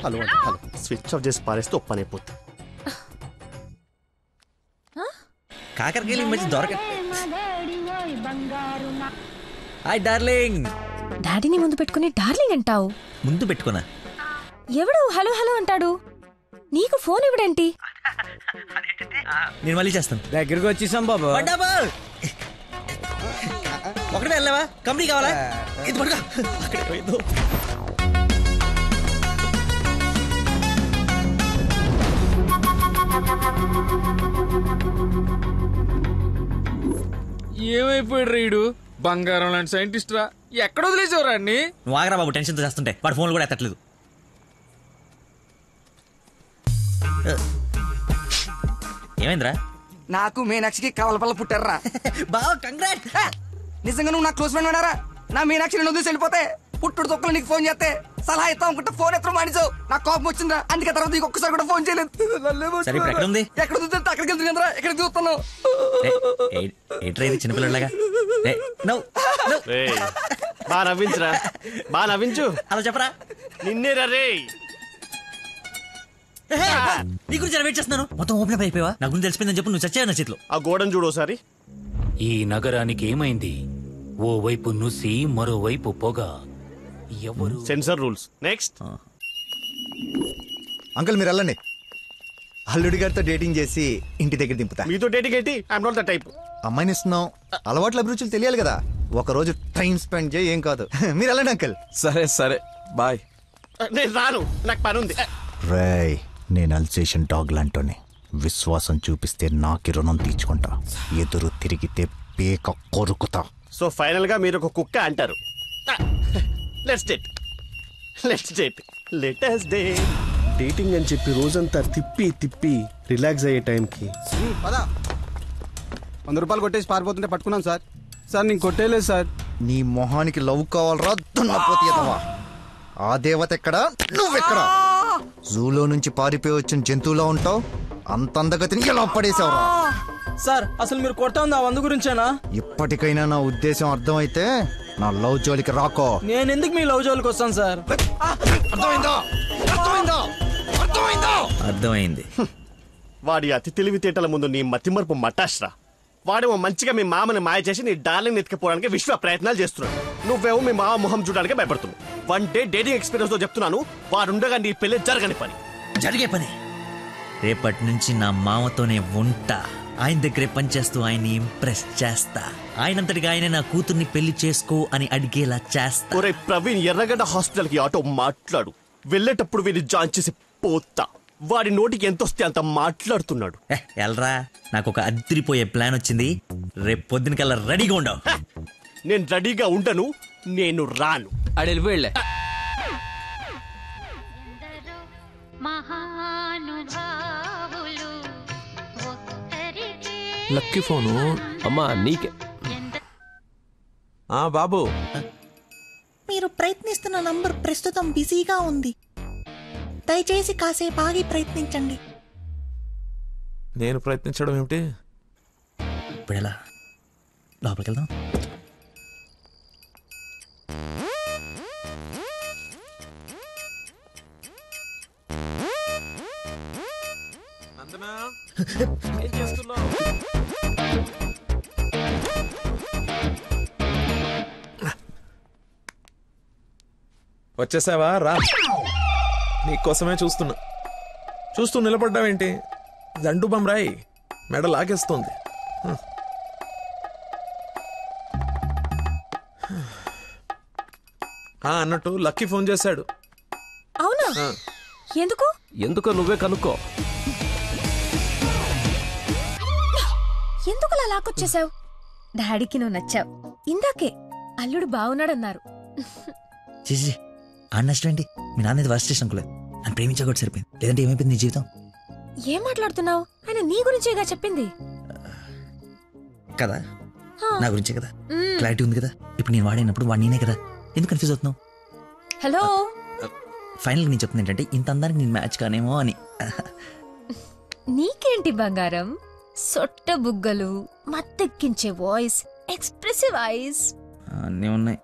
hello hello, switch off చేసి పారేస్తే ఒప్పనైపోతుంది. కాకరకాయలు మంచి దొరక. Hi darling. డాడీని ముందు పెట్టుకుని డార్లింగ్ అంటావు? ముందు పెట్టుకున్నా. ఎవడు హలో హలో అంటాడు? నీకు ఫోన్ ఇవ్వడేంటి? నేను మళ్ళీ చేస్తాను. దగ్గరికి వచ్చేసాం బాబు. ఒకటే వెళ్ళావా? కంపెనీ కావాలా? ఇది పడుకో. అక్కడే పోయిందో. ఏమైపోయాడు రీడు? బంగారం లాంటి సైంటిస్ట్ రా. ఎక్కడ వదిలేసేవారా అన్ని? నువ్వు ఆగరా బాబు, టెన్షన్తో చేస్తుంటే వాడు ఫోన్లు కూడా ఎత్తట్లేదు. ఏమైందిరా? నాకు మీనాక్షికి కవలపల్ల పుట్టారా. బావ కంగ్రాట్. నిజంగా నువ్వు నా క్లోజ్ ఫ్రెండ్ వినారా? నా మీనాక్షి నేను వదిలేసి వెళ్ళిపోతే పుట్టుడు తొక్కలు నీకు ఫోన్ చేస్తే సలహా ఇస్తాం అనుకుంటే ఫోన్ ఎత్తడం మానేసావు. నాకు కోపం వచ్చిందా, అందుకే తర్వాత నీకు ఒక్కసారి కూడా ఫోన్ చేయలేదు. సరే ఇప్పుడు ఎక్కడ ఉంది? ఎక్కడ చూస్తే అక్కడికి వెళ్తుందిరా. ఎక్కడ చూస్తున్నావు? ఏంట్రా ఇది చిన్నపిల్లలాగా? బా నవ్వించురా, బా నవ్వించు. అలా చెప్పరా. నిన్నేరా రే. నీ గురించి వెయిట్ చేస్తున్నాను. మొత్తం ఓపెన్ అప్ అయిపోయావా? నా గురించి తెలిసిపోయిందని చెప్పు. నువ్వు చచ్చావు నా చేతిలో. ఆ గోడను చూడు ఒకసారి. ఈ నగరానికి ఏమైంది? ఓవైపు నుసి, మరోవైపు పొగ. ఎవరు? Sensor rules. నెక్స్ట్. అంకుల్ మీరు వెళ్ళండి. అల్లుడి గారితో డేటింగ్ చేసి ఇంటి దగ్గర దింపుతా. మీతో డేటింగ్ ఏంటి? I'm not the type. అమ్మాయిని ఇస్తున్నాం, అలవాట్ల అభిరుచులు తెలియాలి కదా. ఒక రోజు టైం స్పెండ్ చేయి, ఏం కాదు. మీరు వెళ్ళండి అంకుల్. సరే సరే బాయ్. నేను రాను, నాకు పని ఉంది. రేయ్, నేను అల్సేషన్ డాగ్ లాంటోని. విశ్వాసం చూపిస్తే నాకి రుణం తీర్చుకుంటా, ఎదురు తిరిగితే పేక కొరుకుతా. సో ఫైనల్ గా మీరు ఒక కుక్క అంటారు. Let's date, let's date, let us date. Dating అని చెప్పి రోజంతా తిప్పి తిప్పి రిలాక్స్ అయ్యే టైంకి 100 రూపాయలు కొట్టేసి పారిపోతుంటే పట్టుకున్నాం సార్. సార్ నేను కొట్టేయలేదు సార్. నీ మొహానికి లవ్ కావాలరా దున్నపోతీయదవా? ఆ దేవత ఎక్కడా, నువ్వెక్కడా? జూలో నుంచి పారిపోయి వచ్చిన జంతువులా ఉంటావు. అంత అందగతిని ఎలా పడేసావురా? సార్ అసలు మీరు కొడతా ఉంది ఆ 100 గురించేనా? ఇప్పటికైనా నా ఉద్దేశం అర్థమైతే నా లవ్ జోలికి రాకో. నేను ఎందుకు మీ లవ్ జోలికి వస్తాను సార్? అర్థమైందా? అర్థమైందా? అర్థమైందా? అర్థమైంది. వాడి అతి తెలివితేటల ముందు నీ మతిమరుపు మటాష్రా. వాడేమో మంచిగా మీ మామని మాయ చేసి నీ డార్లింగ్ ఎత్తుకపోవడానికి విశ్వ ప్రయత్నాలు చేస్తున్నాడు. నువ్వేమో మీ మామ మొహం చూడడానికి భయపడుతున్నావు. 1 డే డేటింగ్ ఎక్స్పీరియన్స్ తో చెప్తున్నాను, వాడుండగా నీ పెళ్లి జరగని పని. జరిగే పని. రేపటి నుంచి నా మామతోనే ఉంటా. ఆయన దగ్గరే పనిచేస్తూ ఆయన్ని ఇంప్రెస్ చేస్తా. ఆయనంతటిగా ఆయన నా కూతుర్ని పెళ్లి చేసుకో అని అడిగేలా చేస్తా. ఒరే ప్రవీణ్, ఎర్రగడ్డ హాస్పిటల్ కి ఆటో మాట్లాడు. వెళ్ళేటప్పుడు వీడిని జాయిన్ చేసి పోతా. వాడి నోటికి ఎంత వస్తే అంత మాట్లాడుతున్నాడు. ఎల్రా, నాకు ఒక అదిరిపోయే ప్లాన్ వచ్చింది. రేపు పొద్దునకల్లా రెడీగా ఉండవు. నేను రెడీగా ఉండను, నేను రాను. అడి వెళ్ళిపోయిలే. Lucky phone. అమ్మా నీకే. బాబు, మీరు ప్రయత్నిస్తున్న నంబర్ ప్రస్తుతం బిజీగా ఉంది. దయచేసి కాసేపు ఆగి ప్రయత్నించండి. నేను ప్రయత్నించడం ఏమిటి? ఇప్పుడు ఎలా? లోపలికి వెళ్దాం. ఏం చేస్తున్నావు? వచ్చేసావా? రా, నీకోసమే చూస్తూ నిలబడ్డావేంటి? జండు బమ్రాయి మెడ లాగేస్తోంది. అన్నట్టు లక్కీ ఫోన్ చేశాడు. అవునా? ఎందుకు? ఎందుకో నువ్వే కనుక్కో. ఎందుకు అలా లాక్కొచ్చేసావు? డాడీకి నువ్వు నచ్చావు. ఇందాకే అల్లుడు బాగున్నాడన్నారు. చేసి నష్టం ఏంటి? మీ నాన్నది వర్స్ట్ స్టేషన్ అనుకోలేదు. నన్ను ప్రేమించకూడదు సరిపోయింది. లేదంటే ఏమైపోయింది నీ జీవితం? ఏం మాట్లాడుతున్నావు? ఆయన నీ గురించేగా చెప్పింది కదా, నా గురించే కదా. క్లారిటీ ఉంది కదా. ఇప్పుడు నేను వాడినప్పుడు వాడు నేనే కదా. ఎందుకు కన్ఫ్యూజ్ అవుతున్నావు? హలో, ఫైనల్ నేను చెప్తుంది ఏంటంటే ఇంత అందానికి నేను మ్యాచ్ కానేమో అని. నీకేంటి బంగారం? సొట్ట బుగ్గలు, మత్తెక్కించే వాయిస్, ఎక్స్ప్రెసివ్ ఐస్ అన్నీ ఉన్నాయి,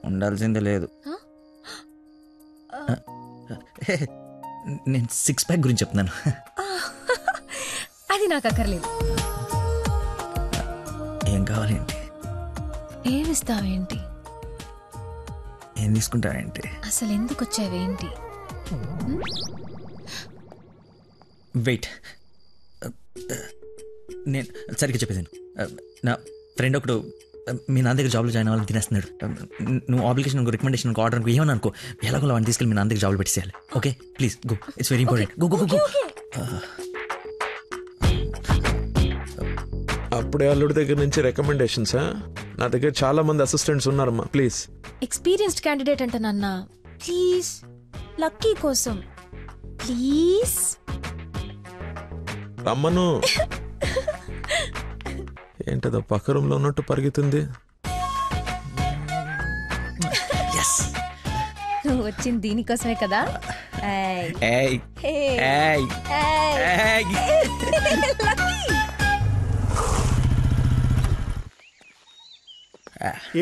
ఉండాల్సిందే లేదు. నేను 6 ప్యాక్ గురించి చెప్తున్నాను. అది నాకు అక్కర్లేదు. ఏం కావాలేంటి? ఏమిస్తావేంటి? ఏం తీసుకుంటావేంటి? అసలు ఎందుకు వచ్చావేంటి? వెయిట్, నేను సరిగ్గా చెప్పేసాను. నా ఫ్రెండ్ ఒకడు మీ నాన్న దగ్గర జాబ్లో జాయిన్ అవ్వాలని తినేస్తున్నాడు. నువ్వు అప్లికేషన్ రికమెండేషన్ ఆర్డర్ అనుకో, ఏమని అనుకో, ఎలాగో వాడిని తీసుకెళ్ళి మీ నాన్న దగ్గర జాబ్లో పెట్టేసేయాలి. Okay please go, it's very important. Go go go. అప్పుడే అల్లుడి దగ్గర నుంచి రికమెండేషన్స్. నా దగ్గర చాలా మంది అసిస్టెంట్స్ ఉన్నారమ్మా. ప్లీజ్. ఎక్స్పీరియన్స్డ్ క్యాండిడేట్ అంట నాన్న. ప్లీజ్ లక్కీ కోసం ప్లీజ్ రమ్మను. ఏంటదో పక్క రూమ్ లో ఉన్నట్టు పరిగెత్తుంది. నువ్వు వచ్చింది దీనికోసమే కదా.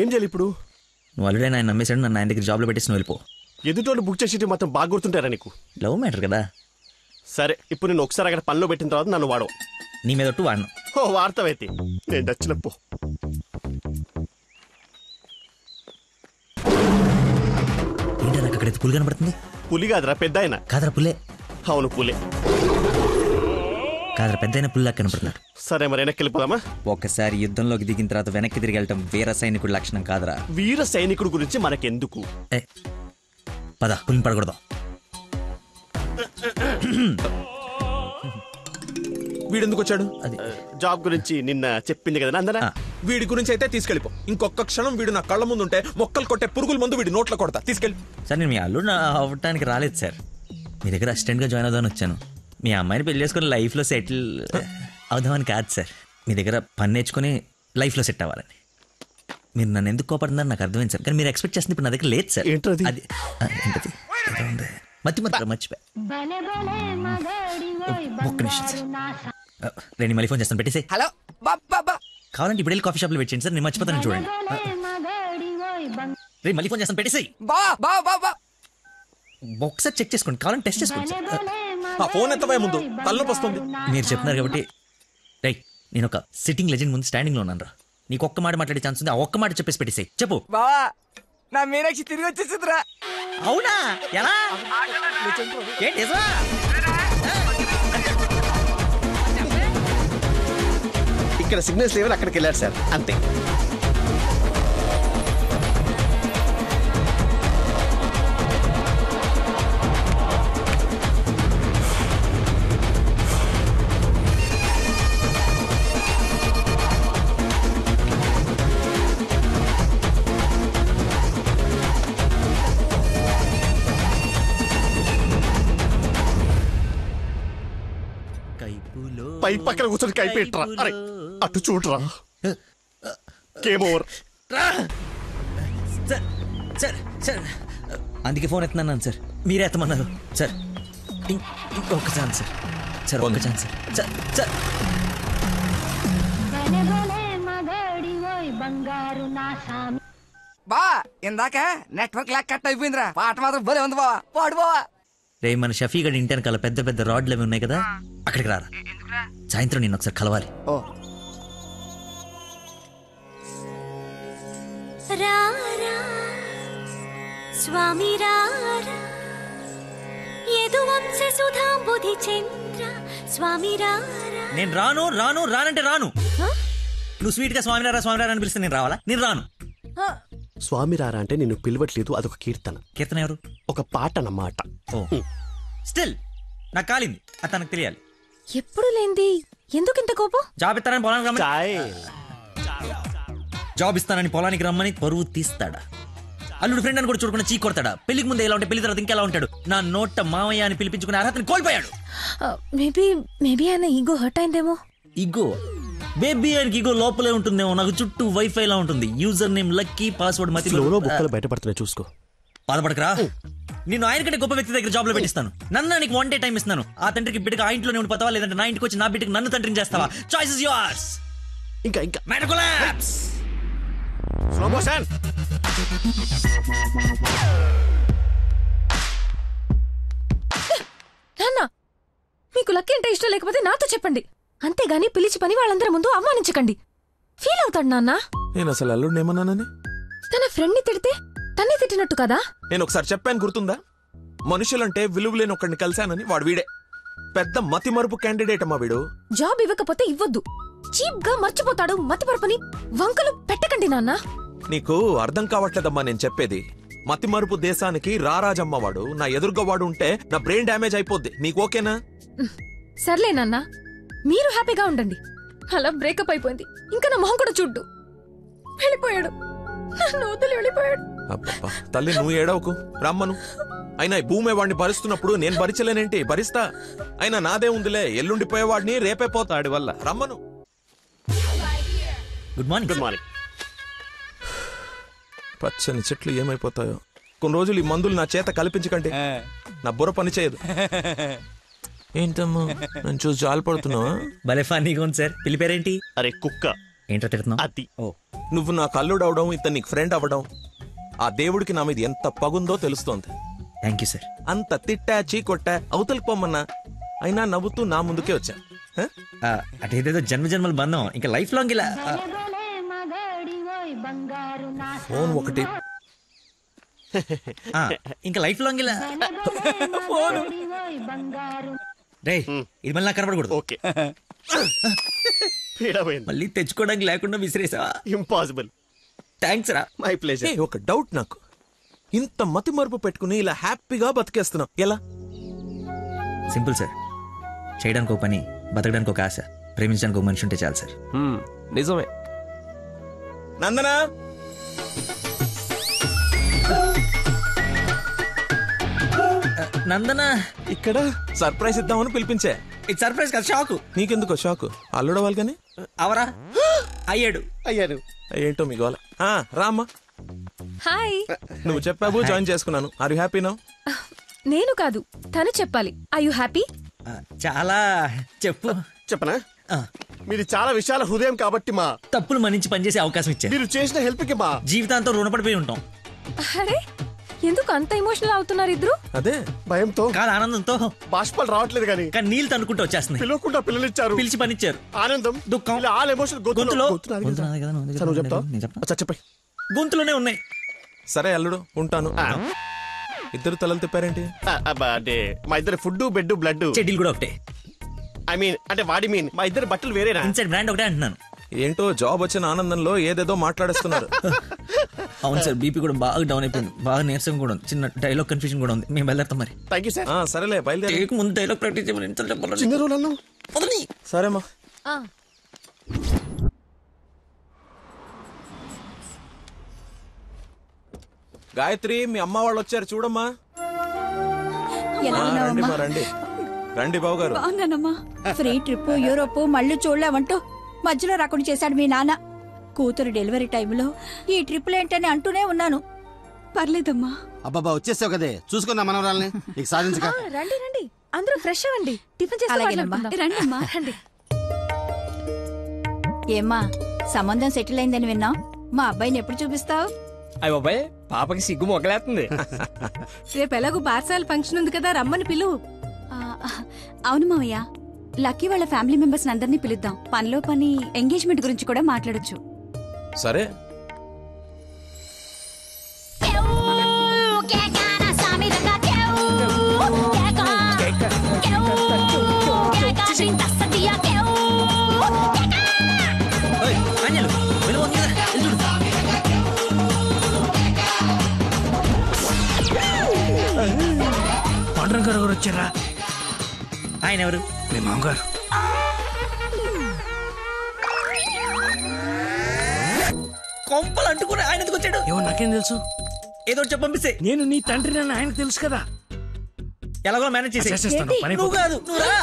ఏం చేయాలి ఇప్పుడు? నువ్వు ఆల్రెడీ ఆయన నమ్మేశాడు, నన్ను ఆయన దగ్గర జాబ్లో పెట్టేసి నువ్వు వెళ్ళిపో. ఎదుటోళ్ళు బుక్ చేసి మొత్తం బాగా గుర్తుంటారా నీకు? లవ్ మ్యాటర్ కదా. సరే, ఇప్పుడు నేను ఒకసారి అక్కడ పనిలో పెట్టిన తర్వాత నన్ను వాడవు. నీ మీద ఒట్టు వాడను. ఓ వార్తవైతే నేను నచ్చినప్పు. ఏంటో నాకు అక్కడ పులి కనపడుతుంది. పులి కాదురా, పెద్ద ఆయన. కాదరా పుల్లే. అవును పులే. కాదరా పెద్ద అయిన పుల్లా కనపడుతున్నాడు. సరే మరి వెనక్కి వెళ్ళిపోదామా? ఒకసారి యుద్ధంలోకి దిగిన తర్వాత వెనక్కి తిరిగి వెళ్ళటం వీర సైనికుడి లక్షణం కాదరా. వీర సైనికుడి గురించి మనకెందుకు? పద, పులిని పడకూడదు. వీడెందుకు వచ్చాడు? అది జాబ్ గురించి నిన్న చెప్పింది కదా అందరా. వీడి గురించి అయితే తీసుకెళ్ళిపో. ఇంకొక క్షణం వీడు నా కళ్ళ ముందు ఉంటే మొక్కలు కొట్టే పురుగుల ముందు వీడి నోట్లో కొడతా. తీసుకెళ్ళి. సార్ నేను మీ అల్లుడు అవ్వటానికి రాలేదు సార్, మీ దగ్గర అసిస్టెంట్గా జాయిన్ అవుదామని వచ్చాను. మీ అమ్మాయిని పెళ్లి చేసుకుని లైఫ్లో సెటిల్ అవుదామని కాదు సార్, మీ దగ్గర పని నేర్చుకుని లైఫ్లో సెట్ అవ్వాలని. మీరు నన్ను ఎందుకు కోపడుతున్నారు నాకు అర్థమైంది సార్, కానీ మీరు ఎక్స్పెక్ట్ చేస్తుంది ఇప్పుడు నా దగ్గర లేదు సార్. ఏంటది? అది ఏంటది? మర్చిపోయి ఒక్క నిమిషం సార్. రేణి మళ్ళీ ఫోన్ చేస్తాను, పెట్టేసి. హలో బాబా, కావాలంటే ఇప్పుడు వెళ్ళి కాఫీ షాప్లో వెయిట్ చేయండి సార్, నేను మర్చిపోతాను చూడండి. రేపు మళ్ళీ ఫోన్ చేస్తాను, పెట్టేసి. ఒకసారి చెక్ చేసుకోండి, కావాలంటే టెస్ట్ చేసుకోండి సార్. ఆ ఫోన్ ఎత్తవే ముందు, తలనొప్పి వస్తుంది. మీరు చెప్తున్నారు కాబట్టి రై, నేను ఒక సిట్టింగ్ లెజెండ్ ముందు స్టాండింగ్ లో ఉన్నాను రా. నీకు ఒక్క మాట మాట్లాడే ఛాన్స్ ఉంది, ఆ ఒక్క మాట చెప్పేసి పెట్టేసాయి. చెప్పు. బావా, నా మీనాక్షి తిరిగి వచ్చేసిందిరా. అవునా? ఎలా? ఏంటి? ఇక్కడ సిగ్నల్స్ లేవని అక్కడికి వెళ్ళారు సార్, అంతే. పై పక్కన కూర్చొని కైపెట్రా. అరే అటు చూడరా. Game over. సార్ సార్ అందుకే ఫోన్ ఎత్తున్నాను సార్, మీరే ఎత్తమన్నారు సార్. ఇంకొక ఛాన్స్ సార్. సార్ ఒక్క ఛాన్స్ సార్. సార్ బా, ఇందాక నెట్వర్క్ లాక్ కట్ అయిపోయిందిరా. పాట మాత్రం భలే ఉంది బావా, పాడు బావా. రే, మన షఫీ గడి ఇంటి వెనకాల పెద్ద పెద్ద రాడ్లు అవి ఉన్నాయి కదా, అక్కడికి రారా. సాయంత్రం నేను ఒకసారి కలవాలి. ఓ రారా స్వామి రారా, యదువంశ సుధాంబుధి చంద్ర స్వామి రారా. నేను రాను రాను రానంటే రాను. నువ్వు స్వీట్ గా స్వామినారా స్వామినారా అని పిలిస్తే నేను రావాలా? నేను రాను. స్వామి రారా అంటే నిన్ను పిలవట్లేదు, అదొక కీర్తన. కీర్తన ఎవరు? ఒక పాట అన్నమాట. స్టిల్ నాకు కాలింది, అది తనకు తెలియాలి. ఎప్పుడు లేంది ఎందుకు ఇంత కోపం? జాబ్ ఇస్తానని పొలానికి రమ్మని, జాబ్ ఇస్తానని పొలానికి రమ్మని పరువు తీస్తాడా? అల్లుడు ఫ్రెండ్ అని కూడా చూడకుండా చీ కొడతాడా? పెళ్లికి ముందు ఎలా ఉంటే పెళ్లి తర్వాత ఇంకెలా ఉంటాడు? నా నోట మామయ్య అని పిలిపించుకునే అర్హతని కోల్పోయాడు. మేబీ ఆయన ఈగో హర్ట్ అయిందేమో. ఈగో? బేబీ ఆయనకి ఈగో లోపలే ఉంటుందేమో. నాకు చుట్టూ వైఫై లా ఉంటుంది. యూజర్ నేమ్ లక్కీ, పాస్వర్డ్ మతి. బుక్కలు బయటపడుతున్నాయి, చూసుకో. బాధపడకరా, నేను ఆయన కంటే గొప్ప వ్యక్తి దగ్గర జాబ్ లో పెట్టిస్తాను. నన్ను నీకు 1 day టైం ఇస్తున్నాను. ఆ తండ్రికి బిడ్డగా ఆ ఇంట్లోనే ఉండి పోతావా, లేదంటే నా ఇంటికి వచ్చి నా బిడ్డకి నన్ను తండ్రిని చేస్తావా? Choice is yours. ఇంకా మ్యాటర్ కొలాప్స్. Slow motion. నాన్న, మీకు లక్కీ అంటే ఇష్టం లేకపోతే నాతో చెప్పండి, అంతేగాని పిలిచి పని వాళ్ళందరి ముందు అవమానించకండి. ఫీల్ అవుతాడు నాన్న. నేను అసలు అల్లుడిని ఏమన్నానని? తన ఫ్రెండ్ ని తిడితే తన్ని తిట్టినట్టు కదా. నేను ఒకసారి చెప్పాను, గుర్తుందా? మనుషులంటే విలువలేని ఒకడిని కలిశానని. వాడు వీడే. పెద్ద మతి మరుపు క్యాండిడేట్ అమ్మా వీడు. జాబ్ ఇవ్వకపోతే ఇవ్వద్దు. చీప్ గా మర్చిపోతాడు. మతి మరుపుని వంకలు పెట్టకండి నాన్న. నీకు అర్థం కావట్లేదమ్మా నేను చెప్పేది. మతి మరుపు దేశానికి రారాజమ్మ వాడు. నా ఎదురుగా వాడు ఉంటే నా బ్రెయిన్ డ్యామేజ్ అయిపోద్ది. నీకు ఓకేనా? సర్లే నాన్న, మీరు హ్యాపీగా ఉండండి. అలా బ్రేకప్ అయిపోయింది. ఇంకా నా మొహం కూడా చూడ్డు. వెళ్ళిపోయాడు, నన్ను వదిలి వెళ్ళిపోయాడు. అబ్బబ్బా, తల్లి నువ్వు ఏడవకు, రమ్మను. అయినా ఈ భూమి వాడిని భరిస్తున్నప్పుడు నేను భరించలేనేంటి? భరిస్తా. అయినా నాదే ఉందిలే, ఎల్లుండిపోయేవాడిని రేపే పోతాడి వల్ల. రమ్మను. Good morning. Good morning. పచ్చని చెట్లు ఏమైపోతాయో. కొన్ని రోజులు ఈ మందులు నా చేత కల్పించకండి, నా బుర్ర పని చేయదు. ఏంటమ్మా నన్ను చూసి జాలిపడుతున్నావా? భలే ఫన్నీగా ఉంది సార్. పిల్లి పేరేంటి? అరే కుక్క. ఏంటో తిడుతున్నావు? అది. ఓ, నువ్వు నా కల్లుడు అవడం, ఇతను నీకు ఫ్రెండ్ అవ్వడం, ఆ దేవుడికి నా మీద ఎంత పగుందో తెలుస్తోంది. Thank you sir. అంత తిట్టా చీకొట్టా అవతలికి పొమ్మన్నా అయినా నవ్వుతూ నా ముందుకే వచ్చా. అటేదేదో జన్మ జన్మల బంధం, ఇంకా లైఫ్ లాంగ్ ఇలా. ఫోన్ ఒకటి, ఇంకా లైఫ్ లాంగ్ ఇలా. రే, ఇది మళ్ళీ నాకు కనపడకూడదు. ఓకే. మళ్ళీ తెచ్చుకోవడానికి లేకుండా విసిరేసా. ఇంపాసిబుల్. థ్యాంక్స్ రా. My pleasure. ఒక డౌట్ నాకు, ఇంత మతి మరుపు పెట్టుకుని ఇలా హ్యాపీగా బతికేస్తున్నావు ఎలా? Simple sir. చేయడానికి ఒక పని, బతకడానికి ఒక ఆశ, ప్రేమించడానికి ఒక మనిషి ఉంటే చాలు సార్. నిజమే. నందనా, నందనా ఇక్కడ సర్ప్రైజ్ ఇద్దామని పిలిపించే. ఇది సర్ప్రైజ్ కదా, షాకు. నీకెందుకో షాకు? అల్లుడవాలి కానీ అవరా అయ్యాడు. ఏంటో మీ గోల. రామ్మా. హాయ్. నువ్వు చెప్పావు, జాయిన్ చేసుకున్నాను. Are you happy now? నేను కాదు, తను చెప్పాలి. Are you happy? చాలా. చెప్పు. చెప్పనా? మీరు చాలా విశాల హృదయం కాబట్టి మా తప్పులు మన్నించి పనిచేసే అవకాశం ఇచ్చారు. మీరు చేసిన హెల్ప్ కి మా జీవితాంతం రుణపడిపోయి ఉంటాం. అరే, ఎందుకు అంత ఎమోషనల్ అవుతున్నారు ఇద్దరు? అదే భయంతో కాదు, ఆనందంతో. బాష్పాలు రావట్లేదు కానీ నీళ్ళు తనుకుంటూ వచ్చేస్తున్నాయి. పిలవకుండా పిల్లలిచ్చారు, పిలిచి పనిచ్చారు. ఆనందం, దుఃఖం, ఆల్ ఎమోషన్ గొంతులో చెప్పండి. గొంతులోనే ఉన్నాయి. సరే అల్లుడు, ఉంటాను. ఇద్దరు తలలు తిప్పారేంటి? అంటే మా ఇద్దరు ఫుడ్, బెడ్, బ్లడ్, చెడ్డీలు కూడా ఒకటే. ఐ మీన్ అంటే వాడి మీన్ మా ఇద్దరు బట్టలు వేరేనా? ఇన్సైడ్ బ్రాండ్ ఒకటే అంటున్నాను. ఏంటో జాబ్ వచ్చిన ఆనందంలో ఏదేదో మాట్లాడేస్తున్నారు. అవును సార్, బీపీ కూడా బాగా డౌన్ అయిపోయింది. బాగా నీరసం కూడా ఉంది. చిన్న డైలాగ్ కన్ఫ్యూజన్ కూడా ఉంది. మేము బయలుదేరుతాం మరి. Thank you sir. సరేలే, బయలుదేరి. ముందు డైలాగ్ ప్రాక్టీస్ చేయమని చెప్పాలి. చిన్న రోజు అన్నావు. సరేమ్మా. గాయత్రి, మీ అమ్మ వాళ్ళు వచ్చారు చూడమ్మా. రండి మా, రండి రండి బాబు గారు. ఫ్రీ ట్రిప్ యూరోప్ మళ్ళీ చూడలేమంటూ మధ్యలో రాకుండా చేశాడు మీ నాన్న. కూతురు డెలివరీ టైంలో ఈ ట్రిప్లు ఏంటని అంటూనే ఉన్నాను. పర్లేదమ్మా. అబ్బాబా, వచ్చేసావు కదే, చూసుకున్నా మనవరాల్ని. నీకు సాధించక. రండి రండి, అందరూ ఫ్రెష్ అవ్వండి. టిఫిన్ చేసి రండమ్మా. ఏమ్మా, సంబంధం సెటిల్ అయిందని విన్నాం. మా అబ్బాయిని ఎప్పుడు చూపిస్తావు? అయ్య బాబాయ్, పాపకి సిగ్గు మొగలేస్తుంది. రేపు ఎలాగో పార్సల్ ఫంక్షన్ ఉంది కదా, రమ్మని పిలువు. అవును మావయ్య, లక్కీ వాళ్ళ ఫ్యామిలీ మెంబర్స్ అందరినీ పిలుద్దాం. పనిలో పని ఎంగేజ్మెంట్ గురించి కూడా మాట్లాడొచ్చు. సరే. పాండురంగ గారు వచ్చారా? ఆయన ఎవరు? మీ మామగారు. కొంపలు అంటుకుని ఆయన ఎందుకు వచ్చాడు? ఏమో నాకేం తెలుసు. ఏదో చెప్పి పంపిస్తే. నేను నీ తండ్రి నన్ను ఆయనకు తెలుసు కదా. ఎలాగో మేనేజ్ చేసేస్తాను. నువ్వు కాదు, నువ్వు రా.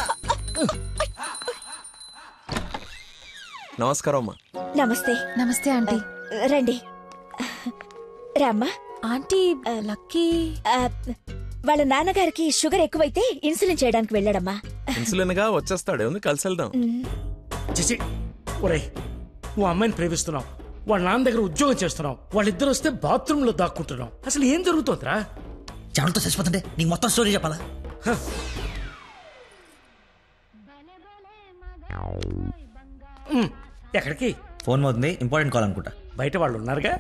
నమస్కారం అమ్మా. నమస్తే. నమస్తే ఆంటీ. రండి రామ్మా. ఆంటీ, లక్కీ వాళ్ళ నాన్నగారికి షుగర్ ఎక్కువైతే ఇన్సులిన్ చేయడానికి వెళ్ళాడమ్మా. ఇన్సులిన్ గా వచ్చేస్తాడు, ఏముంది, కలిసి వెళ్దాం. చేసి ఒరేయ్, నువ్వు అమ్మాయిని ప్రేమిస్తున్నావు, వాళ్ళ నాన్న దగ్గర ఉద్యోగం చేస్తున్నావు, వాళ్ళిద్దరు వస్తే బాత్రూమ్ లో దాక్కుంటున్నావు. అసలు ఏం జరుగుతుందిరా? చెమటతో చచ్చిపోతుంటే నీకు మొత్తం స్టోరీ చెప్పాలా? ఎక్కడికి? ఫోన్ అవుతుంది, ఇంపార్టెంట్ కాల్ అనుకుంటా. బయట వాళ్ళు ఉన్నారుగా.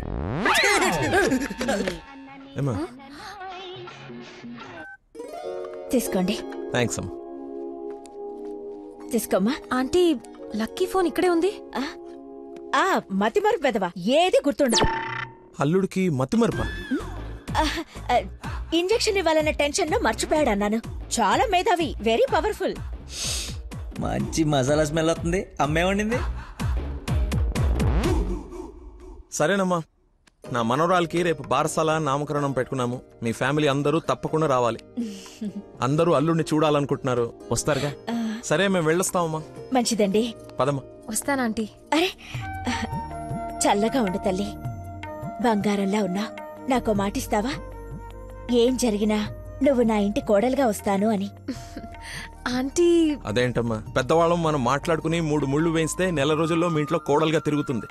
తీసుకోండి. థ్యాంక్స్ అమ్మా. తీసుకోమ్మా. ఆంటీ, లక్కీ ఫోన్ ఇక్కడే ఉంది. మతిమరుపు పెదవా, ఏది గుర్తుండదు. అల్లుడికి మతిమరుపా? ఇంజెక్షన్ ఇవ్వాలన్న టెన్షన్ లో మర్చిపోయాడు అన్నాను. చాలా మేధావి, వెరీ పవర్ఫుల్. మంచి మసాలా స్మెల్ వస్తుంది. అమ్మే వండింది. సరేనమ్మా, నా మనవరాలకి రేపు బారసాల నామకరణం పెట్టుకున్నాము. మీ ఫ్యామిలీ అందరూ తప్పకుండా రావాలి. అందరూ అల్లుడిని చూడాలనుకుంటున్నారు. వస్తారుగా? సరే, మేము వెళ్ళొస్తామమ్మా. మంచిదండి. పదమ్మా. వస్తానంటీ. అరే చల్లగా ఉండు తల్లి. బంగారంలా ఉన్నా నాకో మాటిస్తావా? ఏం జరిగినా నువ్వు నా ఇంటి కోడలుగా వస్తాను అని. ఆంటీ. అదేంటమ్మా, పెద్దవాళ్ళం మనం మాట్లాడుకుని 3 ముళ్ళు వేయిస్తే నెల రోజుల్లో మీ ఇంట్లో కోడలుగా తిరుగుతుంది.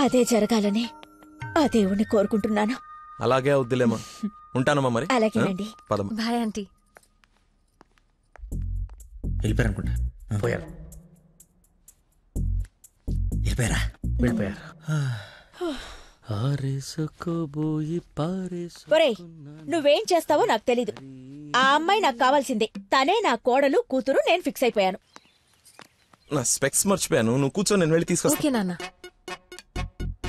అదే జరగాలని ఆ దేవుణ్ణి కోరుకుంటున్నాను. అలాగే అవుద్దిలేమా. ఉంటానమ్మా మరి. అలాగేనండి. పదమ్మా. Bye aunty. వెళ్ళిపోయారు అనుకుంటా. పోయారు. వెళ్ళిపోయారా? వెళ్ళిపోయారు. ఒరేయ్, నువ్వేం చేస్తావో నాకు తెలీదు. ఆ అమ్మాయి నాకు కావాల్సిందే. తనే నా కోడలు కూతురు. నేను ఫిక్స్ అయిపోయాను. నా స్పెక్స్ మర్చిపోయాను. నువ్వు కూర్చో, నేను వెళ్ళి తీసుకొస్తా. ఓకే నాన్న.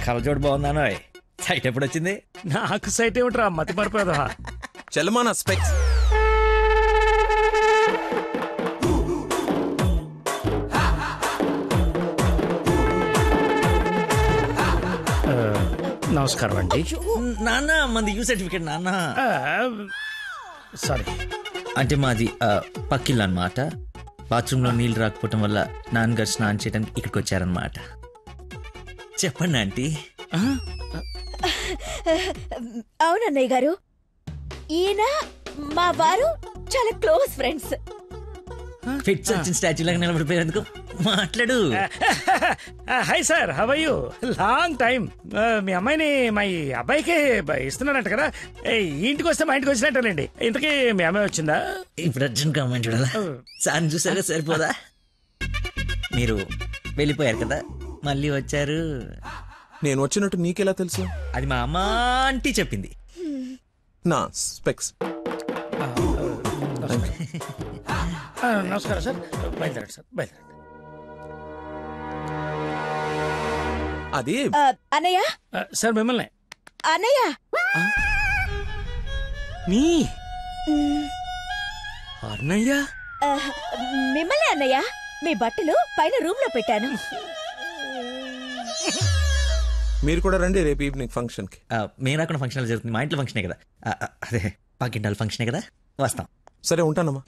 కలజోడు బాగుందానో. సైట్ ఎప్పుడు వచ్చింది? నాకు సైట్ ఏమిట్రా, మతి మరిపోదా. చెల్లమా నా స్పెక్స్. నమస్కారం అండి. నాన్న మంది యూ సర్టిఫికేట్ నాన్న. సారీ. అంటే మాది పక్కిల్లు అన్నమాట. బాత్రూంలో నీళ్ళు రాకపోవటం వల్ల నాన్నగారు స్నానం చేయడానికి ఇక్కడికి వచ్చారనమాట. చెప్పండి ఆంటీ. అవునన్నయ్య గారు, ఈయన మా వారు చాలా క్లోజ్ ఫ్రెండ్స్. ఫిట్స్ వచ్చిన స్టాచ్యూ లాగా నిలబడిపోయేందుకు మాట్లాడు. Hi sir, how are you? Long time. మీ అమ్మాయిని మా ఈ అబ్బాయికి ఇస్తున్నానంట కదా. ఈ ఇంటికి వస్తే మా ఇంటికి వచ్చినట్టేనండి. ఇంతకీ మీ అమ్మాయి వచ్చిందా? ఇప్పుడు అర్జున్ అమ్మాయి చూడాలా? సార్ చూసారా సరిపోదా? మీరు వెళ్ళిపోయారు కదా, మళ్ళీ వచ్చారు. నేను వచ్చినట్టు నీకెలా తెలుసు? అది మా అమ్మ ఆంటీ చెప్పింది. నా స్పెక్స్. నమస్కారం సార్. బయలుదేరండి సార్, బయలుదేరండి. అది అన్నయ్య. సార్ మిమ్మల్ని. అన్నయ్య. మీ అన్నయ్య? మిమ్మల్ని అన్నయ్య. మీ బట్టలు పైన రూమ్ లో పెట్టాను. మీరు కూడా రండి రేపు ఈవినింగ్ ఫంక్షన్ కి. మేము రాకుండా ఫంక్షన్ జరుగుతుంది. మా ఇంట్లో ఫంక్షనే కదా. అదే పాకింటాల ఫంక్షనే కదా. వస్తాం. సరే, ఉంటానమ్మా.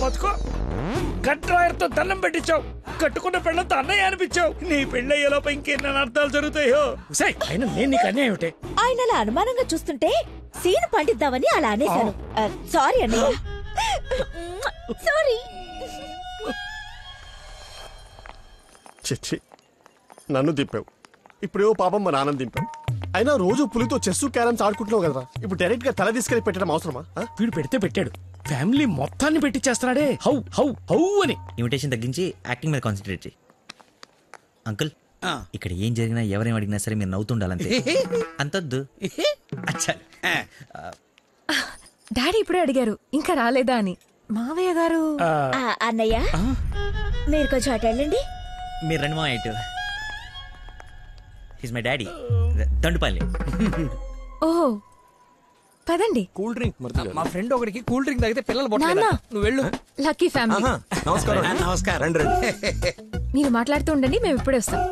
బతుకో కట్రాయర్తో దండం పెట్టించావు. కట్టుకున్న పెళ్ళంతా అన్నయ్య అనిపించావు. నీ పెళ్ళయ్యేలోపు ఇంకెన్ని అర్థాలు జరుగుతాయో. అయినా నేను నీకు అన్యాయం ఏమిటి? ఆయన అలా అనుమానంగా చూస్తుంటే సీన్ పండిద్దామని అలా అనేశాను. సారీ అన్నయ్య. సారీ. చిచ్చి, నన్ను దింపావు. ఇప్పుడేవో పాపం మా నాన్న దింపావు. అయినా రోజు పులితో చెస్సు క్యారమ్స్ ఆడుకుంటున్నావు కదా. ఇప్పుడు డైరెక్ట్ గా తల తీసుకెళ్లి పెట్టడం అవసరమా? వీడు పెడితే పెట్టాడు, ఫ్యామిలీ మొత్తాన్ని పెట్టిచ్చేస్తున్నాడే. హౌ హౌ హౌ అని. ఇన్విటేషన్ తగ్గించి యాక్టింగ్ మీద కాన్సన్ట్రేట్ చేయి. అంకుల్, ఇక్కడ ఏం జరిగినా ఎవరేం అడిగినా సరే మీరు నవ్వుతుండాలంతే. అంతొద్దు. డాడీ ఇప్పుడే అడిగారు ఇంకా రాలేదా అని. మావయ్య గారు. అన్నయ్య, మీరు కొంచెం అటు వెళ్ళండి. మీరు రండి మా ఇటు. He's my daddy. దండుపల్లి. ఓహో, పదండి. Cool drink. మా ఫ్రెండ్ ఒకరికి కూల్ డ్రింక్ తాగితే పిల్లలు నాన్న. బొట్టలేదు. నువ్వు వెళ్ళు. Lucky family. నమస్కారం. నమస్కారం. రండి రండి. మీరు మాట్లాడుతూ ఉండండి, మేము ఇప్పుడే వస్తాం.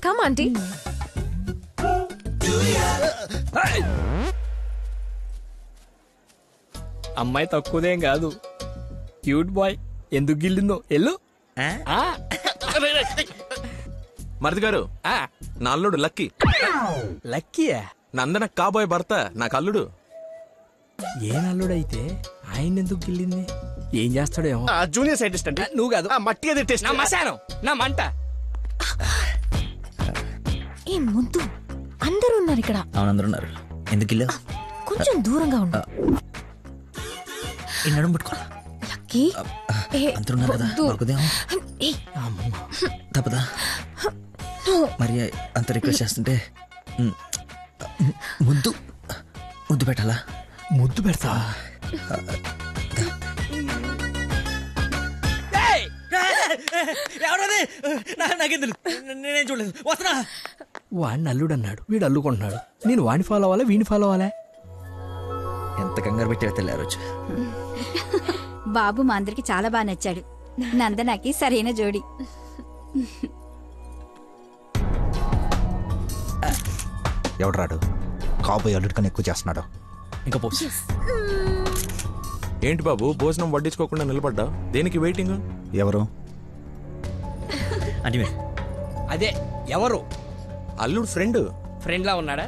Come aunty. అమ్మాయి తక్కువదేం కాదు. Cute boy. ఎందుకు గిల్లిందో ఎల్లు. మరిది గారు, నా అల్లుడు లక్కీ. లక్కీయా? నందన కాబోయే భర్త నాకు అల్లుడు. ఏ నల్లుడైతే ఆయన ఎందుకు గిల్లింది? ఏం చేస్తాడేమో. జూనియర్ సైంటిస్ట్ అంటే నువ్వు కాదు. మట్టి అది టెస్ట్. నా మశానం, నా మంట. ఏ ముద్దు, అందరూ ఉన్నారు ఇక్కడ. అవును, అందరూ ఉన్నారు. ఎందుకు ఇల్లు? కొంచెం దూరంగా ఉండు. ఈ నడుము పట్టుకోవాలా? లక్కీ. అందరూ ఉన్నారు కదా, దొరకదేమో. తప్పదా? మరి అంత రిక్వెస్ట్ చేస్తుంటే ముద్దు ముద్దు పెట్టాలా? ముద్దు పెడతా. నేనేం చూడలేదు. వస్తున్నా. వాడిని అల్లుడు అన్నాడు, వీడు అల్లుకుంటున్నాడు. నేను వాడిని ఫాలో అవ్వాలా, వీడిని ఫాలో అవ్వాలా? ఎంత కంగారు పెట్టారో తెల్లి ఆ రోజు. బాబు మా అందరికి చాలా బాగా నచ్చాడు. నందనకి సరైన జోడి. ఎవడు రాడు కాబోయే అల్లుడి కన్నా ఎక్కువ చేస్తున్నాడు. ఇంకా పోస్. ఏంటి బాబు భోజనం వడ్డించుకోకుండా నిలబడ్డా? దేనికి వెయిటింగ్? ఎవరు? అంటే అదే ఎవరు? అల్లుడు ఫ్రెండ్. ఫ్రెండ్ లా ఉన్నాడా?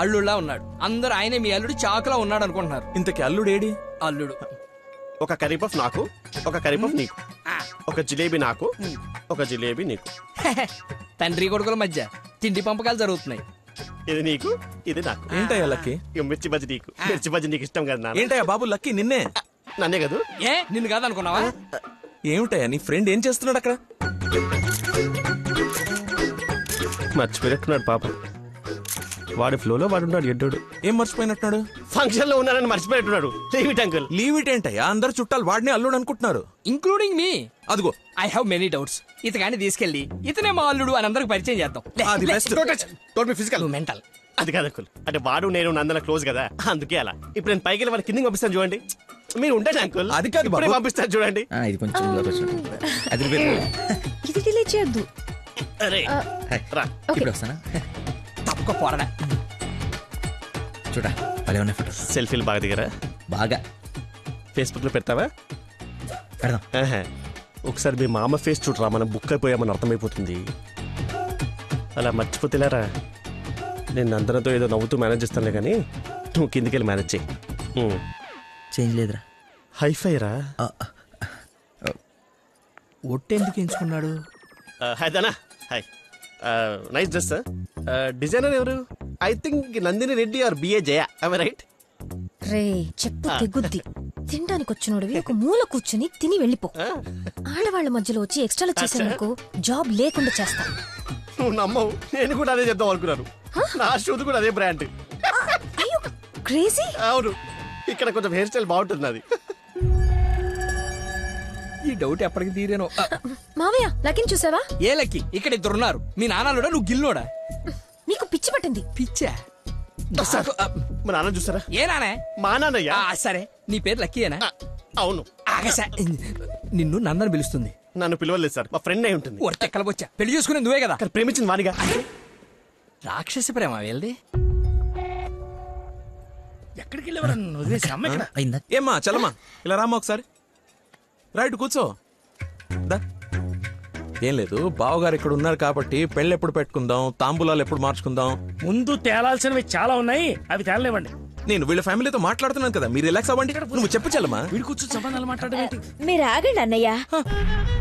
అల్లుడులా ఉన్నాడు. అందరూ ఆయనే మీ అల్లుడు చాకులా ఉన్నాడు అనుకుంటున్నారు. ఇంతకీ అల్లుడు ఏడి? అల్లుడు ఒక కర్రీ పఫ్ నాకు, ఒక కర్రీ పఫ్ నీకు, ఒక జిలేబీ నాకు, ఒక జిలేబీ నీకు. తండ్రి కొడుకుల మధ్య తిండి పంపకాలు జరుగుతున్నాయి. ఇది నీకు, ఇది నాకు. ఏంటయ్యా లక్కీ? మిర్చి బజ్జి నీకు, మిర్చి బజ్జి నీకు ఇష్టం కదా నాన్న. ఏంటయ్యా బాబు లక్కీ నిన్నే? నన్నే కదా? ఏ నిన్ను కాదనుకున్నావా? ఏమిటయ్యా నీ ఫ్రెండ్ ఏం చేస్తున్నాడు అక్కడ? మర్చిపోయినట్టున్నాడు పాప. వాడి ఫ్లోలో వాడు ఉన్నాడు. ఎడ్డోడు ఏం మర్చిపోయినట్టున్నాడు? ఫంక్షన్ లో ఉన్నానని మర్చిపోయినట్టున్నాడు. Leave it uncle. Leave it ఏంటయ్యా? అందరు చుట్టాలు వాడిని అల్లుడు అనుకుంటున్నారు, ఇంక్లూడింగ్ మీ. అదిగో ఐ హావ్ మెనీ డౌట్స్. ఇతగాని తీసుకెళ్లి ఇతనే మా అల్లుడు అని అందరికి పరిచయం చేద్దాం. అది బెస్ట్. Physical mental. అది కాదు అంకుల్. అంటే వాడు నేను నందన క్లోజ్ కదా, అందుకే అలా. ఇప్పుడు నేను పైకి వెళ్ళి వాడి కిందకి పంపిస్తాను చూడండి. మీరు ఉండండి అంకుల్. అది కాదు ఇప్పుడే పంపిస్తాను చూడండి. ఇది కొంచెం అది ఇది డిలే చేయొద్దు. అరే రా. ఇప్పుడు వస్తానా? తప్పక పోరడా. చూడా భలే ఉన్నాయి ఫోటో. సెల్ఫీలు బాగా దిగరా? బాగా. ఫేస్బుక్ లో పెడతావా? పెడదాం. ఒకసారి మీ మామ ఫేస్ చూడరా, మనం బుక్ అయిపోయామని అర్థమైపోతుంది. అలా మర్చిపోతేలారా. నేను అందరితో ఏదో నవ్వుతూ మేనేజ్ చేస్తానులే కానీ నువ్వు కిందికి వెళ్ళి మేనేజ్ చేయి. చేంజ్ లేదురా. హైఫై రా. ఒట్టెందుకు ఎంచుకున్నాడు? హాయ్ దానా. హాయ్. Nice dress. డిజైనర్ ఎవరు? ఐ థింక్ నందిని రెడ్డి ఆర్ బిఏ జయ. I right? రే చెప్పు తెగుద్ది. తినడానికి వచ్చినోడివి ఒక మూల కూర్చుని తిని వెళ్ళిపో. ఆడవాళ్ళ మధ్యలో వచ్చి ఎక్స్ట్రాలు చేసేందుకు జాబ్ లేకుండా చేస్తా. నువ్వు నమ్మవు, నేను కూడా అదే చెప్దాం అనుకున్నాను. నా షూది కూడా అదే బ్రాండ్. క్రేజీ. అవును, ఇక్కడ కొంచెం హెయిర్ స్టైల్ బాగుంటుంది అది. ఈ డౌట్ ఎప్పటికి తీరేనో. మావయ్య లక్కీని చూసావా? ఏ లక్కీ? ఇక్కడ ఇద్దరున్నారు. మీ నాన్నలోడా నువ్వు గిల్లోడా? నీకు పిచ్చి పట్టింది. పిచ్చా? మా నాన్న చూసారా? ఏ నానే? మా నాన్నయ్య. సరే నీ పేరు లక్కీయేనా? అవును. ఆగసా, నిన్ను నందని పిలుస్తుంది. నన్ను పిలవలేదు సార్, మా ఫ్రెండ్ అయి ఉంటుంది. వచ్చా పెళ్లి చేసుకునే నువ్వే కదా? ప్రేమించింది వానిగా. రాక్షసి ప్రేమ వెళ్ది. ఎక్కడికి వెళ్ళేవారు? వదిలేసి అమ్మ ఇక్కడ. ఏమ్మా చలమా ఇలా రామ్మా ఒకసారి. రైట్ కూర్చో. ఏం లేదు, బావగారు ఇక్కడ ఉన్నారు కాబట్టి పెళ్ళి ఎప్పుడు పెట్టుకుందాం, తాంబూలాలు ఎప్పుడు మార్చుకుందాం. ముందు తేలాల్సినవి చాలా ఉన్నాయి, అవి తేలనివ్వండి. నేను వీళ్ళ ఫ్యామిలీతో మాట్లాడుతున్నాను కదా, మీరు రిలాక్స్ అవ్వండి. నువ్వు చెప్పు చలమా. వీడి కూర్చొని సంబంధాలు మాట్లాడమేంటి? మీరు ఆగండి అన్నయ్య.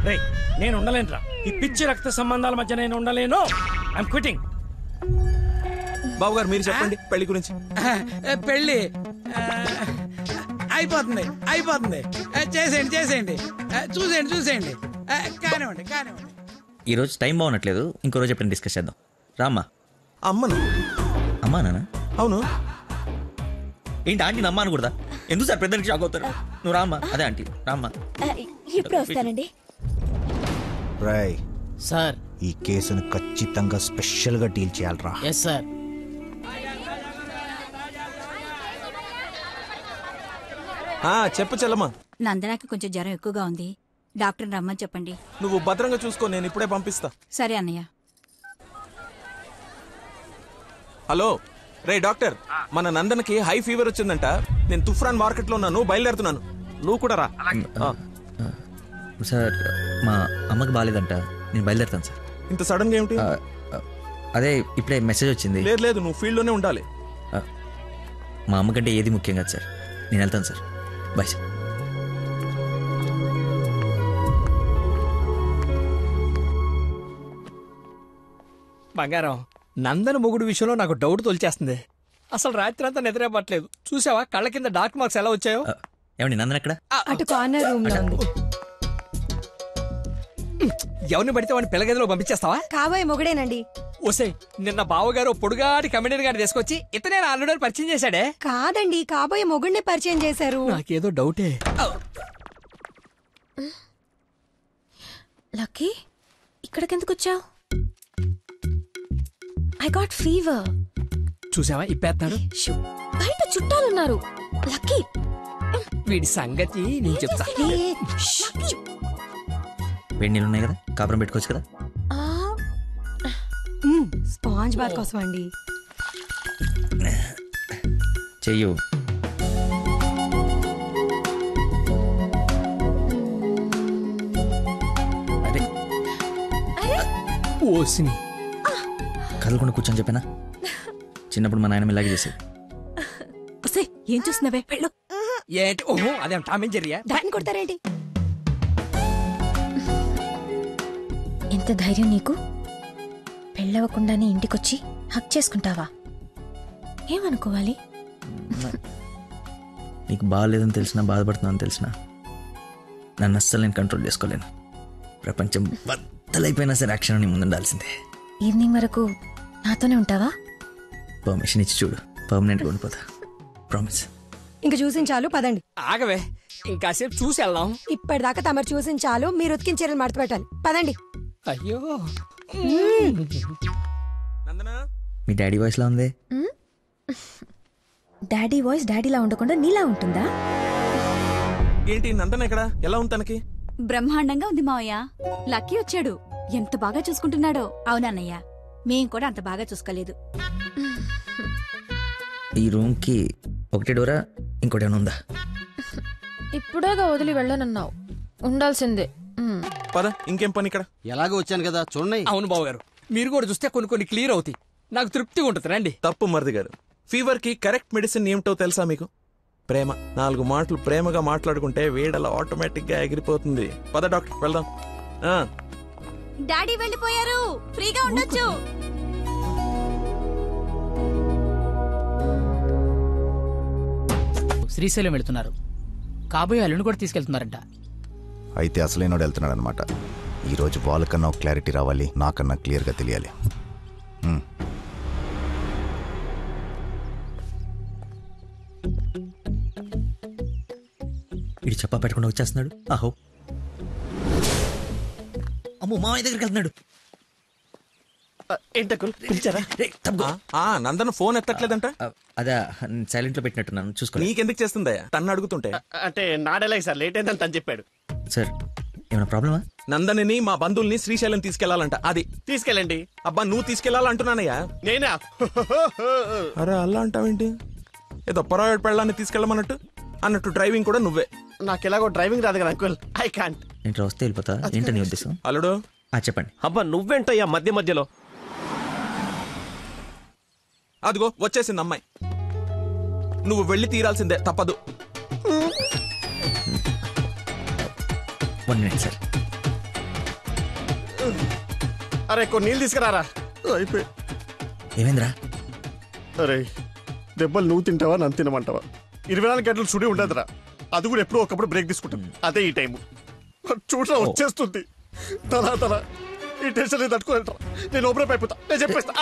రేయ్ నేను ఉండలేనురా. ఈ పిచ్చి రక్త సంబంధాల మధ్య నేను ఉండలేను. I'm quitting. బావగారు మీరు చెప్పండి పెళ్లి గురించి. పెళ్ళి అయిపోతుంది. చేసేయండి. చూసేయండి. కానివ్వండి. ఈ రోజు టైం బాగున్నట్లేదు, ఇంకో రోజు ఎప్పుడైనా డిస్కస్ చేద్దాం. రామ్మా. అమ్మను? అమ్మా నాన్న? అవును. ఏంటి ఆంటీ నమ్మా అనకూడదా? ఎందుకు సార్ పెద్దకి షాక్ అవుతారు? నువ్వు రామ్మా. అదే ఆంటీ రామ్మా. ఇప్పుడు వస్తానండి. రాయ్ సార్, ఈ కేసును ఖచ్చితంగా స్పెషల్ గా డీల్ చేయాలరా. Yes sir. చెప్పు చెల్లమ్మా. నందనకి కొంచెం జ్వరం ఎక్కువగా ఉంది, డాక్టర్ రమ్మని చెప్పండి. నువ్వు భద్రంగా చూసుకో, నేను ఇప్పుడే పంపిస్తా. సరే అన్నయ్య. హలో రే డాక్టర్, మన నందనకి హై ఫీవర్ వచ్చిందంట. నేను తుఫ్రాన్ మార్కెట్ లో ఉన్నాను, బయలుదేరుతున్నాను. నువ్వు కూడా రా. సార్ మా అమ్మకి బాగాలేదంట, నేను బయలుదేరుతాను సార్. ఇంత సడన్ గా ఏమిటి? అదే ఇప్పుడే మెసేజ్ వచ్చింది. లేదు నువ్వు ఫీల్డ్ లోనే ఉండాలి. మా అమ్మకంటే ఏది ముఖ్యం కాదు సార్, నేను వెళ్తాను సార్. Bye sir. బంగారం, నందన మొగుడు విషయంలో నాకు డౌట్ తొలిచేస్తుంది. అసలు రాత్రి అంతా నిద్రపట్లేదు. చూసావా కళ్ళ కింద డార్క్ మార్క్స్ ఎలా వచ్చాయో? ఏమండి నందన ఎక్కడ? అటు కార్నర్ రూమ్ లో ఉంది. ఎవరిని పడితే వాడిని పిల్లగదిలో పంపించేస్తావా? కాబోయే మొగుడేనండి. ఓసే, నిన్న బావగారు పొడుగాటి కమెడియన్ గారిని తీసుకొచ్చి ఇతనే నా అల్లుడు పరిచయం చేశాడే. కాదండి, కాబోయే మొగుడిని పరిచయం చేశారు. నాకేదో డౌటే. లక్కీ ఇక్కడికెందుకు వచ్చావు? I got fever. చూసావా ఇప్పేస్తాడు. బయట చుట్టాలున్నారు. లక్కీ వీడి సంగతి నేను చెప్తా. వేడి నీళ్ళు ఉన్నాయి కదా, కాపురం పెట్టుకోవచ్చు కదా. స్పాంజ్ బాత్ కోసం అండి. చెయ్యు. అరే ఓసిని కదలకుండా కూర్చొని చెప్పానా, చిన్నప్పుడు మా నాయనమ్మ ఇలాగే చేసేది. ఏం చూస్తున్నావే వెళ్ళు. ఏంటి? ఓహో అదేం టామ్ అండ్ జెర్రీయా? దాన్ని కొడతారేంటి? ఎంత ధైర్యం నీకు? పెళ్ళవకుండానే ఇంటికొచ్చి హక్ చేసుకుంటావా? ఏమనుకోవాలి? నీకు బాగాలేదని తెలిసినా, బాధపడుతున్నావు తెలిసినా నన్ను అస్సలు నేను కంట్రోల్ చేసుకోలేను. ప్రపంచం బద్దలైపోయినా సరే యాక్షన్ నీ ముందుండాల్సిందే. ఈవినింగ్ వరకు నాతోనే ఉంటావా? పర్మిషన్ ఇచ్చి చూడు, పర్మనెంట్గా ఉండిపోతా. ప్రామిస్. ఇంక చూసించాలు పదండి. ఆగవే, ఇంకాసేపు చూసి వెళ్దాం. ఇప్పటిదాకా తమరు చూసించాలు, మీరు ఉతికిన చీరలు మడత పెట్టాలి. పదండి. అయ్యో మీ డాడీ వాయిస్లా ఉంది. డాడీ వాయిస్ డాడీలా ఉండకుండా నీలా ఉంటుందా? ఏంటి నందన ఎక్కడ? ఎలా ఉంది తనకి? బ్రహ్మాండంగా ఉంది మావయ్య. లక్కీ వచ్చాడు, ఎంత బాగా చూసుకుంటున్నాడో. అవునన్నయ్య, మేం కూడా అంత బాగా చూసుకోలేదు. ఈ రూమ్కి ఒకటే డోరా, ఇంకోటి ఏమైనా ఉందా? ఇప్పుడేగా వదిలి వెళ్ళనన్నావు, ఉండాల్సిందే. పద, ఇంకేం పని ఇక్కడ? ఎలాగో వచ్చాను కదా చూడండి. అవును బాబు గారు, మీరు కూడా చూస్తే కొన్ని క్లియర్ అవుతాయి. నాకు తృప్తిగా ఉంటుంది. రండి. తప్పు మరిది గారు. ఫీవర్ కి కరెక్ట్ మెడిసిన్ ఏమిటో తెలుసా మీకు? ప్రేమ. 4 మాటలు ప్రేమగా మాట్లాడుకుంటే వేడలా ఆటోమేటిక్ గా ఎగిరిపోతుంది. పద డాక్టర్ వెళ్దాం. డాడీ వెళ్ళిపోయారు, ఫ్రీగా ఉండొచ్చు. శ్రీశైలం వెళ్తున్నారు. కాబోయే అల్లుని కూడా తీసుకెళ్తున్నారంట. అయితే అసలైనోడు వెళ్తున్నాడు అనమాట. ఈరోజు వాళ్ళకన్నా క్లారిటీ రావాలి, నాకన్నా క్లియర్గా తెలియాలి. ఇటు చెప్పా పెట్టకుండా వచ్చేస్తున్నాడు. ఆహో, అమ్మో, మామయ్య దగ్గరికి వెళ్తున్నాడు. నందన ఫోన్ ఎత్తట్లేదంట. అదే సైలెంట్ లో పెట్టినట్టున్నాను, చూసుకో. నీకెందుకు చేస్తుందయ్యా? తన్ను అడుగుతుంటే. అంటే నాడేలాగ సార్, లేట్ అయిందని తను చెప్పాడు. సార్ ఏమైనా ప్రాబ్లమా? నందనిని మా బంధువుల్ని శ్రీశైలం తీసుకెళ్లాలంట. అది తీసుకెళ్ళండి. అబ్బా, నువ్వు తీసుకెళ్లాలంటున్నానయ్యా. నేనా? అరే అలా అంటావేంటి? ఏదో పొరపాటు పెళ్ళాన్ని తీసుకెళ్ళమన్నట్టు అన్నట్టు డ్రైవింగ్ కూడా నువ్వే. నాకు ఎలాగో డ్రైవింగ్ రాదు కదా అంకుల్, ఐ కాంట్. ఇంట్లో వస్తే వెళ్ళిపోతా. ఏంటో నీ ఉద్దేశం? అల్లుడు చెప్పండి. అబ్బా నువ్వేంటయ్యా మధ్య మధ్యలో? అదిగో వచ్చేసింది అమ్మాయి. నువ్వు వెళ్ళి తీరాల్సిందే, తప్పదు. 1 minute సార్. అరే కొన్ని నీళ్ళు తీసుకురారా. అయిపోయి. ఏమైందిరా? అరే దెబ్బలు నువ్వు తింటావా, నన్ను తినమంటావా? 24 గంటలు సుడి ఉండదురా. అది కూడా ఎప్పుడో ఒకప్పుడు బ్రేక్ తీసుకుంటాం. అదే ఈ టైము. చూడరా వచ్చేస్తుంది. తన ఈ టెన్షన్ తట్టుకోలేట. నేను ఓపెన్ అయిపోతా, నేను చెప్పేస్తా.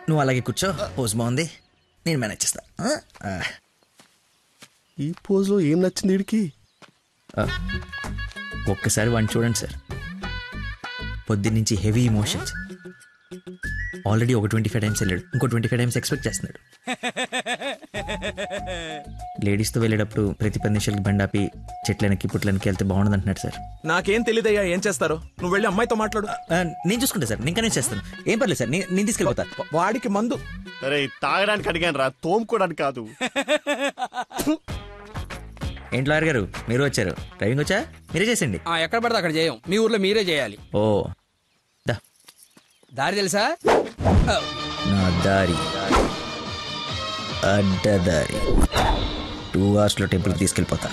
నువ్వు అలాగే కూర్చో, పోజ్ బాగుంది, నేను మేనేజ్ చేస్తా. ఈ పోజ్ లో ఏం నచ్చింది వీడికి? ఒక్కసారి వాడిని చూడండి సార్. పొద్దున్నుంచి హెవీ ఇమోషన్స్. ఆల్రెడీ ఒక 25 టైమ్స్ వెళ్ళాడు, ఇంకో 25 టైమ్స్ ఎక్స్పెక్ట్ చేస్తున్నాడు. లేడీస్తో వెళ్ళేటప్పుడు ప్రతి 10 నిమిషాలకి బండాపి చెట్లనికి పుట్లనికి వెళ్తే బాగుండదు అంటున్నాడు సార్. నాకేం తెలియదయ్యా ఏం చేస్తారో. నువ్వు వెళ్ళి అమ్మాయితో మాట్లాడు. నేను చూసుకుంటా సార్, నేను కనెక్ట్ చేస్తాను. ఏం పర్లేదు సార్, నేను తీసుకెళ్ళిపోతా. వాడికి మందు. అరే తాగడానికి అడిగాను రా, తోముకోవడానికి కాదు. ఏంటి లాయర్ గారు, మీరు వచ్చారు? డ్రైవింగ్ వచ్చా? మీరే చేసండి. ఎక్కడ పడితే అక్కడ చేయం, మీ ఊర్లో మీరే చేయాలి. ఓ దారి తెలుసా? నా దారి అడ్డదారి. 2 hours లో టెంపుల్కి తీసుకెళ్ళిపోతా.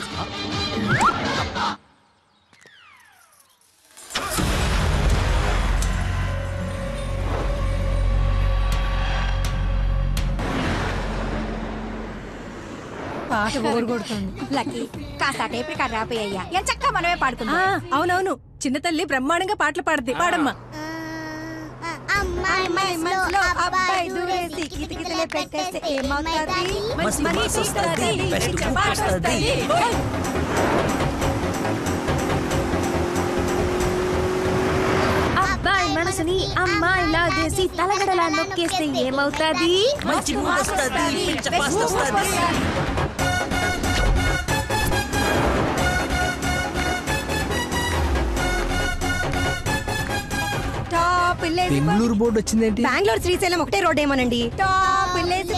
పాట ఓరుగొడుతుంది. లక్కీ కాస్త టేప్ రికార్డ్ రాపోయ్యా, ఎంచక్కా మనమే పాడుకుందాం. అవునవును, చిన్న తల్లి బ్రహ్మాండంగా పాటలు పాడుద్ది. పాడమ్మా. అమ్మాయి మనసులో అబ్బాయి దూరేసి కితకితలే పెట్టేస్తే ఏమవుతాది? మంచి మనసు వస్తది, బెస్ట్ పాట వస్తది. అబ్బాయి మనసుని అమ్మాయి లాగేసి తలగడలా నొక్కేస్తే ఏమవుతాది? మంచి మూడ్ వస్తది, పిచ్చ పాస్ట్ వస్తది. బెంగళూరు బోర్డు వచ్చిందేంటి? బెంగళూరు శ్రీశైలం ఒకటే రోడ్ ఏమోనండి. టాప్ విలేజ్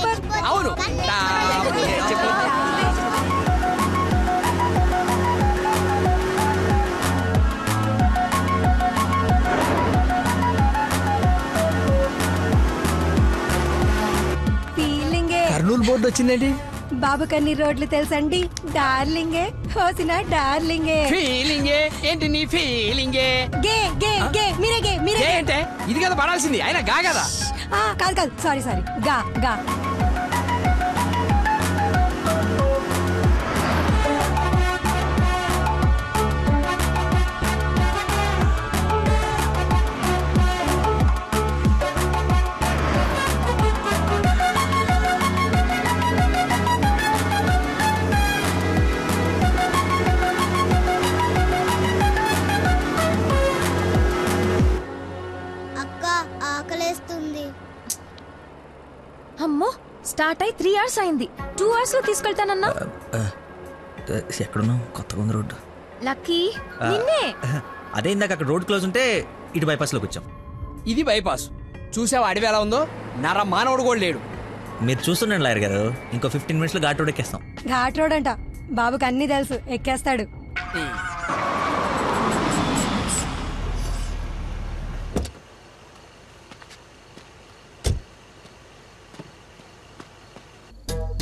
అవును. ఫీలింగే. కర్నూలు బోర్డు వచ్చిందేంటి? బాబు కన్ని రోడ్లు తెలుసండి. డార్లింగే హోసిన డార్లింగే. ఫీలింగే ఏంటి నీ ఫీలింగే? గే గే గే మీరే గే మీరే గే అంటే ఇది కదా పడాల్సింది, అయినా గా కదా. కాదు కాదు సారీ సారీ గా గా. అమ్మో స్టార్ట్ అయి 3 hours అయింది. 2 hours లో తీసుకెళ్తానన్నా. ఎక్కడున్నావు? కొత్తగా ఉంది రోడ్డు. లక్కీ నిన్నే. అదే ఇందాక అక్కడ రోడ్ క్లోజ్ ఉంటే ఇటు బైపాస్ లోకి వచ్చాం. ఇది బైపాస్. చూసావా అడవి ఎలా ఉందో? నర మానవుడు కూడా లేడు. మీరు చూస్తుండండి లాయర్ గారు, ఇంకో 15 minutes లో ఘాట్ రోడ్ ఎక్కేస్తాం. ఘాట్ రోడ్ అంట. బాబుకి అన్ని తెలుసు, ఎక్కేస్తాడు.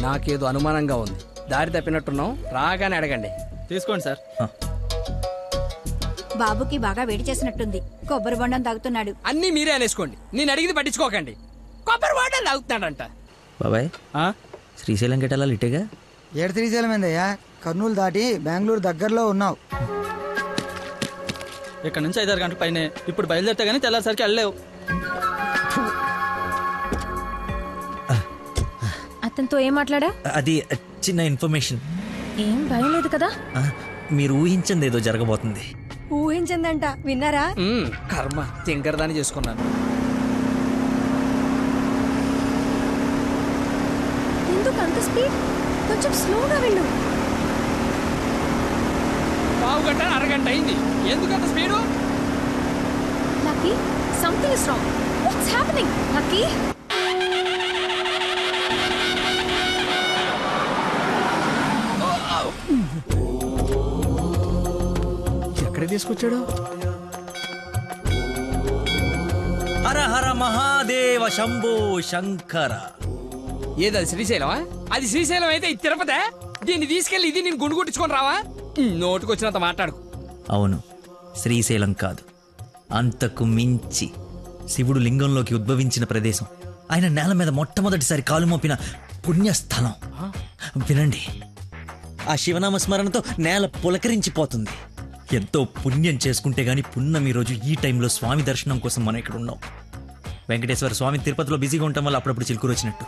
నాకేదో అనుమానంగా ఉంది. దారి తప్పినట్టున్నాం, రాగానే అడగండి. తీసుకోండి సార్. బాబుకి బాగా వేడి చేసినట్టుంది. కొబ్బరి బొండం తాగుతున్నాడు. అన్నీ మీరే అనేసుకోండి, నేను అడిగింది పట్టించుకోకండి. కొబ్బరి బొండం తాగుతున్నాడంట. బాబాయ్ శ్రీశైలం గెటాలా ఇటేగా? ఏడు శ్రీశైలం ఏందయ్యా? కర్నూలు దాటి బెంగళూరు దగ్గరలో ఉన్నావు. ఇక్కడ నుంచి 5-6 గంటల పైనే. ఇప్పుడు బయలుదేరితే గానీ తెల్లారిసరికి వెళ్ళలేవు. అతనితో ఏం మాట్లాడా? అది చిన్న ఇన్ఫర్మేషన్. ఏం భయం లేదు కదా? మీరు ఊహించింది ఏదో జరగబోతుంది. ఊహించిందంట, విన్నారా? కర్మ, తింకరదాన్ని చేసుకున్నాను. ఎందుకు అంత స్పీడ్? కొంచెం స్లోగా వెళ్ళు. పావు గంట అరగంట అయింది, ఎందుకంత speed? Lucky something is wrong. What's happening? Lucky ఎక్కడ తీసుకొచ్చాడు? హర హర మహాదేవ శంభో శంకర. ఏది శ్రీశైలమా? అది శ్రీశైలం అయితే ఇది తిరుపతే. దీన్ని తీసుకెళ్లి ఇది నేను గుండు కొట్టించుకొని రావా? నోటుకొచ్చినంత మాట్లాడుకు. అవును, శ్రీశైలం కాదు, అంతకు మించి శివుడు లింగంలోకి ఉద్భవించిన ప్రదేశం, ఆయన నేల మీద మొట్టమొదటిసారి కాలు మోపిన పుణ్యస్థలం. వినండి, ఆ శివనామ స్మరణతో నేల పులకరించిపోతుంది. ఎంతో పుణ్యం చేసుకుంటే గాని పున్నమి రోజు ఈ టైంలో స్వామి దర్శనం కోసం మనం ఇక్కడ ఉన్నాం. వెంకటేశ్వర స్వామి తిరుపతిలో బిజీగా ఉండటం వల్ల అప్పుడప్పుడు చిలుకూరు వచ్చినట్టు,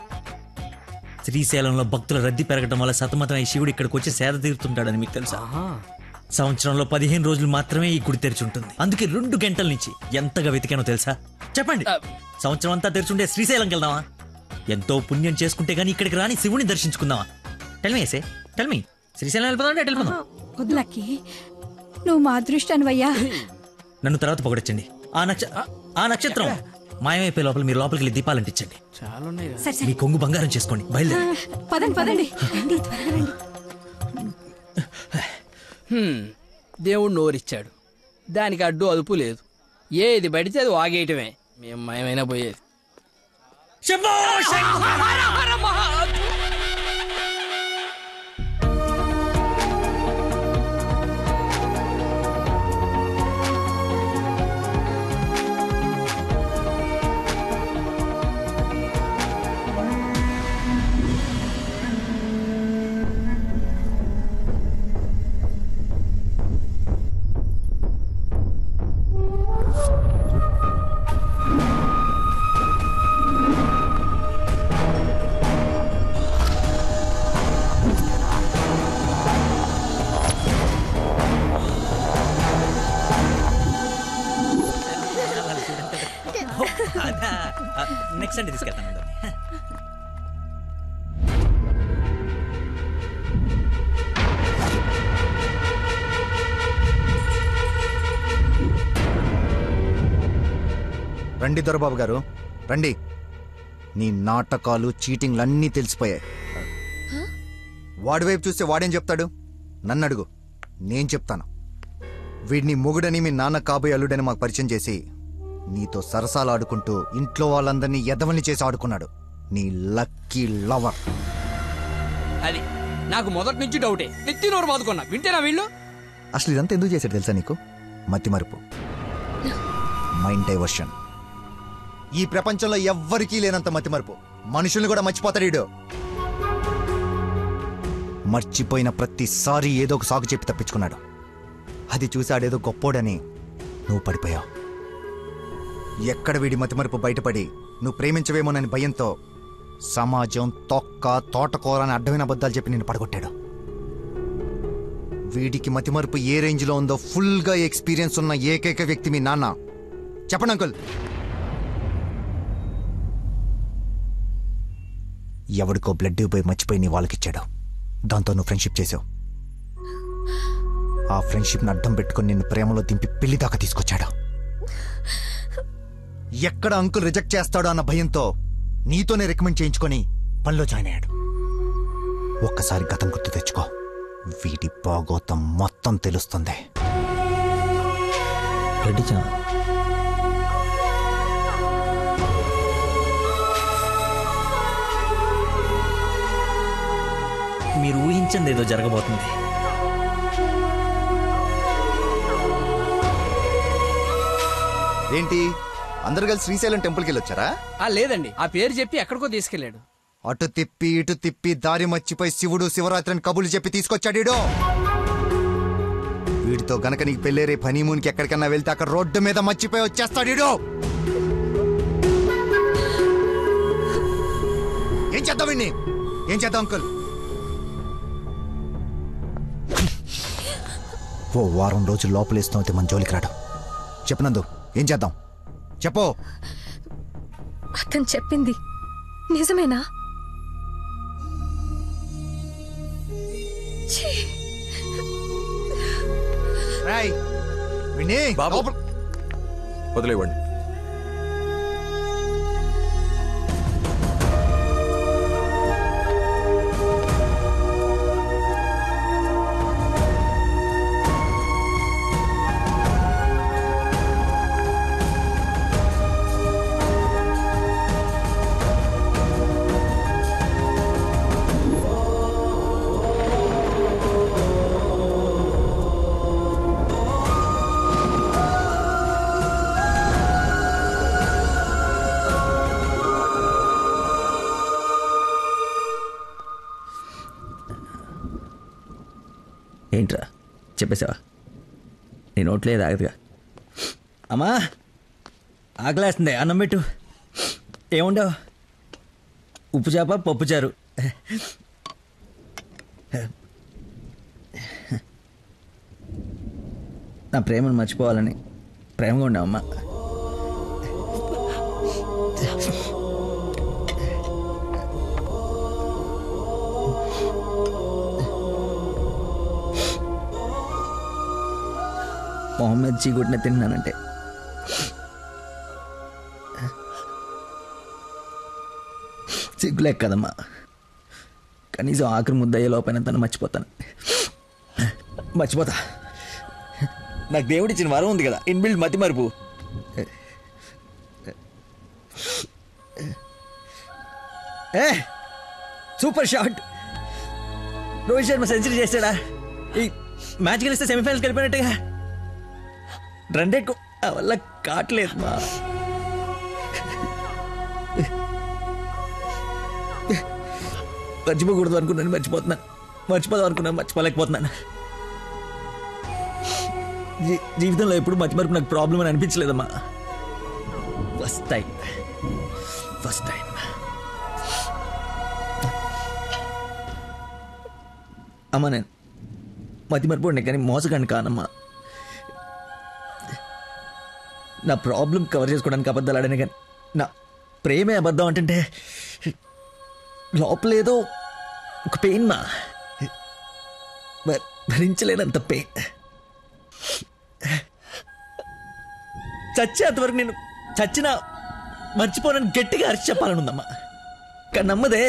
శ్రీశైలంలో భక్తుల రద్దీ పెరగడం వల్ల సతమతమై శివుడు ఇక్కడికి వచ్చి సేద తీరుతుంటాడని మీకు తెలుసా? సంవత్సరంలో 15 రోజులు మాత్రమే ఈ గుడి తెరిచి ఉంటుంది. అందుకే 2 గంటల నుంచి ఎంతగా వెతికానో తెలుసా? చెప్పండి, సంవత్సరం అంతా తెరిచుండే శ్రీశైలంకి వెళ్దామా? ఎంతో పుణ్యం చేసుకుంటే గానీ ఇక్కడికి రాని శివుని దర్శించుకుందామా? టెల్మీ ఏసే, టెల్మీ. శ్రీశైలం వెళ్ళిపోదాం, వెళ్ళిపోదాం. వద్దులకి, నువ్వు మా అదృష్టానివయ్యా. నన్ను తర్వాత పొగడొచ్చండి. ఆ నక్షత్రం మాయమైపోయే లోపల మీరు లోపలికి వెళ్ళి దీపాలు అంటించండి. మీ కొంగు బంగారం చేసుకోండి. బయలుదేరి పదండి పదండి. దేవుడు నోరిచ్చాడు, దానికి అడ్డు అదుపు లేదు. ఏది పడితే అది వాగేయటమే. మేము మయమైనా పోయేది. నెక్స్ట్ అంటే తీసుకెళ్తాను. రండి దొరబాబు గారు రండి. నీ నాటకాలు చీటింగ్లు అన్నీ తెలిసిపోయాయి. వాడి వైపు చూస్తే వాడేం చెప్తాడు? నన్ను అడుగు, నేను చెప్తాను. వీడిని మొగుడని మీ నాన్న కాబోయే అల్లుడని మాకు పరిచయం చేసి నీతో సరసాలు ఆడుకుంటూ ఇంట్లో వాళ్ళందరినీ ఎదవని చేసి ఆడుకున్నాడు నీ లక్కీ లవర్. అది నాకు మొదటి నుంచి డౌటే. నెత్తి నోరు బాదుకున్నా వింటేనా వీళ్ళు? అసలు ఇదంతా ఎందుకు చేశాడు తెలుసా నీకు? మతి మరుపు, మైండ్ డైవర్షన్. ఈ ప్రపంచంలో ఎవ్వరికీ లేనంత మతి మరుపు. మనుషుల్ని కూడా మర్చిపోతాడు వీడు. మర్చిపోయిన ప్రతిసారి ఏదో ఒక సాకు చెప్పి తప్పించుకున్నాడు. అది చూసాడేదో గొప్పోడని నువ్వు పడిపోయావు. ఎక్కడ వీడి మతిమరుపు బయటపడి నువ్వు ప్రేమించవేమోనని భయంతో సమాజం తొక్క తోటకూర అని అడ్డమైన అబద్ధాలు చెప్పి నిన్ను పడగొట్టాడు. వీడికి మతిమరుపు ఏ రేంజ్లో ఉందో ఫుల్గా ఎక్స్పీరియన్స్ ఉన్న ఏకైక వ్యక్తి మీ నాన్న. చెప్పండి అంకుల్. ఎవడికో బ్లడ్ పోయి మర్చిపోయి నీ వాళ్ళకిచ్చాడు. దాంతో నువ్వు ఫ్రెండ్షిప్ చేసావు. ఆ ఫ్రెండ్షిప్ని అడ్డం పెట్టుకుని నిన్ను ప్రేమలో దింపి పెళ్లి దాకా తీసుకొచ్చాడు. ఎక్కడ అంకుల్ రిజెక్ట్ చేస్తాడో అన్న భయంతో నీతోనే రికమెండ్ చేయించుకొని పనిలో జాయిన్ అయ్యాడు. ఒక్కసారి గతం గుర్తు తెచ్చుకో, వీడి భాగోతం మొత్తం తెలుస్తుంది. మీరు ఊహించింది ఏదో జరగబోతుంది. ఏంటి అందరు కలిసి శ్రీశైలం టెంపుల్కి వెళ్ళొచ్చారా? లేదండి, ఆ పేరు చెప్పి ఎక్కడికో తీసుకెళ్లాడు. అటు తిప్పి ఇటు తిప్పి దారి మర్చిపోయి శివుడు శివరాత్రిని కబులు చెప్పి తీసుకొచ్చాడు. వీడితో గనక నీకు పెళ్ళే రేపు హనీమూన్కి ఎక్కడికన్నా వెళ్తే అక్కడ రోడ్డు మీద మర్చిపోయి వచ్చేస్తాడు. ఏం చేద్దాం వీడిని? ఏం చేద్దాం అంకుల్? ఓ వారం రోజులు లోపలేస్తాం అయితే మన జోలికి రాడు. చెప్పనందు ఏం చేద్దాం చెప్పు. అతను చెప్పింది నిజమేనా? బాబు వదిలేవండి. ఏంట్రా చెప్పేసావా? నీ నోట్లేదు ఆగదుగా. అమ్మా ఆకలేస్తుంది, అన్నం పెట్టు. ఏముండవు? ఉప్పు చేప పప్పు చారు. నా ప్రేమను మర్చిపోవాలని ప్రేమగా ఉండవమ్మా. మొహమ్మద్ చీగుట్టిన తిన్నానంటే సిగ్గులేక కదమ్మా. కనీసం ఆఖరి ముద్దయ్యే లోపైన తను మర్చిపోతాను. మర్చిపోతా. నాకు దేవుడిచ్చిన వరం ఉంది కదా, ఇన్బిల్డ్ మతి మరుపు. Super shot. Rohit Sharma century చేశాడా? ఈ మ్యాచ్ గెలిస్తే సెమీఫైనల్కి వెళ్ళిపోయినట్టుగా. రన్ రేట్ వల్ల కావట్లేదు మా. మర్చిపోకూడదు అనుకున్నాను, మర్చిపోతున్నాను. మర్చిపోదాం అనుకున్నాను, మర్చిపోలేకపోతున్నాను. జీవితంలో ఎప్పుడు మర్చిమరుపు నాకు ప్రాబ్లం అని అనిపించలేదమ్మా. ఫస్ట్ టైం అమ్మా. నేను మతిమరుపు కానీ మోసగాన్ని కానమ్మా. నా ప్రాబ్లం కవర్ చేసుకోవడానికి అబద్ధాలు ఆడాను, కానీ నా ప్రేమే అబద్ధం అంటే లోపలేదో ఒక పెయిన్ మా, భరించలేనంత పెయిన్. చచ్చేంతవరకు నేను చచ్చినా మర్చిపోనని గట్టిగా అరిచి చెప్పాలనుందమ్మా, కానీ నమ్మదే.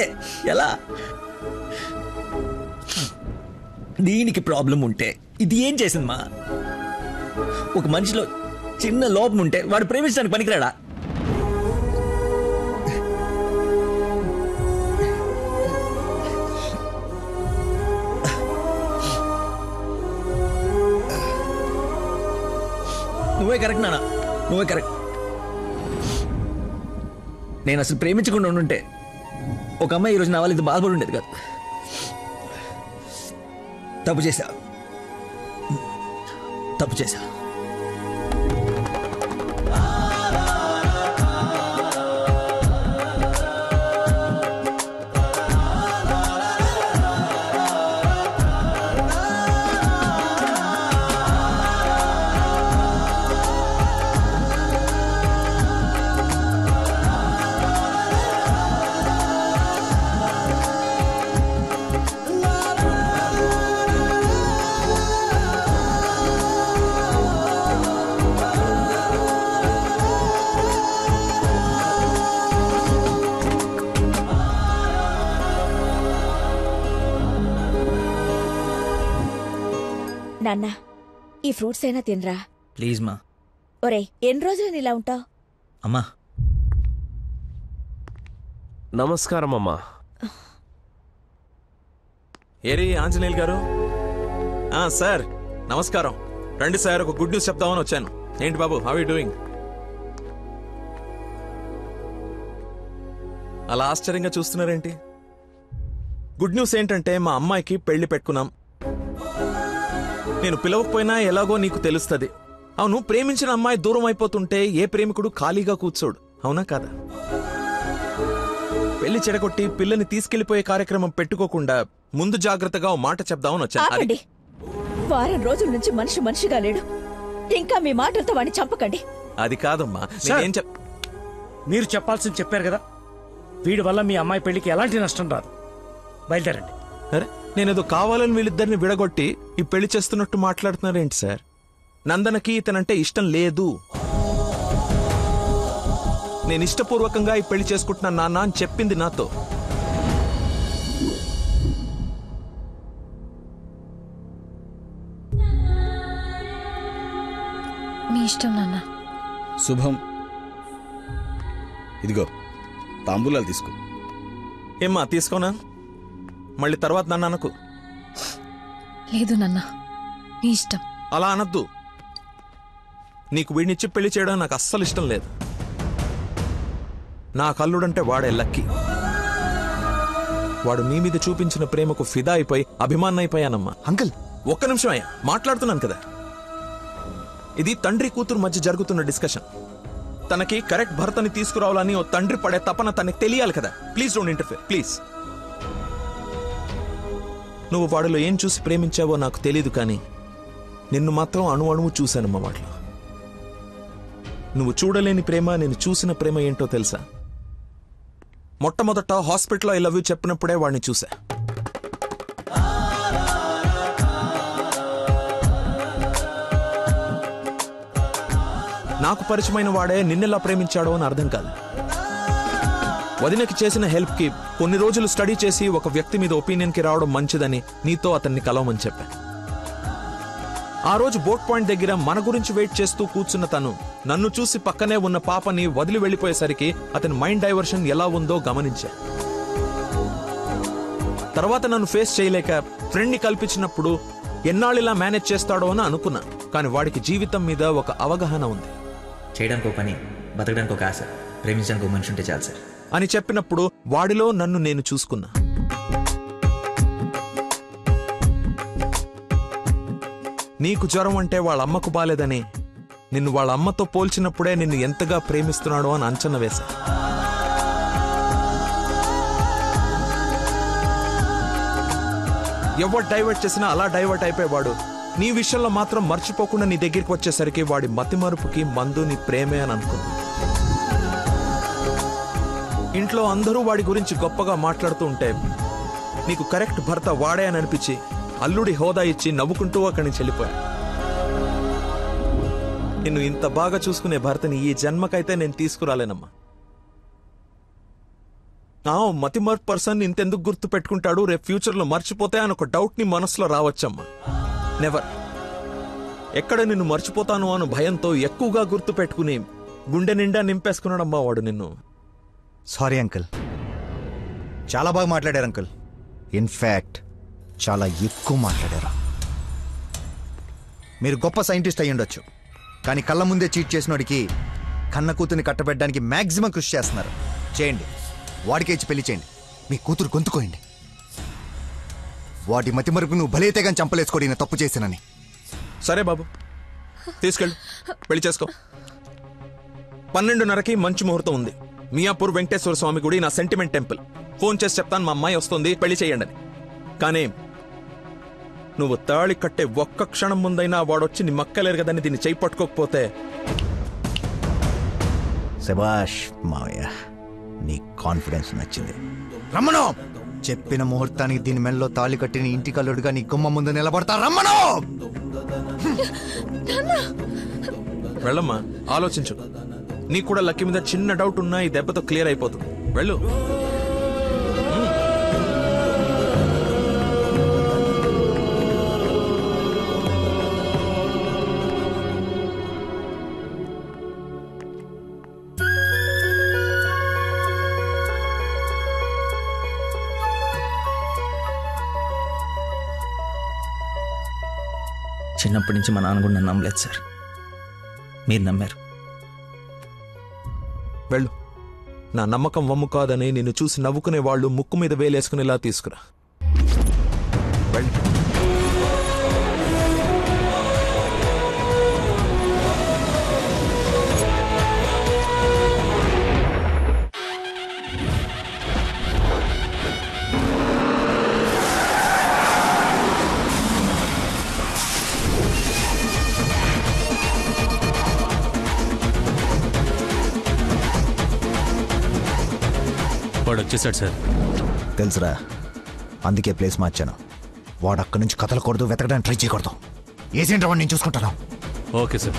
ఎలా? దీనికి ప్రాబ్లం ఉంటే ఇది ఏం చేసిందమ్మా? ఒక మనిషిలో చిన్న లోపం ఉంటే వాడు ప్రేమించడానికి పనికిరాడా? నువ్వే కరెక్ట్ నాన్న, నువ్వే కరెక్ట్. నేను అసలు ప్రేమించకుండా ఉండుంటే ఒక అమ్మాయి ఈరోజు నా వాళ్ళు ఇది బాధపడి ఉండేది కాదు. తప్పు చేశా. నాన్న, ఈ ఫ్రూట్స్ అయినా తినరా ప్లీజ్ మా. ఒరే, ఎన్ని రోజులు ఇలా ఉంటావు? అమ్మా నమస్కారం అమ్మా. ఏరి ఆంజనేయులు గారు. సార్ నమస్కారం. రండి సార్, ఒక గుడ్ న్యూస్ చెప్తామని వచ్చాను. ఏంటి బాబు, హౌ యూ డూయింగ్? అలా ఆశ్చర్యంగా చూస్తున్నారేంటి? గుడ్ న్యూస్ ఏంటంటే మా అమ్మాయికి పెళ్లి పెట్టుకున్నాం. నేను పిలవకపోయినా ఎలాగో నీకు తెలుస్తుంది. అవును, ప్రేమించిన అమ్మాయి దూరం అయిపోతుంటే ఏ ప్రేమికుడు ఖాళీగా కూర్చోడు, అవునా కాదా? పెళ్లి చెడగొట్టి పిల్లని తీసుకెళ్లిపోయే కార్యక్రమం పెట్టుకోకుండా ముందు జాగ్రత్తగా ఓ మాట చెప్దామని వచ్చాను. ఆపండి. వారం రోజుల నుంచి మనిషిగా లేడు, ఇంకా మీ మాటలతో వాడిని చంపకండి. అది కాదమ్మా, మీరు చెప్పాల్సింది చెప్పారు కదా. వీడి వల్ల మీ అమ్మాయి పెళ్లికి ఎలాంటి నష్టం రాదు. బయలుదేరండి. అరే, నేనేదో కావాలని వీళ్ళిద్దరిని విడగొట్టి ఈ పెళ్లి చేస్తున్నట్టు మాట్లాడుతున్నారేంటి సార్? నందనకి ఇతనంటే ఇష్టం లేదు. నేను ఇష్టపూర్వకంగా ఈ పెళ్లి చేసుకుంటున్నా నాన్న అని చెప్పింది నాతో. మీ ఇష్టం నాన్న. శుభం. ఇదిగో తాంబూలాలు తీసుకో. ఏమ్మా, తీసుకోనా? మళ్ళీ తర్వాత నన్ను అనకు. లేదు నాన్న, నీ ఇష్టం. అలా అనద్దు. నీకు వీడినిచ్చి పెళ్లి చేయడం నాకు అస్సలు ఇష్టం లేదు. నా కల్లుడంటే వాడే లక్కీ. వాడు నీ మీద చూపించిన ప్రేమకు ఫిదా అయిపోయి అభిమానం అయిపోయానమ్మా. అంకుల్, ఒక్క నిమిషం అయ్యా, మాట్లాడుతున్నాను కదా. ఇది తండ్రి కూతురు మధ్య జరుగుతున్న డిస్కషన్. తనకి కరెక్ట్ భర్తని తీసుకురావాలని ఓ తండ్రి పడే తపన తనకి తెలియాలి కదా. Please don't interfere, please. నువ్వు వాడిలో ఏం చూసి ప్రేమించావో నాకు తెలీదు, కానీ నిన్ను మాత్రం అణువు చూశానమ్మా వాటిలో. నువ్వు చూడలేని ప్రేమ, నేను చూసిన ప్రేమ ఏంటో తెలుసా? మొట్టమొదట హాస్పిటల్లో ఐ లవ్ యూ చెప్పినప్పుడే వాడిని చూసా. నాకు పరిచయమైన వాడే నిన్నెలా ప్రేమించాడో అని అర్థం కాదు. వదినకి చేసిన హెల్ప్ కి కొన్ని రోజులు స్టడీ చేసి ఒక వ్యక్తి మీద ఒపీనియన్ కి రావడం మంచిదని నీతో అతన్ని కలవమని చెప్పా. ఆ రోజు బోట్ పాయింట్ దగ్గర మన గురించి వెయిట్ చేస్తూ కూర్చున్న తను నన్ను చూసి పక్కనే ఉన్న పాపని వదిలి వెళ్లిపోయేసరికి అతని మైండ్ డైవర్షన్ ఎలా ఉందో గమనించా. తర్వాత నన్ను ఫేస్ చేయలేక ఫ్రెండ్ ని కల్పించినప్పుడు ఎన్నాళ్ళిలా మేనేజ్ చేస్తాడో అని అనుకున్నా. కానీ వాడికి జీవితం మీద ఒక అవగాహన ఉంది. చేయడానికి ఒక పని, బతకడానికి ఒక ఆశ, ప్రేమించడానికి ఒక మనిషి ఉంటే చాలు సార్ అని చెప్పినప్పుడు వాడిలో నన్ను నేను చూసుకున్నా. నీకు జ్వరం అంటే వాళ్ళ అమ్మకు బాలేదని నిన్ను వాళ్ళ అమ్మతో పోల్చినప్పుడే నిన్ను ఎంతగా ప్రేమిస్తున్నాడో అని అంచనా వేశా. ఎవరు డైవర్ట్ చేసినా అలా డైవర్ట్ అయిపోయేవాడు నీ విషయంలో మాత్రం మర్చిపోకుండా నీ దగ్గరికి వచ్చేసరికి వాడి మతిమరుపుకి మందు నీ ప్రేమే అని అనుకున్నా. ఇంట్లో అందరూ వాడి గురించి గొప్పగా మాట్లాడుతూ ఉంటే నీకు కరెక్ట్ భర్త వాడే అని అనిపించి అల్లుడి హోదా ఇచ్చి నవ్వుకుంటూ అక్కడి నుంచి వెళ్ళిపోయా. నిన్ను ఇంత బాగా చూసుకునే భర్తని ఈ జన్మకైతే నేను తీసుకురాలేనమ్మా. మతిమర్ పర్సన్ ఇంతెందుకు గుర్తు పెట్టుకుంటాడు, రేపు ఫ్యూచర్లో మర్చిపోతే అని ఒక డౌట్ నీ మనసులో రావచ్చమ్మా. నెవర్. ఎక్కడ నిన్ను మర్చిపోతాను అను భయంతో ఎక్కువగా గుర్తు పెట్టుకుని గుండె నిండా నింపేసుకున్నాడమ్మా వాడు నిన్ను. సారీ అంకుల్, చాలా బాగా మాట్లాడారు అంకుల్. ఇన్ఫ్యాక్ట్ చాలా ఎక్కువ మాట్లాడారు. మీరు గొప్ప సైంటిస్ట్ అయి ఉండొచ్చు, కానీ కళ్ళ ముందే చీట్ చేసినోడికి కన్న కూతుర్ని కట్టబెట్టడానికి మ్యాక్సిమం కృషి చేస్తున్నారు. చేయండి, వాడికే ఇచ్చి పెళ్లి చేయండి, మీ కూతురు గొంతుకోయండి. వాటి మతి మరుపు నువ్వు భలేతే కానీ చంపలేసుకోడి, నేను తప్పు చేశానని. సరే బాబు, తీసుకెళ్ళు, పెళ్లి చేసుకో. 12:30కి మంచి ముహూర్తం ఉంది. మియాపూర్ వెంకటేశ్వర స్వామి గుడి, నా సెంటిమెంట్ టెంపుల్. ఫోన్ చేసి చెప్తాను, మా అమ్మాయి వస్తుంది, పెళ్లి చేయండి అని. కానీ నువ్వు తాళి కట్టే ఒక్క క్షణం ముందైనా వాడొచ్చి నీ మక్కలేరు కదని దీన్ని చేయి పట్టుకోకపోతే. శభాష్ మావయ్య, నీ కాన్ఫిడెన్స్ నచ్చింది. రమ్మను, చెప్పిన ముహూర్తానికి దీని మెల్లో తాళి కట్టిన ఇంటి కల్లుడుగా నీ గుమ్మ ముందు నిలబడతా. రమ్మను. వెళ్ళమ్మా, ఆలోచించు. నీకు కూడా లక్కీ మీద చిన్న డౌట్ ఉన్నా ఈ దెబ్బతో క్లియర్ అయిపోతుంది. వెళ్ళు. చిన్నప్పటి నుంచి మా నాన్న కూడా నన్ను నమ్మలేదు సార్, మీరు నమ్మారు. వెళ్ళు. నా నమ్మకం వమ్ము కాదని నిన్ను చూసి నవ్వుకునే వాళ్ళు ముక్కు మీద వేలేసుకునేలా తీసుకురా. వెళ్ళు. వాడు వచ్చేసాడు సార్. తెలుసురా, అందుకే ప్లేస్ మార్చాను. వాడు అక్కడి నుంచి కదలకూడదు, వెతకడానికి ట్రై చేయకూడదు. ఏజెంట్ వాడిని నేను చూసుకుంటాను. Okay sir.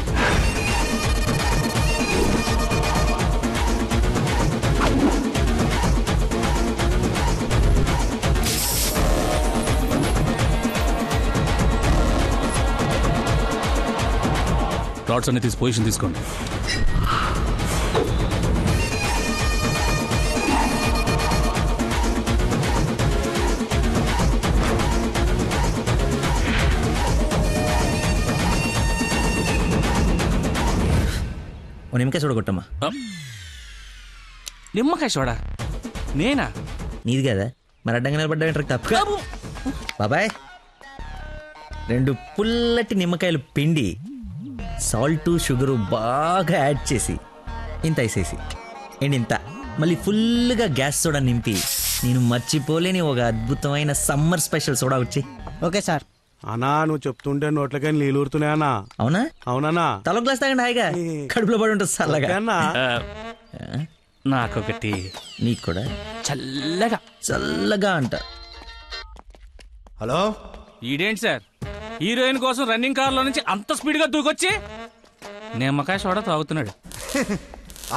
ప్లాట్స్ అన్ని తీసి పొజిషన్ తీసుకోండి. ఓ నిమ్మకాయ చూడగొట్టమ్మా. నిమ్మకాయ చూడా? నేనా? నీది కదా, మరి అడ్డంగా నిలబడ్డా తప్ప. బాబాయ్, 2 పుల్లటి నిమ్మకాయలు పిండి సాల్ట్ షుగరు బాగా యాడ్ చేసి ఇంత వేసేసి అండ్ ఇంత మళ్ళీ ఫుల్గా గ్యాస్ సోడా నింపి నేను మర్చిపోలేని ఒక అద్భుతమైన సమ్మర్ స్పెషల్ సోడా వచ్చి. Okay sir. అన్నా, నువ్వు చెప్తుంటే నోట్లకని నీళ్ళు ఊరుతున్నాయన్నా. అవునా? అవునన్నా. తల గ్లాస్ తాగండి, హాయిగా కడుపులో పడి ఉంటుంది చల్లగా. నాకొకటి. నీకు కూడా చల్లగా చల్లగా అంట. హలో, ఈడేంటి సార్ హీరోయిన్ కోసం రన్నింగ్ కార్లో నుంచి అంత స్పీడ్గా దూకొచ్చి నిమ్మకాయ సోడా తాగుతున్నాడు.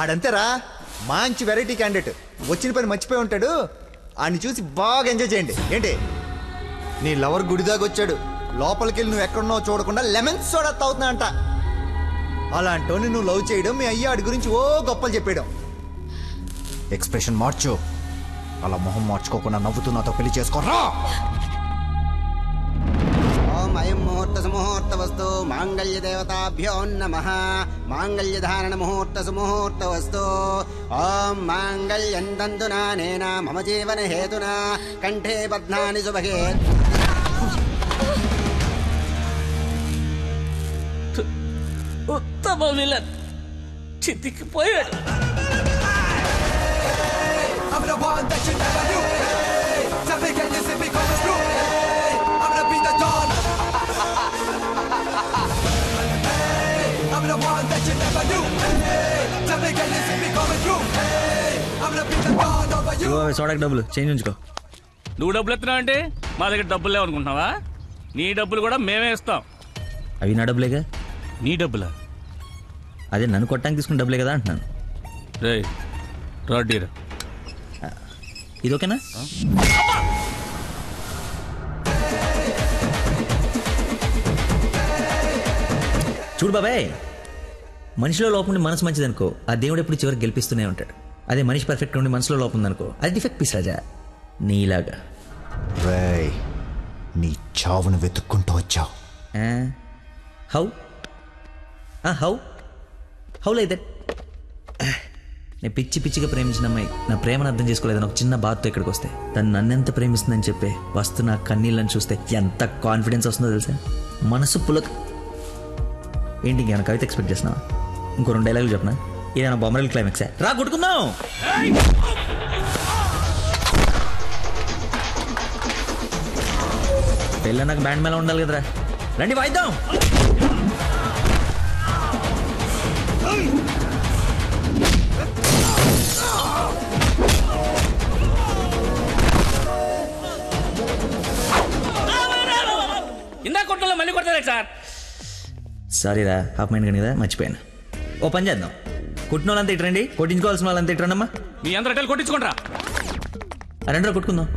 ఆడంతేరా, మంచి వెరైటీ క్యాండిడేట్. వచ్చిన పని మర్చిపోయి ఉంటాడు. ఆడిని చూసి బాగా ఎంజాయ్ చేయండి. ఏంటి, నీ లవర్ గుడిదాకా వచ్చాడు, లోపలికి వెళ్ళి నువ్వు ఎక్కడున్నావు చూడకుండా లెమన్ సోడా తాగుతున్నా అంట. అలాంటోని నువ్వు లవ్ చేయడం, మీ అయ్య ఆడి గురించి ఓ గొప్పలు చెప్పేయడం. ఎక్స్ప్రెషన్ మార్చు, అలా మొహం మార్చుకోకుండా నవ్వుతూ నాతో పెళ్లి చేసుకోరా. ఓం అయం ముహూర్త సుముహూర్త వస్తు మాంగళ్య దేవతాభ్యో నమః. మాంగళ్య ధారణ ముహూర్త సుముహూర్త వస్తు. ఓం మాంగళ్యం తంతునా నేనా మమ జీవన హేతునా కంఠే బధ్నాని సుభగే. ఉత్తమ విలన్ చితికిపోయాడు. సోడాకి డబ్బులు చేంజ్ ఉంచుకో. నువ్వు డబ్బులు ఎత్తున్నావు అంటే మా దగ్గర డబ్బులు లేవనుకుంటున్నావా? నీ డబ్బులు కూడా మేమే ఇస్తాం. అవి నా డబ్బులేగా. నీ డబ్బులా? అదే నన్ను కొట్టడానికి తీసుకున్న డబ్బులే కదా అంటున్నాను. రే రాడ్డీరా. ఇది ఓకేనా? చూడు బాబాయ్, మనిషిలో లోపం ఉండి మనసు మంచిదనుకో, ఆ దేవుడు ఎప్పుడు చివరికి గెలిపిస్తూనే ఉంటాడు. అదే మనిషి పర్ఫెక్ట్ ఉండి మనసులో లోపం ఉందనుకో, అది డిఫెక్ట్ పీస్ రాజా, నీలాగా. రేయ్, నీ చావును వెతుక్కుంటూ వచ్చావు. How how how like that? నేను పిచ్చి పిచ్చిగా ప్రేమించిన అమ్మాయి నా ప్రేమను అర్థం చేసుకోలేదని ఒక చిన్న బాధతో ఇక్కడికి వస్తే, తను నన్నెంత ప్రేమిస్తుందని చెప్పే వస్తు నా కన్నీళ్ళని చూస్తే ఎంత కాన్ఫిడెన్స్ వస్తుందో తెలుసా? మనసు పులక. ఏంటి ఇంకేమైనా కవిత ఎక్స్పెక్ట్ చేస్తున్నావా? ఇంకో 2 డైలాగులు చెప్పనా? ఏదైనా బొమ్మరల్ క్లైమాక్సా? రా కొట్టుకుందాం. పెళ్ళ నాకు బ్యాండ్ మేళ ఉండాలి కదరా, రండి వాయిద్దాం. ఇందా కొట్టలో మళ్ళీ కొడతారా సార్? సారీరా, హాఫ్ మైండ్ కానీ కదా, మర్చిపోయాను. ఓ పని చేద్దాం, కుట్టిన వాళ్ళంతా ఇట్రండి, కొట్టించుకోవాల్సిన వాళ్ళంతా ఇట్రండమ్మా. మీ అందరూ అటెల్ కొట్టించుకుంటారా? రండి కొట్టుకుందాం.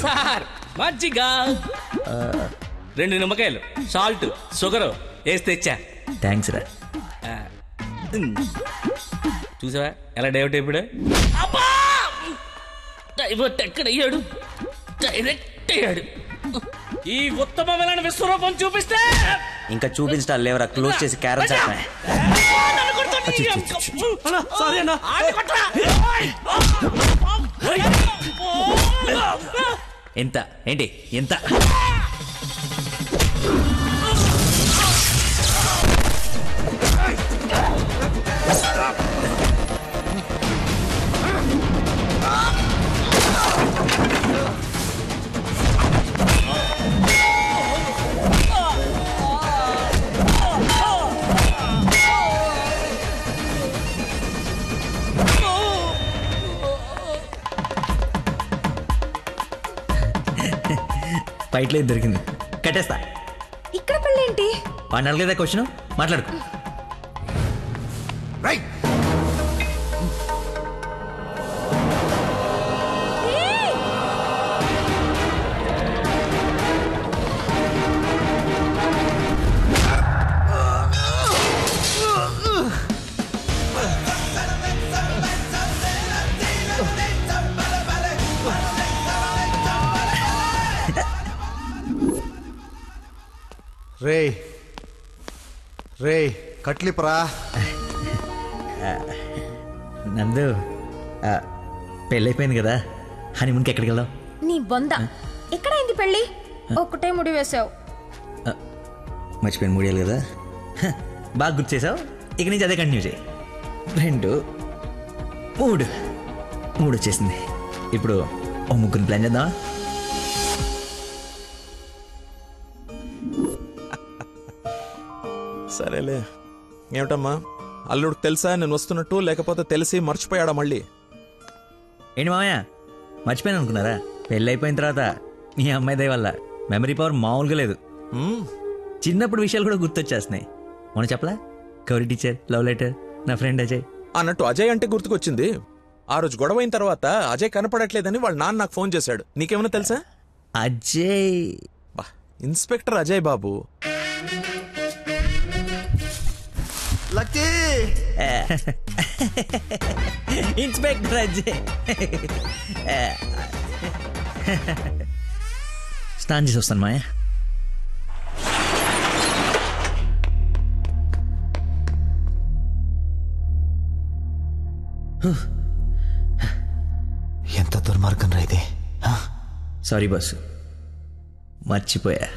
సార్ మజ్జిగా 2 నిమ్మకాయలు, సాల్ట్, షుగర్ వేసి తెచ్చా. థ్యాంక్స్ రా. చూసావా ఎలా డైవర్ట్ అయిపోయాడు? డైవర్ట్ ఎక్కడయ్యాడు? డైరెక్ట్ అయ్యాడు. ఈ ఉత్తమమైన విశ్వరూపం చూపిస్తే ఇంకా చూపించడాలు లేవరా, క్లోజ్ చేసి క్యారెట్ ఎంత ఏంటి ఎంత? ఫైట్లో దొరికింది, కట్టేస్తా. ఇక్కడ పెళ్ళేంటి? వాడిని అడగలేదా క్వశ్చన్? మాట్లాడుకో. రే రే కట్లిపరా. నందు, పెళ్ళైపోయింది కదా, హనీమూన్కి ఎక్కడికి వెళ్దాం? నీ బొంద, ఎక్కడైంది పెళ్ళి? ఒక్కటే ముడి వేసావు. మర్చిపోయిన 3 ఏళ్ళు కదా, బాగా గుర్తు చేసావు. ఇక నుంచి అదే కంటిన్యూ చేయి. 2 3 వచ్చేసింది. ఇప్పుడు ఓ 3 ప్లాన్ చేద్దామా? సరేలే. ఏమిటమ్మా, అల్లుడికి తెలుసా నేను వస్తున్నట్టు, లేకపోతే తెలిసి మర్చిపోయాడా మళ్ళీ? ఏంటి మామయ్య, మర్చిపోయాను అనుకున్నారా? పెళ్ళి అయిపోయిన తర్వాత మీ అమ్మాయి దయ వల్ల మెమరీ పవర్ మామూలుగా లేదు. చిన్నప్పుడు విషయాలు కూడా గుర్తొచ్చేస్తున్నాయి. మొన్న చెప్పలా, గౌరీ టీచర్, లవ్ లెటర్, నా ఫ్రెండ్ అజయ్ అన్నట్టు. అజయ్ అంటే గుర్తుకొచ్చింది. ఆ రోజు గొడవ అయిన తర్వాత అజయ్ కనపడట్లేదని వాళ్ళ నాన్న నాకు ఫోన్ చేశాడు. నీకేమైనా తెలుసా? అజయ్ ఇన్స్పెక్టర్ అజయ్ బాబు. Lucky inspector Ajay. స్నానం చేసి వస్తాను మాయా. ఎంత దుర్మార్గం రా ఇది. సారీ బాసు, మర్చిపోయా.